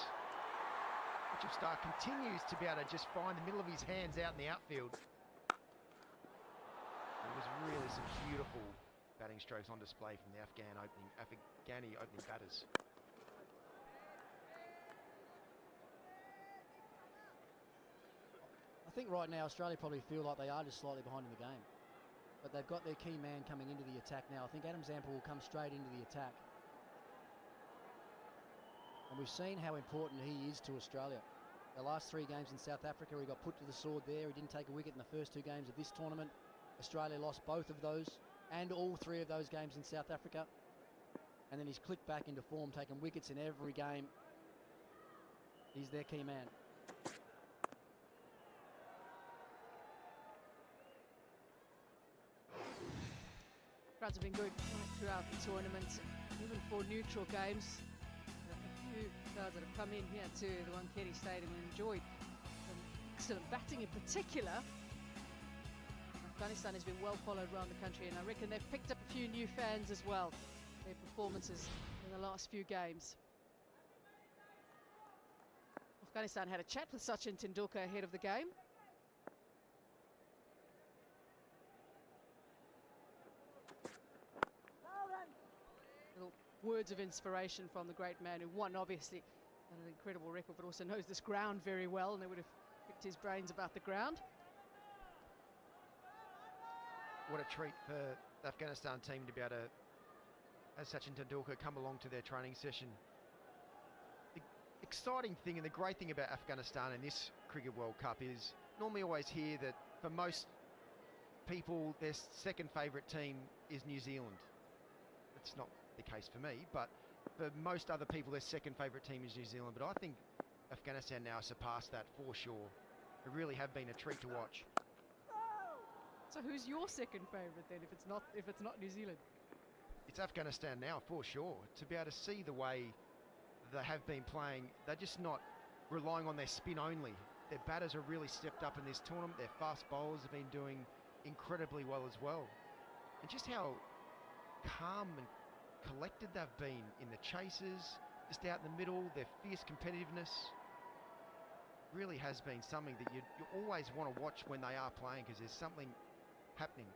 Mitchell Starc continues to be able to just find the middle of his hands out in the outfield. There was really some beautiful batting strokes on display from the Afghani opening batters. I think right now Australia probably feel like they are just slightly behind in the game. But they've got their key man coming into the attack now. I think Adam Zampa will come straight into the attack. And we've seen how important he is to Australia. The last 3 games in South Africa, he got put to the sword there. He didn't take a wicket in the first 2 games of this tournament. Australia lost both of those and all 3 of those games in South Africa. And then he's clicked back into form, taking wickets in every game. He's their key man. Crowds have been good throughout the tournament, even for neutral games. A few crowds that have come in here to the Wankhede Stadium and enjoyed some excellent batting in particular. Afghanistan has been well followed around the country, and I reckon they've picked up a few new fans as well, their performances in the last few games. Afghanistan had a chat with Sachin Tendulkar ahead of the game. Little words of inspiration from the great man who won, obviously, had an incredible record, but also knows this ground very well, and they would have picked his brains about the ground. What a treat for the Afghanistan team to be able to, as Sachin Tendulkar, come along to their training session. The exciting thing and the great thing about Afghanistan in this Cricket World Cup is normally always hear that for most people their second favourite team is New Zealand. That's not the case for me, but for most other people their second favourite team is New Zealand. But I think Afghanistan now surpassed that for sure. They really have been a treat to watch. So who's your second favourite then, if it's not New Zealand? It's Afghanistan now for sure. To be able to see the way they have been playing, they're just not relying on their spin only. Their batters are really stepped up in this tournament. Their fast bowlers have been doing incredibly well as well. And just how calm and collected they've been in the chases, just out in the middle, their fierce competitiveness really has been something that you always want to watch when they are playing, because there's something happening.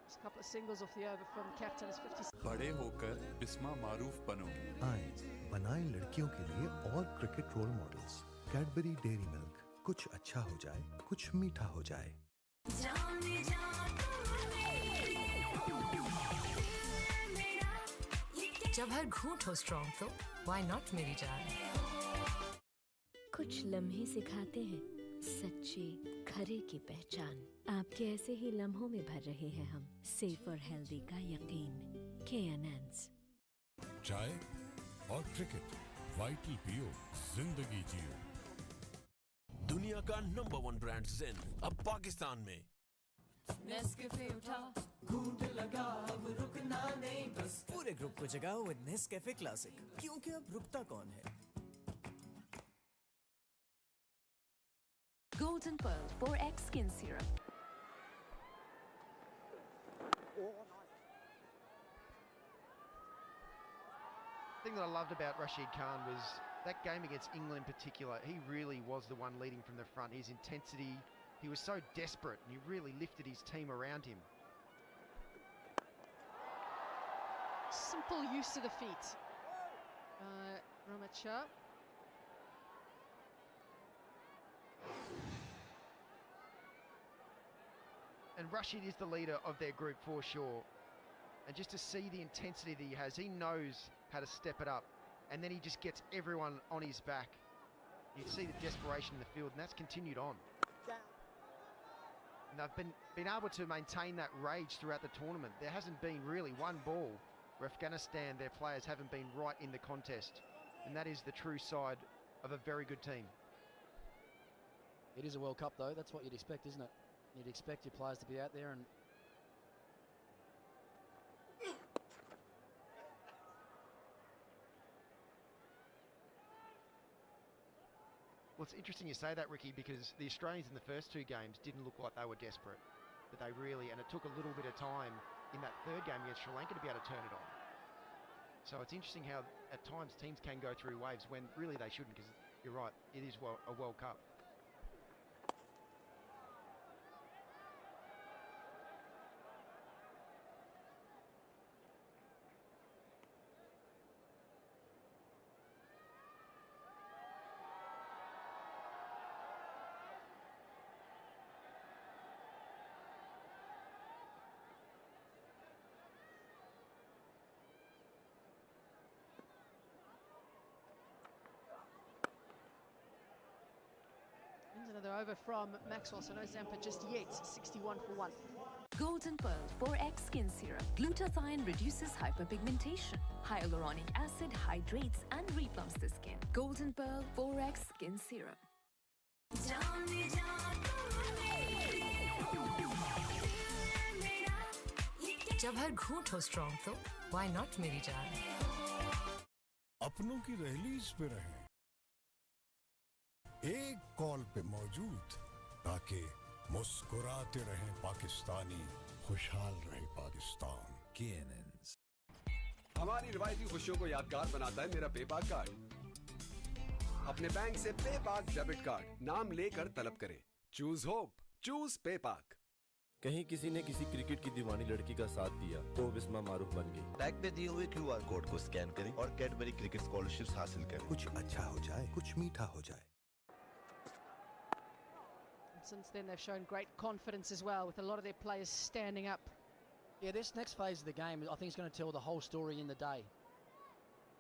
Just a couple of singles off the over from the captain. Is 50. बड़े होकर बिस्मा मारूफ बनो। आए बनाएं लड़कियों के लिए और cricket role models. Cadbury Dairy Milk, कुछ अच्छा हो जाए, कुछ मीठा हो जाए। जब हर घूंट हो स्ट्रॉन्ग तो व्हाई नॉट मेरी जान। कुछ लम्हे सिखाते हैं सच्चे खरे की पहचान। आपके ऐसे ही लम्हों में भर रहे हैं हम सेफ और हेल्दी का यकीन। KNNs। चाय और क्रिकेट, वाइटल पियो, जिंदगी जियो। दुनिया का नंबर 1 ब्रांड ज़ेन अब पाकिस्तान में। नेस्कैफे उठा, घूंट लगा, अब रुकना नहीं बस। पूरे ग्रुप को जगाओ विद नेस्कैफे क्लासिक, क्योंकि अब रुकता कौन है। Golden Pearl 4X Skin Serum. The thing that I loved about Rashid Khan was that game against England in particular. He really was the one leading from the front. His intensity, he was so desperate, and he really lifted his team around him. Simple use of the feet. Ramacha. And Rashid is the leader of their group for sure. And just to see the intensity that he has, he knows how to step it up. And then he just gets everyone on his back. You see the desperation in the field, and that's continued on. And they've been able to maintain that rage throughout the tournament. There hasn't been really one ball where Afghanistan, their players, haven't been right in the contest. And that is the true side of a very good team. It is a World Cup, though. That's what you'd expect, isn't it? You'd expect your players to be out there and... Well, it's interesting you say that, Ricky, because the Australians in the first two games didn't look like they were desperate. But they really, and it took a little bit of time in that third game against Sri Lanka to be able to turn it on. So it's interesting how at times teams can go through waves when really they shouldn't, because you're right, it is a World Cup. Another over from Maxwell, so no Zampa just yet, 61 for 1. Golden Pearl 4X Skin Serum. Glutathione reduces hyperpigmentation. Hyaluronic acid hydrates and replumps the skin. Golden Pearl 4X Skin Serum. जब हर घूंट हो strong तो why not मेरी जान। अपनों की rallies पे रहें, एक कॉल पे मौजूद, ताकि मुस्कुराते रहें पाकिस्तानी, खुशहाल रहे पाकिस्तान। KNNs। हमारी रिवायती खुशियों को यादगार बनाता है मेरा पेपाक कार्ड। अपने बैंक से पेपाक डेबिट कार्ड नाम लेकर तलब करें। Choose hope, choose पेपाक। कहीं किसी ने किसी क्रिकेट की दीवानी लड़की का साथ दिया तो बिस्मा मारूफ बन गई। टैग पे दिए हुए QR कोड को स्कैन करें और कैडबरी क्रिकेट स्कॉलरशिप्स हासिल करें। कुछ अच्छा हो जाए, कुछ मीठा हो जाए। Since then, they've shown great confidence as well, with a lot of their players standing up. Yeah, this next phase of the game, I think, is going to tell the whole story in the day.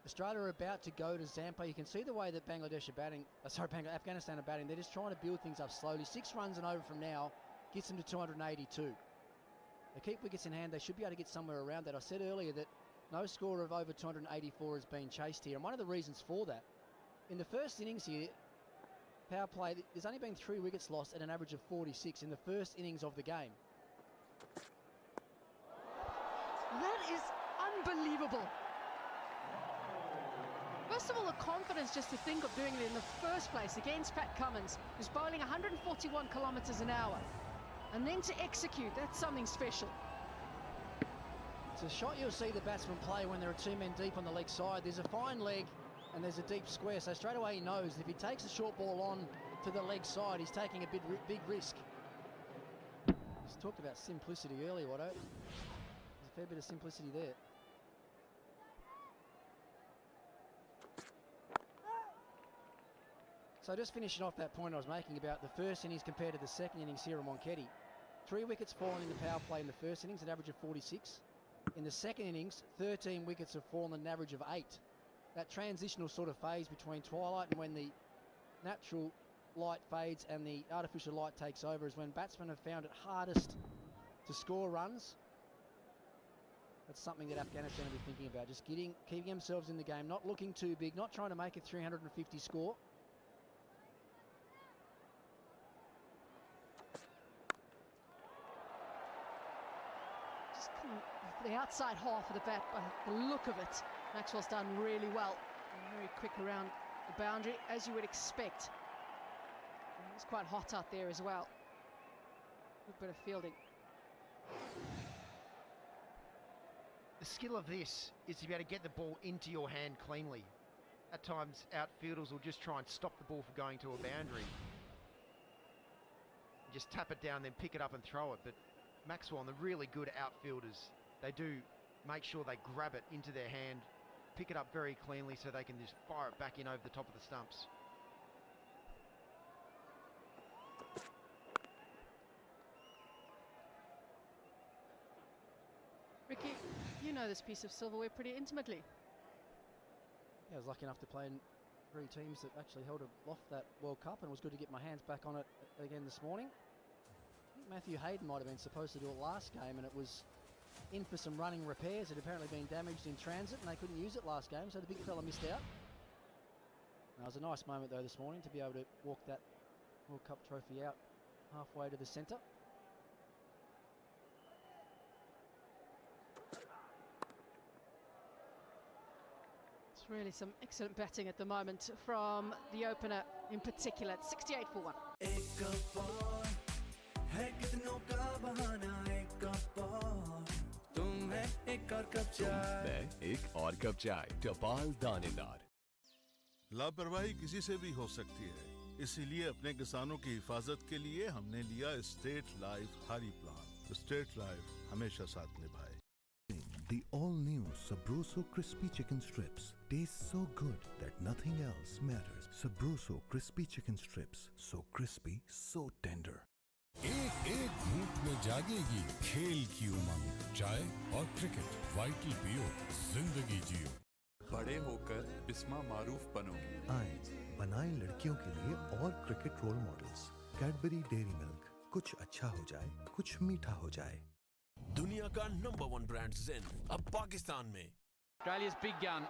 Australia are about to go to Zampa. You can see the way that Bangladesh are batting. Afghanistan are batting. They're just trying to build things up slowly. 6 runs and over from now gets them to 282. They keep wickets in hand. They should be able to get somewhere around that. I said earlier that no score of over 284 has been chased here, and one of the reasons for that, in the first innings here, power play, there's only been 3 wickets lost at an average of 46 in the first innings of the game. That is unbelievable. First of all, the confidence just to think of doing it in the first place against Pat Cummins, who's bowling 141 kilometres an hour. And then to execute, that's something special. It's a shot you'll see the batsman play when there are 2 men deep on the leg side. There's a fine leg and there's a deep square, so straight away he knows if he takes a short ball on to the leg side, he's taking a big risk. Just talked about simplicity earlier, Watto. There's a fair bit of simplicity there. So just finishing off that point I was making about the first innings compared to the second innings here at Wankhede. 3 wickets fallen in the power play in the first innings, an average of 46. In the second innings, 13 wickets have fallen, an average of 8. That transitional sort of phase between twilight and when the natural light fades and the artificial light takes over is when batsmen have found it hardest to score runs. That's something that Afghanistan will be thinking about, just keeping themselves in the game, not looking too big, not trying to make a 350 score. Just the outside half of the bat, by the look of it, Maxwell's done really well. Very quick around the boundary, as you would expect. And it's quite hot out there as well. Good bit of fielding. The skill of this is to be able to get the ball into your hand cleanly. At times, outfielders will just try and stop the ball from going to a boundary. Just tap it down, then pick it up and throw it. But Maxwell and the really good outfielders, they do make sure they grab it into their hand, pick it up very cleanly so they can just fire it back in over the top of the stumps. Ricky, you know this piece of silverware pretty intimately. Yeah, I was lucky enough to play in 3 teams that actually held aloft that World Cup, and it was good to get my hands back on it again this morning. I think Matthew Hayden might have been supposed to do it last game, and it was in for some running repairs. It had apparently been damaged in transit, and they couldn't use it last game, so the big fella missed out. It was a nice moment, though, this morning to be able to walk that World Cup trophy out halfway to the centre. It's really some excellent batting at the moment from the opener in particular. 68 for 1. एक और cup चाय टपाल दानेदार। लापरवाही किसी से भी हो सकती है, इसीलिए अपने किसानों की हिफाजत के लिए हमने लिया स्टेट लाइफ हारी प्लान। स्टेट लाइफ हमेशा साथ निभाए। The all-new Sabroso Crispy Chicken Strips taste so good that nothing else matters. Sabroso Crispy Chicken Strips, so crispy, so tender. एक घूंट में जागेगी खेल की उमंग, चाय और क्रिकेट, वाइटल पियो, जिंदगी जियो। बड़े होकर बिस्मा मारूफ बनो। आए बनाए लड़कियों के लिए और cricket role models. Cadbury Dairy Milk, कुछ अच्छा हो जाए, कुछ मीठा हो जाए। दुनिया का नंबर 1 ब्रांड ज़ेन अब पाकिस्तान में। Australia's big gun,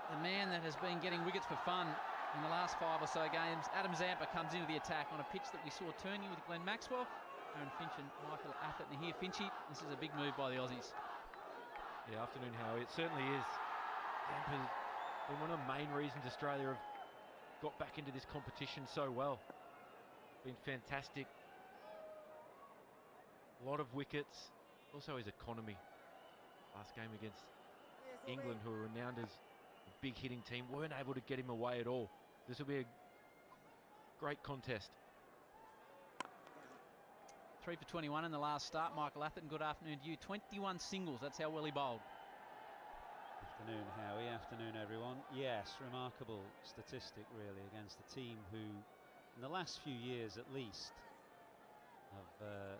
the man that has been getting wickets for fun in the last 5 or so games. Adam Zampa comes into the attack on a pitch that we saw turning with Glenn Maxwell, Aaron Finch and Michael Atherton. And here, Finchy, this is a big move by the Aussies. Yeah, afternoon, Howie. It certainly is. Zampa's been one of the main reasons Australia have got back into this competition so well. Been fantastic. A lot of wickets. Also his economy. Last game against England, who are renowned as a big hitting team, weren't able to get him away at all. This will be a great contest. 3 for 21 in the last start. Michael Atherton, good afternoon to you. 21 singles, that's how well he bowled. Afternoon, Howie. Afternoon, everyone. Yes, remarkable statistic, really, against a team who, in the last few years at least, have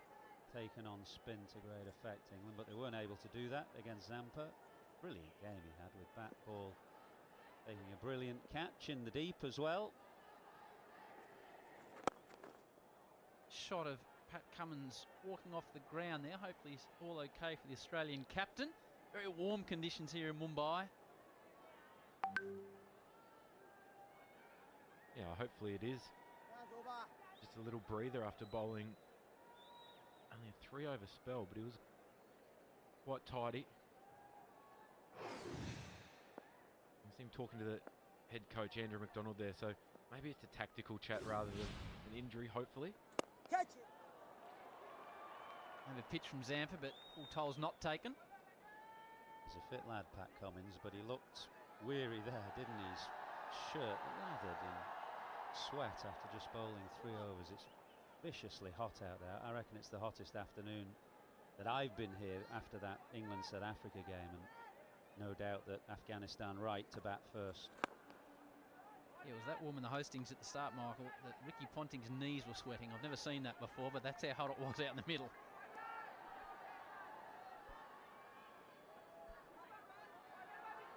taken on spin to great effect, England, but they weren't able to do that against Zampa. Brilliant game he had with bat ball, taking a brilliant catch in the deep as well. Shot of Pat Cummins walking off the ground there. Hopefully he's all okay for the Australian captain. Very warm conditions here in Mumbai. Yeah, hopefully it is. Just a little breather after bowling only a 3 over spell, but he was quite tidy. You see him talking to the head coach, Andrew McDonald, there, so maybe it's a tactical chat rather than an injury, hopefully. Catch it! And a pitch from Zampa, but full toll's not taken. He's a fit lad, Pat Cummins, but he looked weary there, didn't he? His shirt lathered in sweat after just bowling 3 overs. It's viciously hot out there. I reckon it's the hottest afternoon that I've been here after that England-South Africa game, and no doubt that Afghanistan right to bat first. Yeah, it was that warm in the hostings at the start, Michael, that Ricky Ponting's knees were sweating. I've never seen that before, but that's how hot it was out in the middle.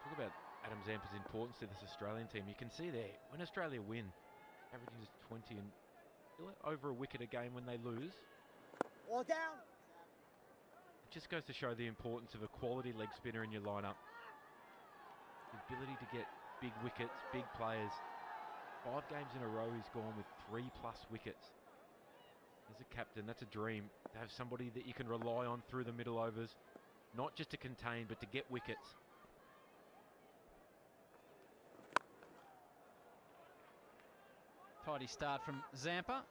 Talk about Adam Zampa's importance to this Australian team. You can see there, when Australia win, averaging just 20 and over a wicket a game when they lose. All down. It just goes to show the importance of a quality leg spinner in your lineup. The ability to get big wickets, big players. 5 games in a row he's gone with 3+ wickets. As a captain, that's a dream, to have somebody that you can rely on through the middle overs, not just to contain, but to get wickets. Tidy start from Zampa.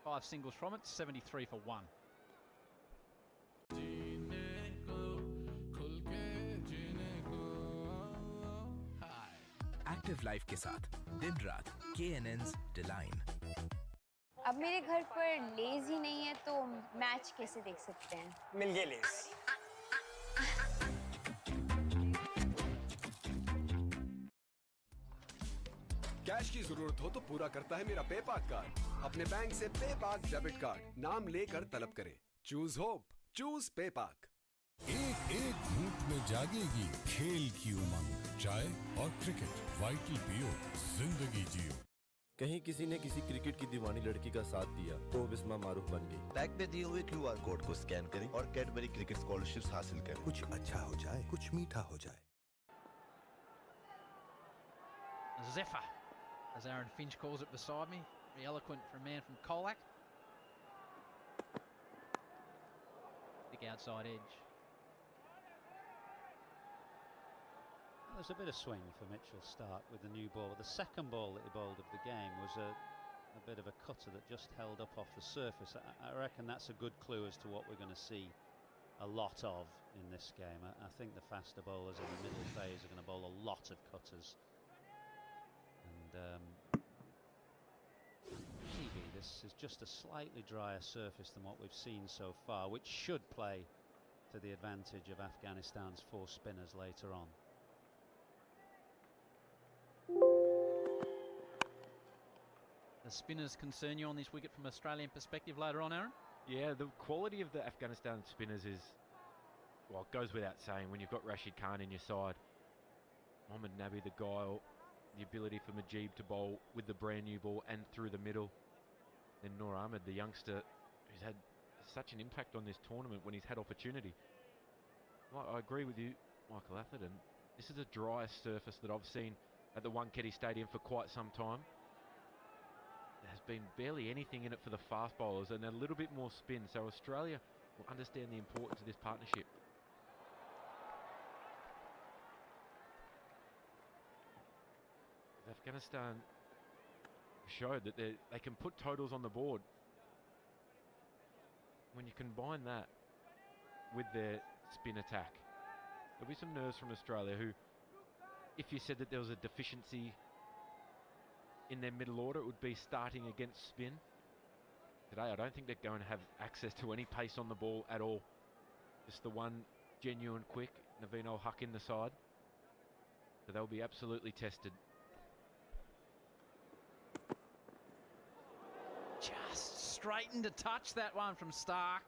5 singles from it, 73 for 1. Active life के साथ दिन रात KNN's डिलाइन। अब मेरे घर पर लेज ही नहीं है तो मैच कैसे देख सकते हैं? मिल गए लेज। कैश की जरूरत हो तो पूरा करता है मेरा पेपाक कार्ड। अपने बैंक से पेपाक डेबिट कार्ड नाम लेकर तलब करें। Choose hope, choose पेपाक। एक एक घूंट में जागेगी खेल की उमंग। चाय और क्रिकेट, वाइटल पियो, जिंदगी जियो। कहीं किसी ने किसी क्रिकेट की दीवानी लड़की का साथ दिया तो बिस्मा मारूफ बन गई। टैग में दिए हुए QR कोड को स्कैन करें और कैडबरी क्रिकेट स्कॉलरशिप्स हासिल करें। कुछ अच्छा हो जाए, कुछ मीठा हो जाए। Zephyr, as Aaron Finch calls it beside me. Very eloquent for a man from Colac. Big outside edge. There's a bit of swing for Mitchell Stark with the new ball. The second ball that he bowled of the game was a bit of a cutter that just held up off the surface. I reckon that's a good clue as to what we're going to see a lot of in this game. I think the faster bowlers in the middle phase are going to bowl a lot of cutters. And maybe this is just a slightly drier surface than what we've seen so far, which should play to the advantage of Afghanistan's 4 spinners later on. The spinners concern you on this wicket from Australian perspective later on, Aaron? Yeah, the quality of the Afghanistan spinners is, well, it goes without saying when you've got Rashid Khan in your side. Mohammed Nabi, the guile, the ability for Mujeeb to bowl with the brand new ball and through the middle. Then Noor Ahmed, the youngster, who's had such an impact on this tournament when he's had opportunity. Well, I agree with you, Michael Atherton. This is the driest surface that I've seen at the Wankhede Stadium for quite some time. There's been barely anything in it for the fast bowlers and a little bit more spin, so Australia will understand the importance of this partnership. Afghanistan showed that they can put totals on the board. When you combine that with their spin attack, there'll be some nerves from Australia who, if you said that there was a deficiency in their middle order, it would be starting against spin. Today, I don't think they're going to have access to any pace on the ball at all. Just the one genuine quick, Naveen ul-Haq in the side. So they'll be absolutely tested. Just straightened to touch that one from Stark.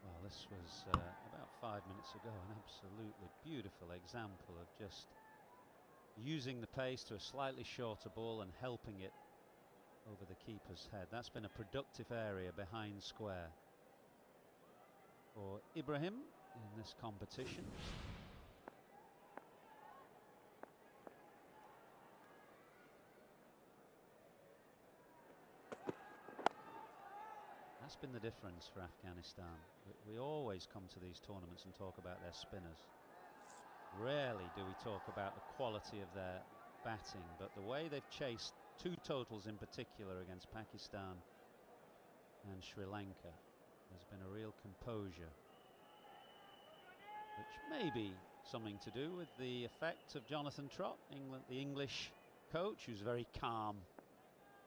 Well, this was about 5 minutes ago an absolutely beautiful example of just using the pace to a slightly shorter ball and helping it over the keeper's head. That's been a productive area behind square for Ibrahim in this competition. That's been the difference for Afghanistan. We always come to these tournaments and talk about their spinners. Rarely do we talk about the quality of their batting, but the way they've chased 2 totals in particular against Pakistan and Sri Lanka, there's been a real composure, which may be something to do with the effect of Jonathan Trott, the English coach, who's a very calm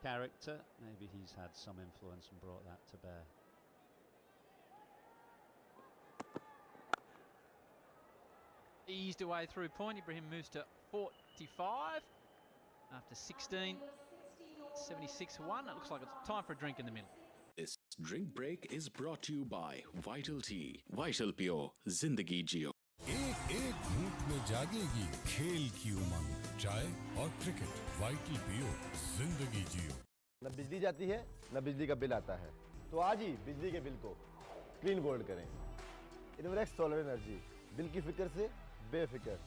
character. Maybe he's had some influence and brought that to bear. Eased away through point. Ibrahim moves to 45 after 16. 76 for 1. It looks like it's time for a drink in the middle. This drink break is brought to you by Vital Tea. Vital Pure, Zindagi Jio. एक एक घूंट में जागेगी खेल की उमंग। चाय और cricket, vital पियो, जिंदगी जियो। न बिजली जाती है न बिजली का बिल आता है, तो आज ही बिजली के बिल को क्लीन गोल्ड करें। इनवर्क्स सोलर एनर्जी, बिल की फिक्र से बेफिक्र।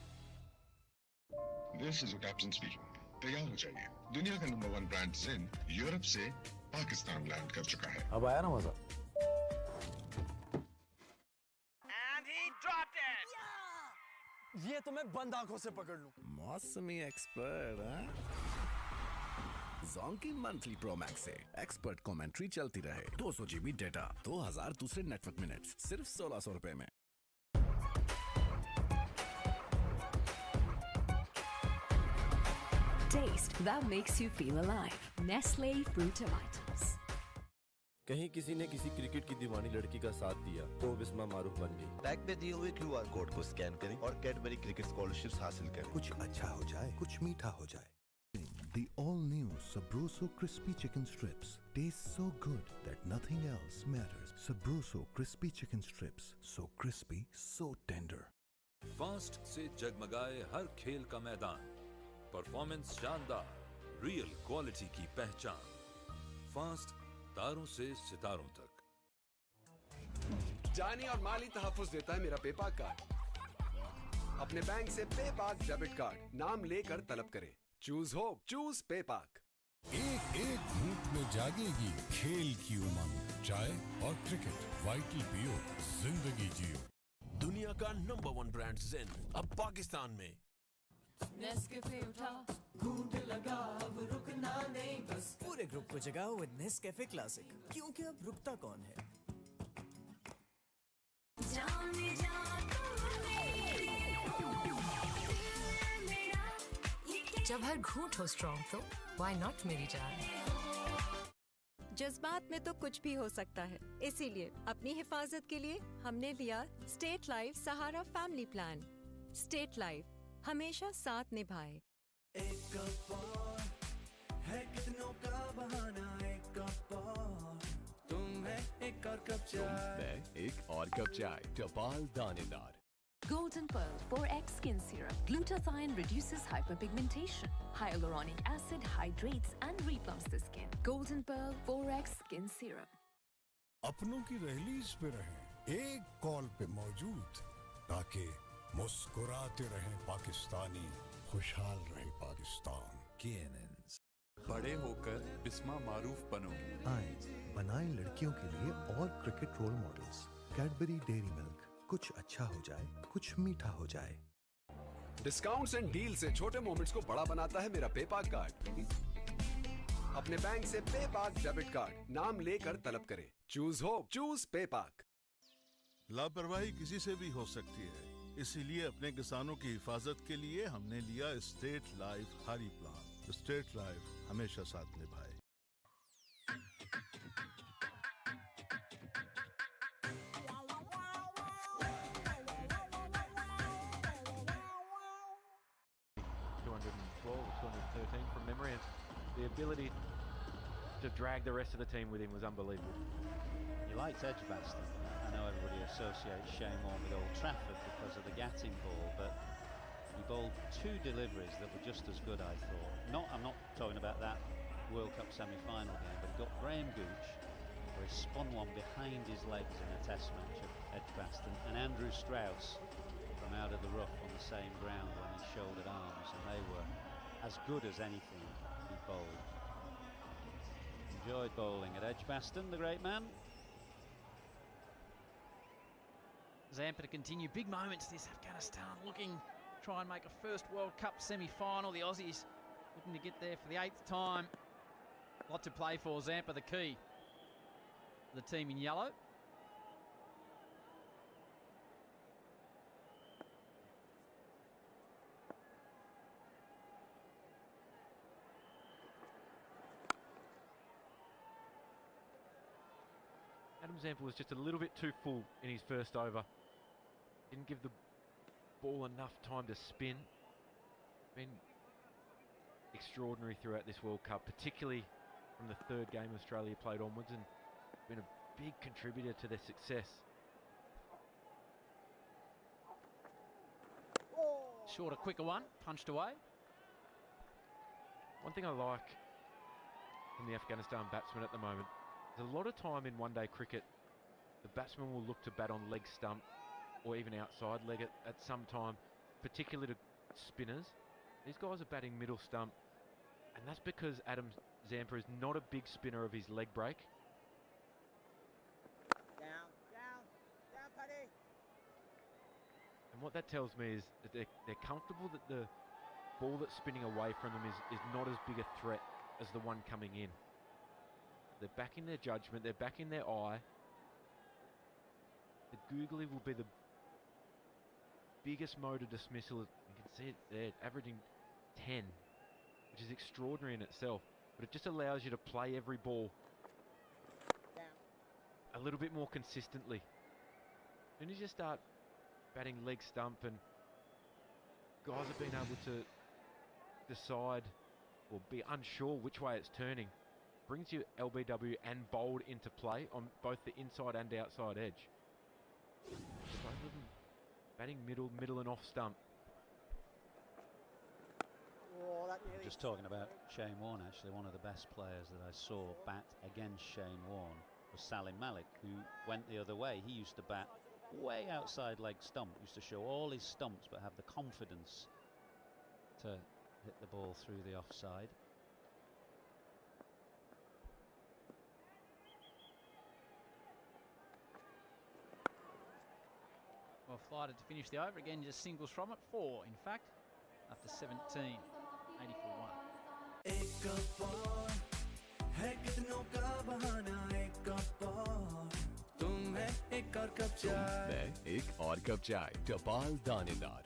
This is your captain speaking. तैयार हो जाइए, दुनिया का नंबर 1 ब्रांड जिन यूरोप से पाकिस्तान लैंड कर चुका है। अब आया ना मजा। ये तो मैं बंद आंखों से पकड़ लूं। मौसमी एक्सपर्ट, जोंकी मंथली प्रो मैक्स से एक्सपर्ट कमेंट्री चलती रहे। 200 GB डेटा, 2000 दूसरे नेटवर्क मिनट्स, सिर्फ 1600 रुपए में। Taste that makes you feel alive. Nestle Fruit Tomatoes. कहीं किसी ने किसी क्रिकेट की दीवानी लड़की का साथ दिया तो बिस्मा मारूफ बन गई। टैग पे दिए हुए QR कोड को स्कैन करें और कैडबरी क्रिकेट स्कॉलरशिप्स हासिल करें। कुछ अच्छा हो जाए, कुछ मीठा हो जाए। The all-new Sabroso crispy chicken strips taste so good that nothing else matters. Sabroso crispy chicken strips, so crispy, so tender. Fast से जगमगाए हर खेल का मैदान, परफॉर्मेंस शानदार, रियल क्वालिटी की पहचान। फास्ट, तारों से सितारों तक। जानी और माली तहफ्फुज़ देता है मेरा पेपाक कार्ड। अपने बैंक से पेपाक डेबिट कार्ड नाम लेकर तलब करें। Choose hope, choose पेपाक। एक घूंट में जागेगी खेल की उमंग। चाय और क्रिकेट, वाइटल पियो, जिंदगी जियो। दुनिया का नंबर 1 ब्रांड जिन अब पाकिस्तान में। नेस्कैफे उठा, घूंट लगा, अब रुकना नहीं बस। पूरे ग्रुप को जगाओ विद नेस्कैफे क्लासिक, क्योंकि अब रुकता कौन है। जब हर घूंट हो स्ट्रॉन्ग तो व्हाई नॉट मेरी जान। जज्बात में तो कुछ भी हो सकता है, इसीलिए अपनी हिफाजत के लिए हमने लिया स्टेट लाइफ सहारा फैमिली प्लान। स्टेट लाइफ हमेशा साथ निभाए। एक कप और है कितनों का बहाना, एक कप और तुम है एक और कप चाय। एक और कप चाय, टपाल दानेदार। Golden Pearl 4X Skin Serum. Glutathione reduces hyperpigmentation. Hyaluronic acid hydrates and replumps the skin. Golden Pearl 4X Skin Serum. अपनों की रहलीज पे रहें, एक कॉल पे मौजूद, ताकि मुस्कुराते रहें पाकिस्तानी, खुशहाल रहे पाकिस्तान। KNNs बड़े होकर बिस्मा मारूफ बनो। आए बनाएं लड़कियों के लिए और cricket role models. Cadbury Dairy Milk, कुछ अच्छा हो जाए, कुछ मीठा हो जाए। डिस्काउंट्स एंड डील से छोटे मोमेंट्स को बड़ा बनाता है मेरा पेपाक कार्ड। अपने बैंक से पेपाक डेबिट कार्ड नाम लेकर तलब करें। Choose hope, choose पेपाक। लापरवाही किसी से भी हो सकती है, इसीलिए अपने किसानों की हिफाजत के लिए हमने लिया स्टेट लाइफ हारी प्लान। स्टेट लाइफ हमेशा साथ निभाए। From memory, and the ability to drag the rest of the team with him was unbelievable. He likes Edgbaston. I know everybody associates Shami with Old Trafford because of the Gatting ball, but he bowled 2 deliveries that were just as good, I thought. I'm not talking about that World Cup semi-final game, but he got Graham Gooch, where he spun one behind his legs in a test match at Edgbaston, and Andrew Strauss from out of the rough on the same ground when he shouldered arms, and they were as good as anything he bowled. Enjoyed bowling at Edgbaston, the great man. Zampa to continue. Big moments this Afghanistan looking try and make a first World Cup semi-final. The Aussies looking to get there for the 8th time. Lot to play for. Zampa the key. The team in yellow. Adam Zampa was just a little bit too full in his first over. Didn't give the ball enough time to spin. Been extraordinary throughout this World Cup, particularly from the 3rd game Australia played onwards, and been a big contributor to their success. shorter, quicker one, punched away. One thing I like from the Afghanistan batsmen at the moment, there's a lot of time in one-day cricket, the batsman will look to bat on leg stump or even outside leg at some time, particularly to spinners. These guys are batting middle stump, and that's because Adam Zampa is not a big spinner of his leg break. Down, Paddy. And what that tells me is that they're comfortable that the ball that's spinning away from them is not as big a threat as the one coming in. They're back in their judgment, they're back in their eye. The googly will be the biggest mode of dismissal. You can see it there, averaging 10, which is extraordinary in itself. But it just allows you to play every ball a little bit more consistently. As soon as you start batting leg stump and guys have been able to decide or be unsure which way it's turning, brings you LBW and bowled into play on both the inside and outside edge. Both of them batting middle and off stump. Just talking about Shane Warne, actually, one of the best players that I saw bat against Shane Warne was Salim Malik, who went the other way. He used to bat way outside leg stump, used to show all his stumps but have the confidence to hit the ball through the offside. Well flighted to finish the over. Again, just singles from it. 4, in fact, after 17. 80 for 1. एक और है कितनों का बहाना, एक और तुम है एक और कप चाय, मैं एक और कप चाय, टपाल दानेदार.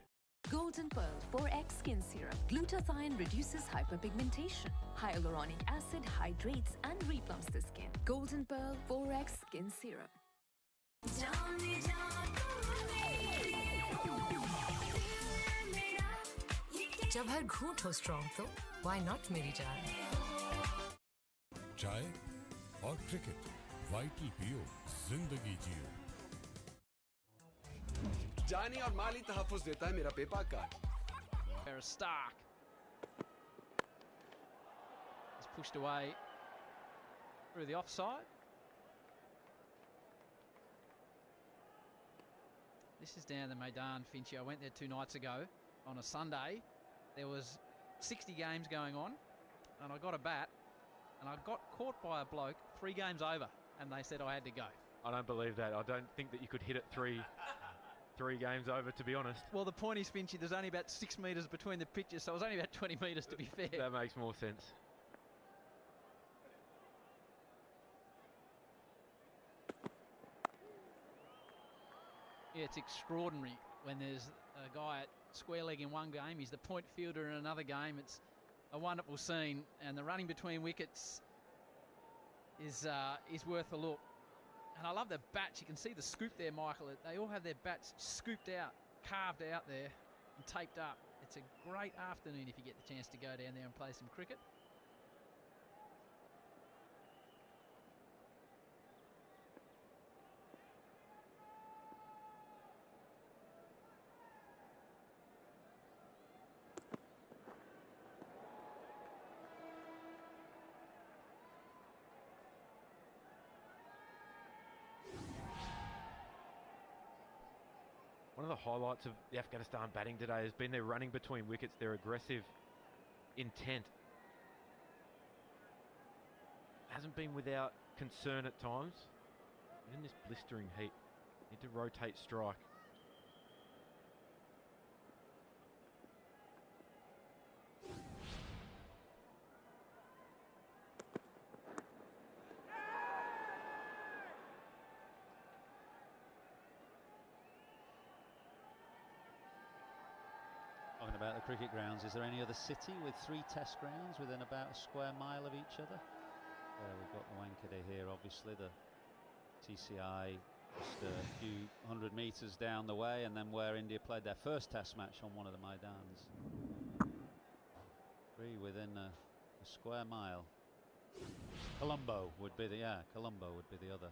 Golden Pearl 4X Skin Serum. Glutathione reduces hyperpigmentation. Hyaluronic acid hydrates and replumps the skin. Golden Pearl 4X Skin Serum. जब हर घूंट हो स्ट्रॉन्ग तो why not मेरी जान? चाय और क्रिकेट, वाइटल पियो, जिंदगी जियो. जानी और माली तहफ्फुज़ देता है मेरा पेपाक card. Stark. It's pushed away through the offside. This is down the Maidan, Finchy. I went there 2 nights ago on a Sunday. There was 60 games going on, and I got a bat, and I got caught by a bloke 3 games over, and they said I had to go. I don't believe that. I don't think that you could hit it three games over, to be honest. Well, the point is, Finchy, there's only about 6 metres between the pitches, so it was only about 20 metres to be fair. That makes more sense. Yeah, it's extraordinary when there's a guy at square leg in one game, he's the point fielder in another game. It's a wonderful scene, and the running between wickets is worth a look. And I love the bats. You can see the scoop there, Michael. They all have their bats scooped out, carved out there and taped up. It's a great afternoon if you get the chance to go down there and play some cricket. One of the highlights of the Afghanistan batting today has been their running between wickets, their aggressive intent. Hasn't been without concern at times. In this blistering heat, need to rotate strike. Talking about the cricket grounds, is there any other city with 3 test grounds within about a square mile of each other? We've got the Wankhede here, obviously, the TCI just a few 100 metres down the way, and then where India played their first test match on one of the Maidans. 3 within a square mile. Colombo would be the other,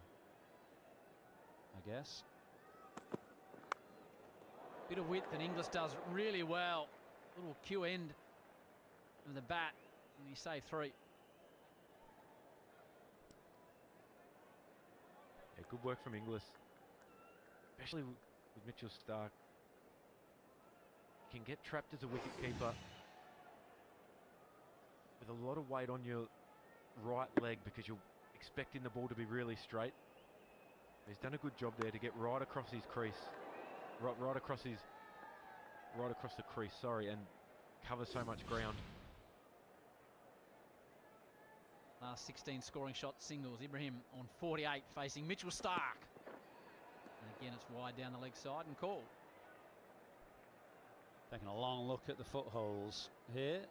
I guess. Bit of width, and Inglis does really well. Little Q end of the bat, and he saved 3. Yeah, good work from Inglis, especially with Mitchell Starc. Can get trapped as a wicketkeeper with a lot of weight on your right leg because you're expecting the ball to be really straight. He's done a good job there to get right across his crease, right across the crease, sorry, and cover so much ground. Last 16 scoring shots, singles. Ibrahim on 48 facing Mitchell Starc. And again, it's wide down the leg side and called. Taking a long look at the footholes here.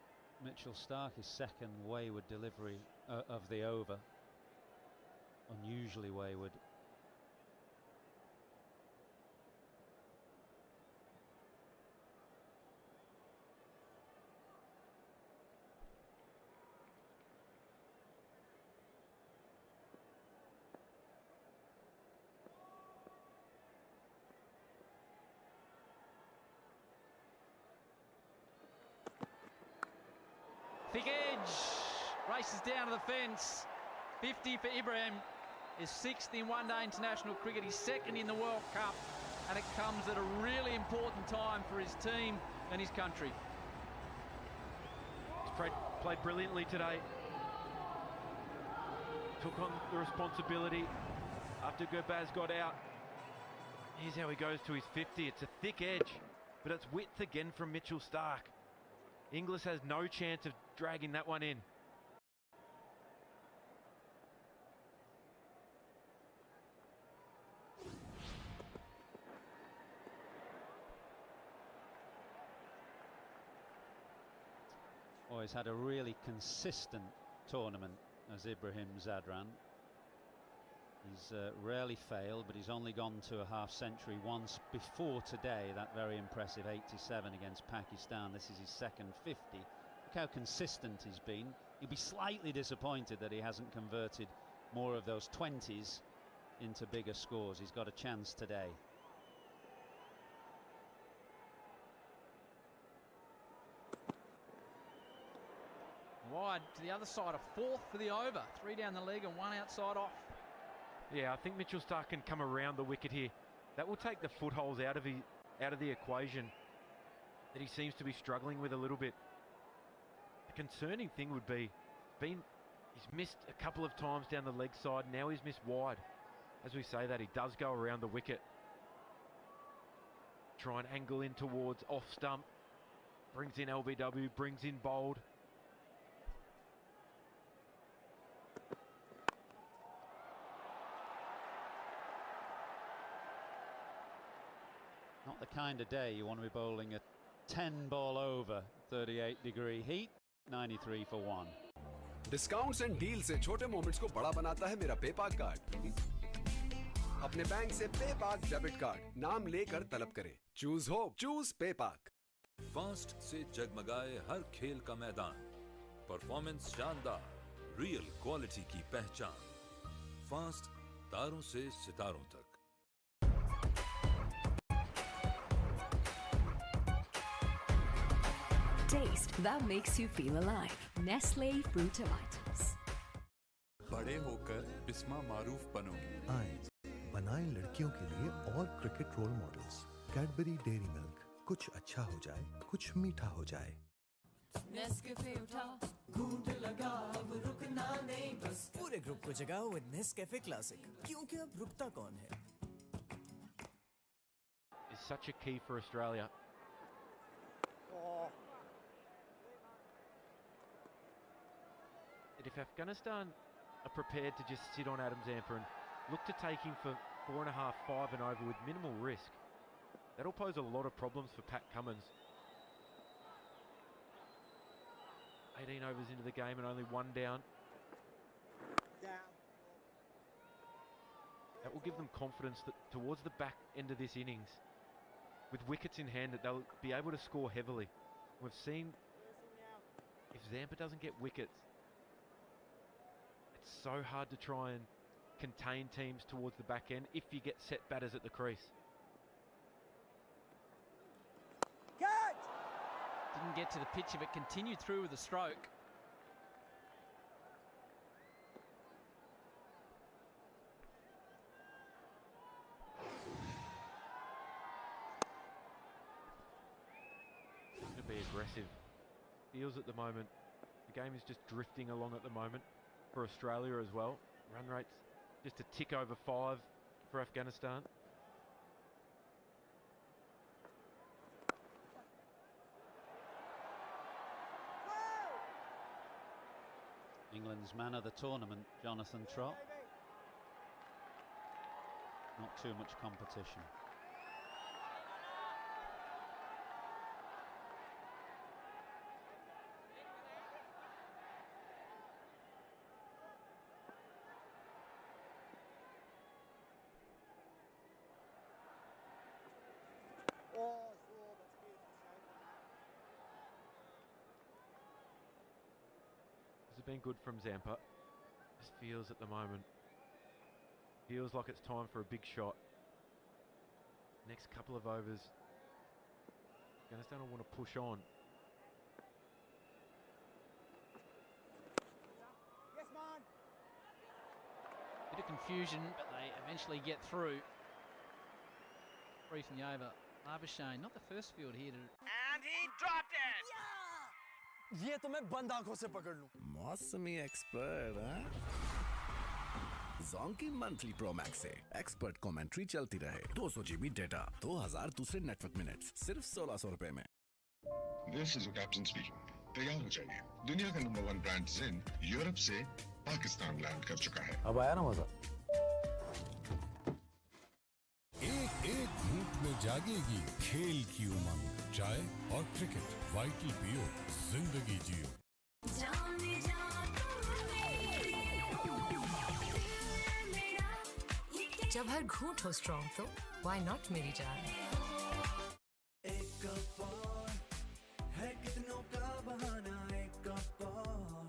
Mitchell Starc, his second wayward delivery of the over. Unusually wayward. Thick edge, races down to the fence. 50 for Ibrahim, his 6th in one-day international cricket, his 2nd in the World Cup, and it comes at a really important time for his team and his country. He's played brilliantly today. Took on the responsibility after Gurbaz got out. Here's how he goes to his 50. It's a thick edge, but it's width again from Mitchell Starc. Inglis has no chance of dragging that one in. Oh, he's had a really consistent tournament as Ibrahim Zadran. He's rarely failed, but he's only gone to a half-century once before today, that very impressive 87 against Pakistan. This is his second 50. Look how consistent he's been. He'll be slightly disappointed that he hasn't converted more of those 20s into bigger scores. He's got a chance today. Wide to the other side, a 4th for the over. 3 down the leg and 1 outside off. Yeah, I think Mitchell Starc can come around the wicket here. That will take the footholes out of the equation that he seems to be struggling with a little bit. The concerning thing would be, he's missed a couple of times down the leg side. Now he's missed wide. As we say that, he does go around the wicket. Try and angle in towards off stump. Brings in LBW, brings in bowled. Not the kind of day you want to be bowling a 10-ball over, 38-degree heat, 93 for 1. Discounts and deal से छोटे moments को बड़ा बनाता है मेरा पेपाक card. अपने bank से पेपाक debit card नाम लेकर तलब करें। Choose hope, choose पेपाक। फास्ट से जगमगाए हर खेल का मैदान, परफॉर्मेंस शानदार, रियल क्वालिटी की पहचान। फास्ट, तारों से सितारों तक। Taste that makes you feel alive. Nestle Fruit Items. बड़े होकर बिस्मा मारूफ बनो। आए बनाएं लड़कियों के लिए और cricket role models. Cadbury Dairy Milk, कुछ अच्छा हो जाए, कुछ मीठा हो जाए। नेस्कैफे उठा, घूंट लगा, अब रुकना नहीं बस। पूरे ग्रुप को जगाओ विद नेस्कैफे क्लासिक, क्योंकि अब रुकता कौन है? Is such a key for Australia. That if Afghanistan are prepared to just sit on Adam Zampa and look to take him for 4.5, 5 and over with minimal risk, that'll pose a lot of problems for Pat Cummins. 18 overs into the game and only 1 down. That will give them confidence that towards the back end of this innings, with wickets in hand, that they'll be able to score heavily. We've seen if Zampa doesn't get wickets, it's so hard to try and contain teams towards the back end if you get set batters at the crease. Didn't get to the pitch of it, continued through with a stroke. To be aggressive. Feels at the moment the game is just drifting along at the moment for Australia as well. Run rates just a tick over 5 for Afghanistan. England's man of the tournament, Jonathan Trott. Not too much competition. This has been good from Zampa. Just feels at the moment. Feels like it's time for a big shot. Next couple of overs. Afghanistan will want to push on. Yes, man. Bit of confusion, but they eventually get through. Free from the over. Labuschagne, not the first field here to... And he dropped it! ये तो मैं बंद आंखों से पकड़ लूं। मौसमी expert हैं? Zonky मंथली प्रो मैक्स से एक्सपर्ट कमेंट्री चलती रहे, 200 GB डेटा, 2000 दूसरे नेटवर्क मिनट्स, सिर्फ 1600 रुपए में। This is your captain speaking. तैयार हो जाइए। दुनिया का नंबर 1 ब्रांड जिन यूरोप से पाकिस्तान लैंड कर चुका है। अब आया ना मजा। एक एक घूंट में जागेगी खेल की उमंग, चाय और क्रिकेट, वाइटल पियो, जिंदगी जियो। जब हर घूंट हो स्ट्रॉन्ग तो व्हाई नॉट मेरी जान। एक कप और है कितनों का बहाना, एक कप और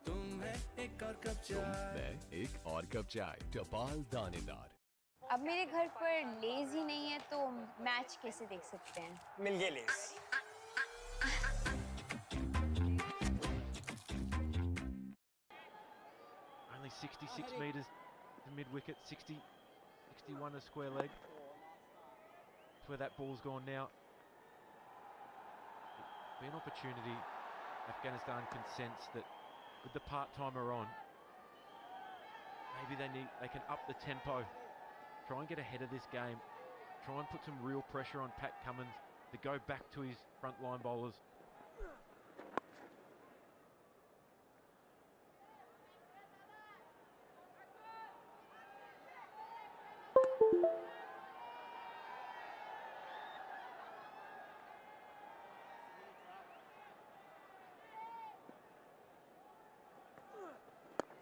तुम है एक और कप चाय, एक और कप चाय, टपाल दानेदार। अब मेरे घर पर लेज ही नहीं है तो मैच कैसे देख सकते हैं? मिल गए लेज। Only 66 metres to mid-wicket, 61 a square leg. That's where that ball's gone now. Be an opportunity. Afghanistan can sense that with the part-timer on, maybe they can up the tempo, try and get ahead of this game, try and put some real pressure on Pat Cummins to go back to his front-line bowlers.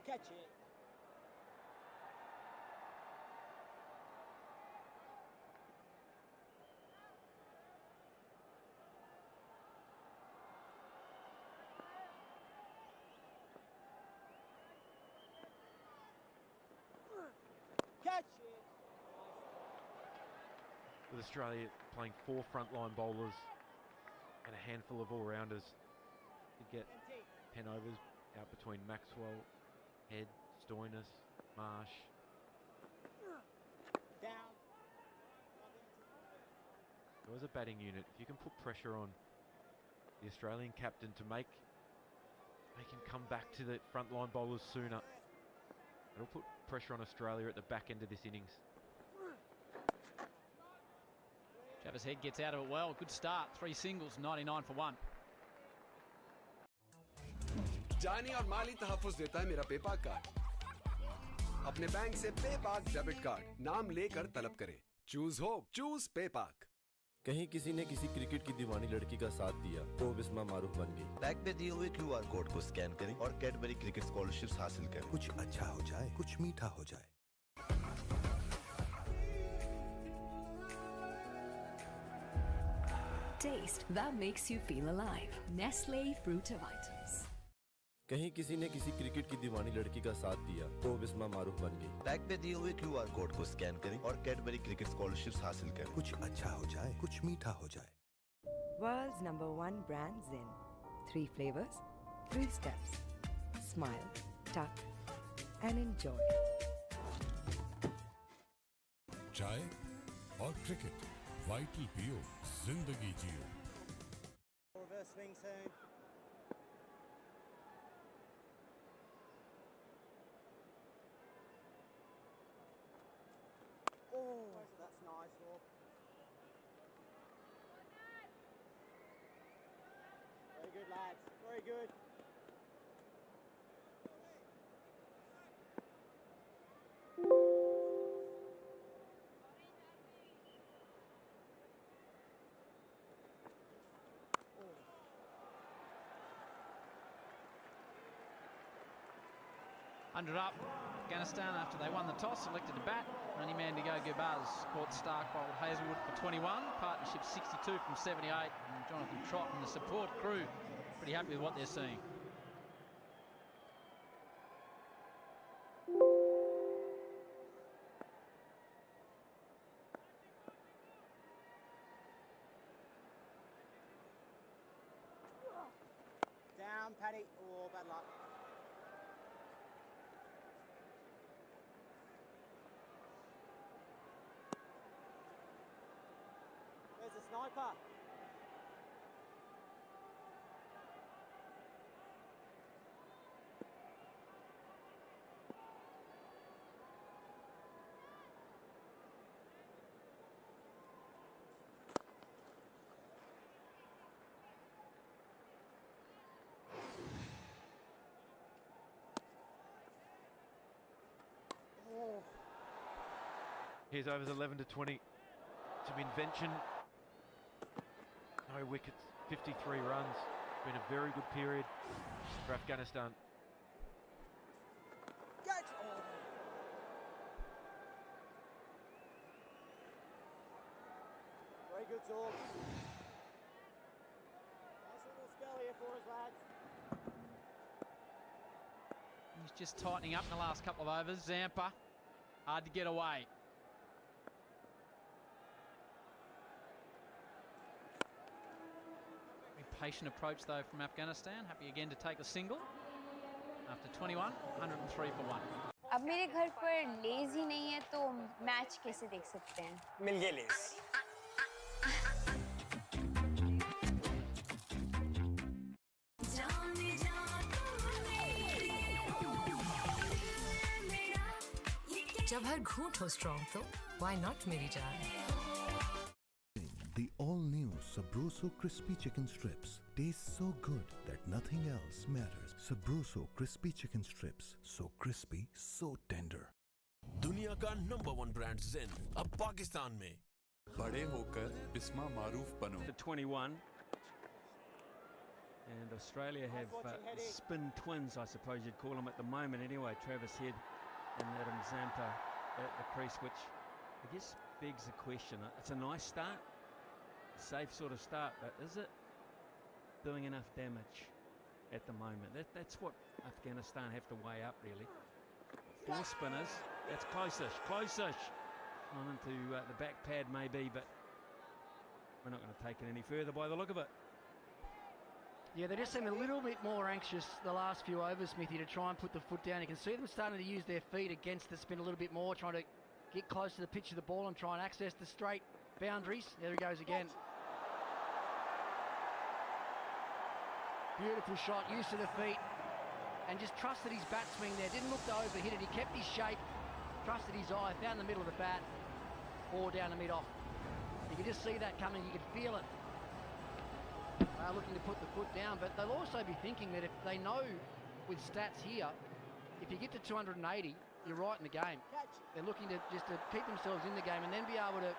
Catch it. Catch it. With Australia playing 4 frontline bowlers and a handful of all-rounders to get 10 overs out between Maxwell, Head, Stoinis, Marsh. Down. So as a batting unit, if you can put pressure on the Australian captain to make him come back to the frontline bowlers sooner, it'll put pressure on Australia at the back end of this innings. Travis Head gets out of it well. Good start. 3 singles, 99 for 1. जानी और माली तहफ़्फ़ुज़ देता है मेरा पेपाक card. अपने bank से पेपाक debit card नाम लेकर तलब करें। Choose hope, choose पेपाक। कहीं किसी ने किसी क्रिकेट की दीवानी लड़की का साथ दिया तो बिस्मा मारूफ बन गई। बैग पे दिए हुए QR कोड को स्कैन करें और कैडबरी क्रिकेट स्कॉलरशिप्स हासिल करें। कुछ अच्छा हो जाए, कुछ मीठा हो जाए। Taste that makes you feel alive. Nestle Fruitivitas. कहीं किसी ने किसी क्रिकेट की दीवानी लड़की का साथ दिया तो बिस्मा मारूफ बन गई। बैग पे दिए हुए QR कोड को स्कैन करें और कैडबरी क्रिकेट स्कॉलरशिप्स हासिल करें। कुछ अच्छा हो जाए, कुछ मीठा हो जाए। World's #1 brand Zen. 3 flavors, 3 steps. Smile, tuck, and enjoy. चाय और क्रिकेट वाइटल पियो जिंदगी जियो. Reverse swing soon. Oh, that's nice, Rob. Very good, lads. Very good. Under up, Afghanistan after they won the toss, selected to bat. Only man to go, Gubaz, caught Stark bowled Hazelwood for 21. Partnership 62 from 78. And Jonathan Trott and the support crew pretty happy with what they're seeing. Down, Paddy. Oh, bad luck. There's a sniper. Oh. Here's overs 11 to 20. Some invention. No wickets, 53 runs. Been a very good period for Afghanistan. Catch! Oh. Very good, Zorg. Nice little spell here for us, lads. He's just tightening up in the last couple of overs. Zampa, hard to get away. Patient approach though from Afghanistan. Happy again to take a single after 21, 103 for 1. अब मेरे घर पर लेज ही नहीं है तो match कैसे देख सकते हैं? मिल गए लेज. जब हर घूंट हो स्ट्रॉन्ग तो व्हाई नॉट मेरी जान. The all-new Sabroso crispy chicken strips taste so good that nothing else matters. Sabroso crispy chicken strips, so crispy, so tender. दुनिया का #1 ब्रांड zen अब पाकिस्तान में. बड़े होकर बिस्मा मारूफ बनो. 21. And Australia have spin twins, I suppose you'd call them at the moment anyway. Travis Head and Adam Zampa at the crease, which I guess begs the question. It's a nice start. Safe sort of start, but is it doing enough damage at the moment? That's what Afghanistan have to weigh up, really. 4 spinners, that's close-ish. On into the back pad maybe, but we're not going to take it any further by the look of it. Yeah, they just seem a little bit more anxious the last few overs, Smithy, to try and put the foot down. You can see them starting to use their feet against the spin a little bit more, trying to get close to the pitch of the ball and try and access the straight boundaries. There he goes again. Beautiful shot, use to the feet, and just trusted his bat swing there. Didn't look to overhit it. He kept his shape, trusted his eye, found the middle of the bat, or down the mid-off. You could just see that coming. You could feel it. They are looking to put the foot down, but they'll also be thinking that if they know with stats here, if you get to 280, you're right in the game. They're looking to just to keep themselves in the game and then be able to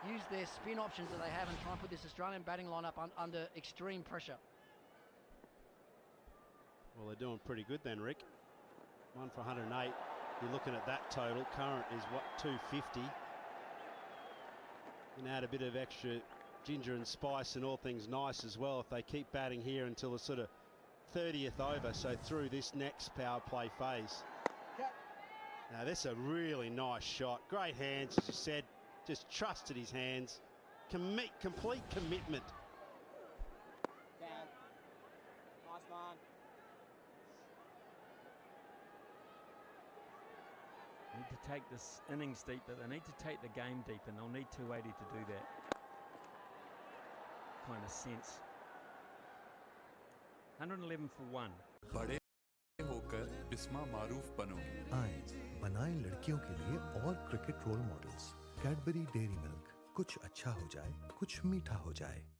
use their spin options that they have and try and put this Australian batting lineup under extreme pressure. Well, they're doing pretty good then, Rick. 1 for 108. You're looking at that total. Current is what, 250. And add a bit of extra ginger and spice and all things nice as well if they keep batting here until the sort of 30th over, so through this next power play phase. Now this is a really nice shot. Great hands, as you said. Just trusted his hands. Complete commitment to take this innings deep, but they need to take the game deep, and they'll need 280 to do that. Kind of sense. 111 for 1. बड़े होकर बिस्मा मारूफ बनोगी। आए बनाएं लड़कियों के लिए और cricket role models. Cadbury Dairy Milk, कुछ अच्छा हो जाए, कुछ मीठा हो जाए।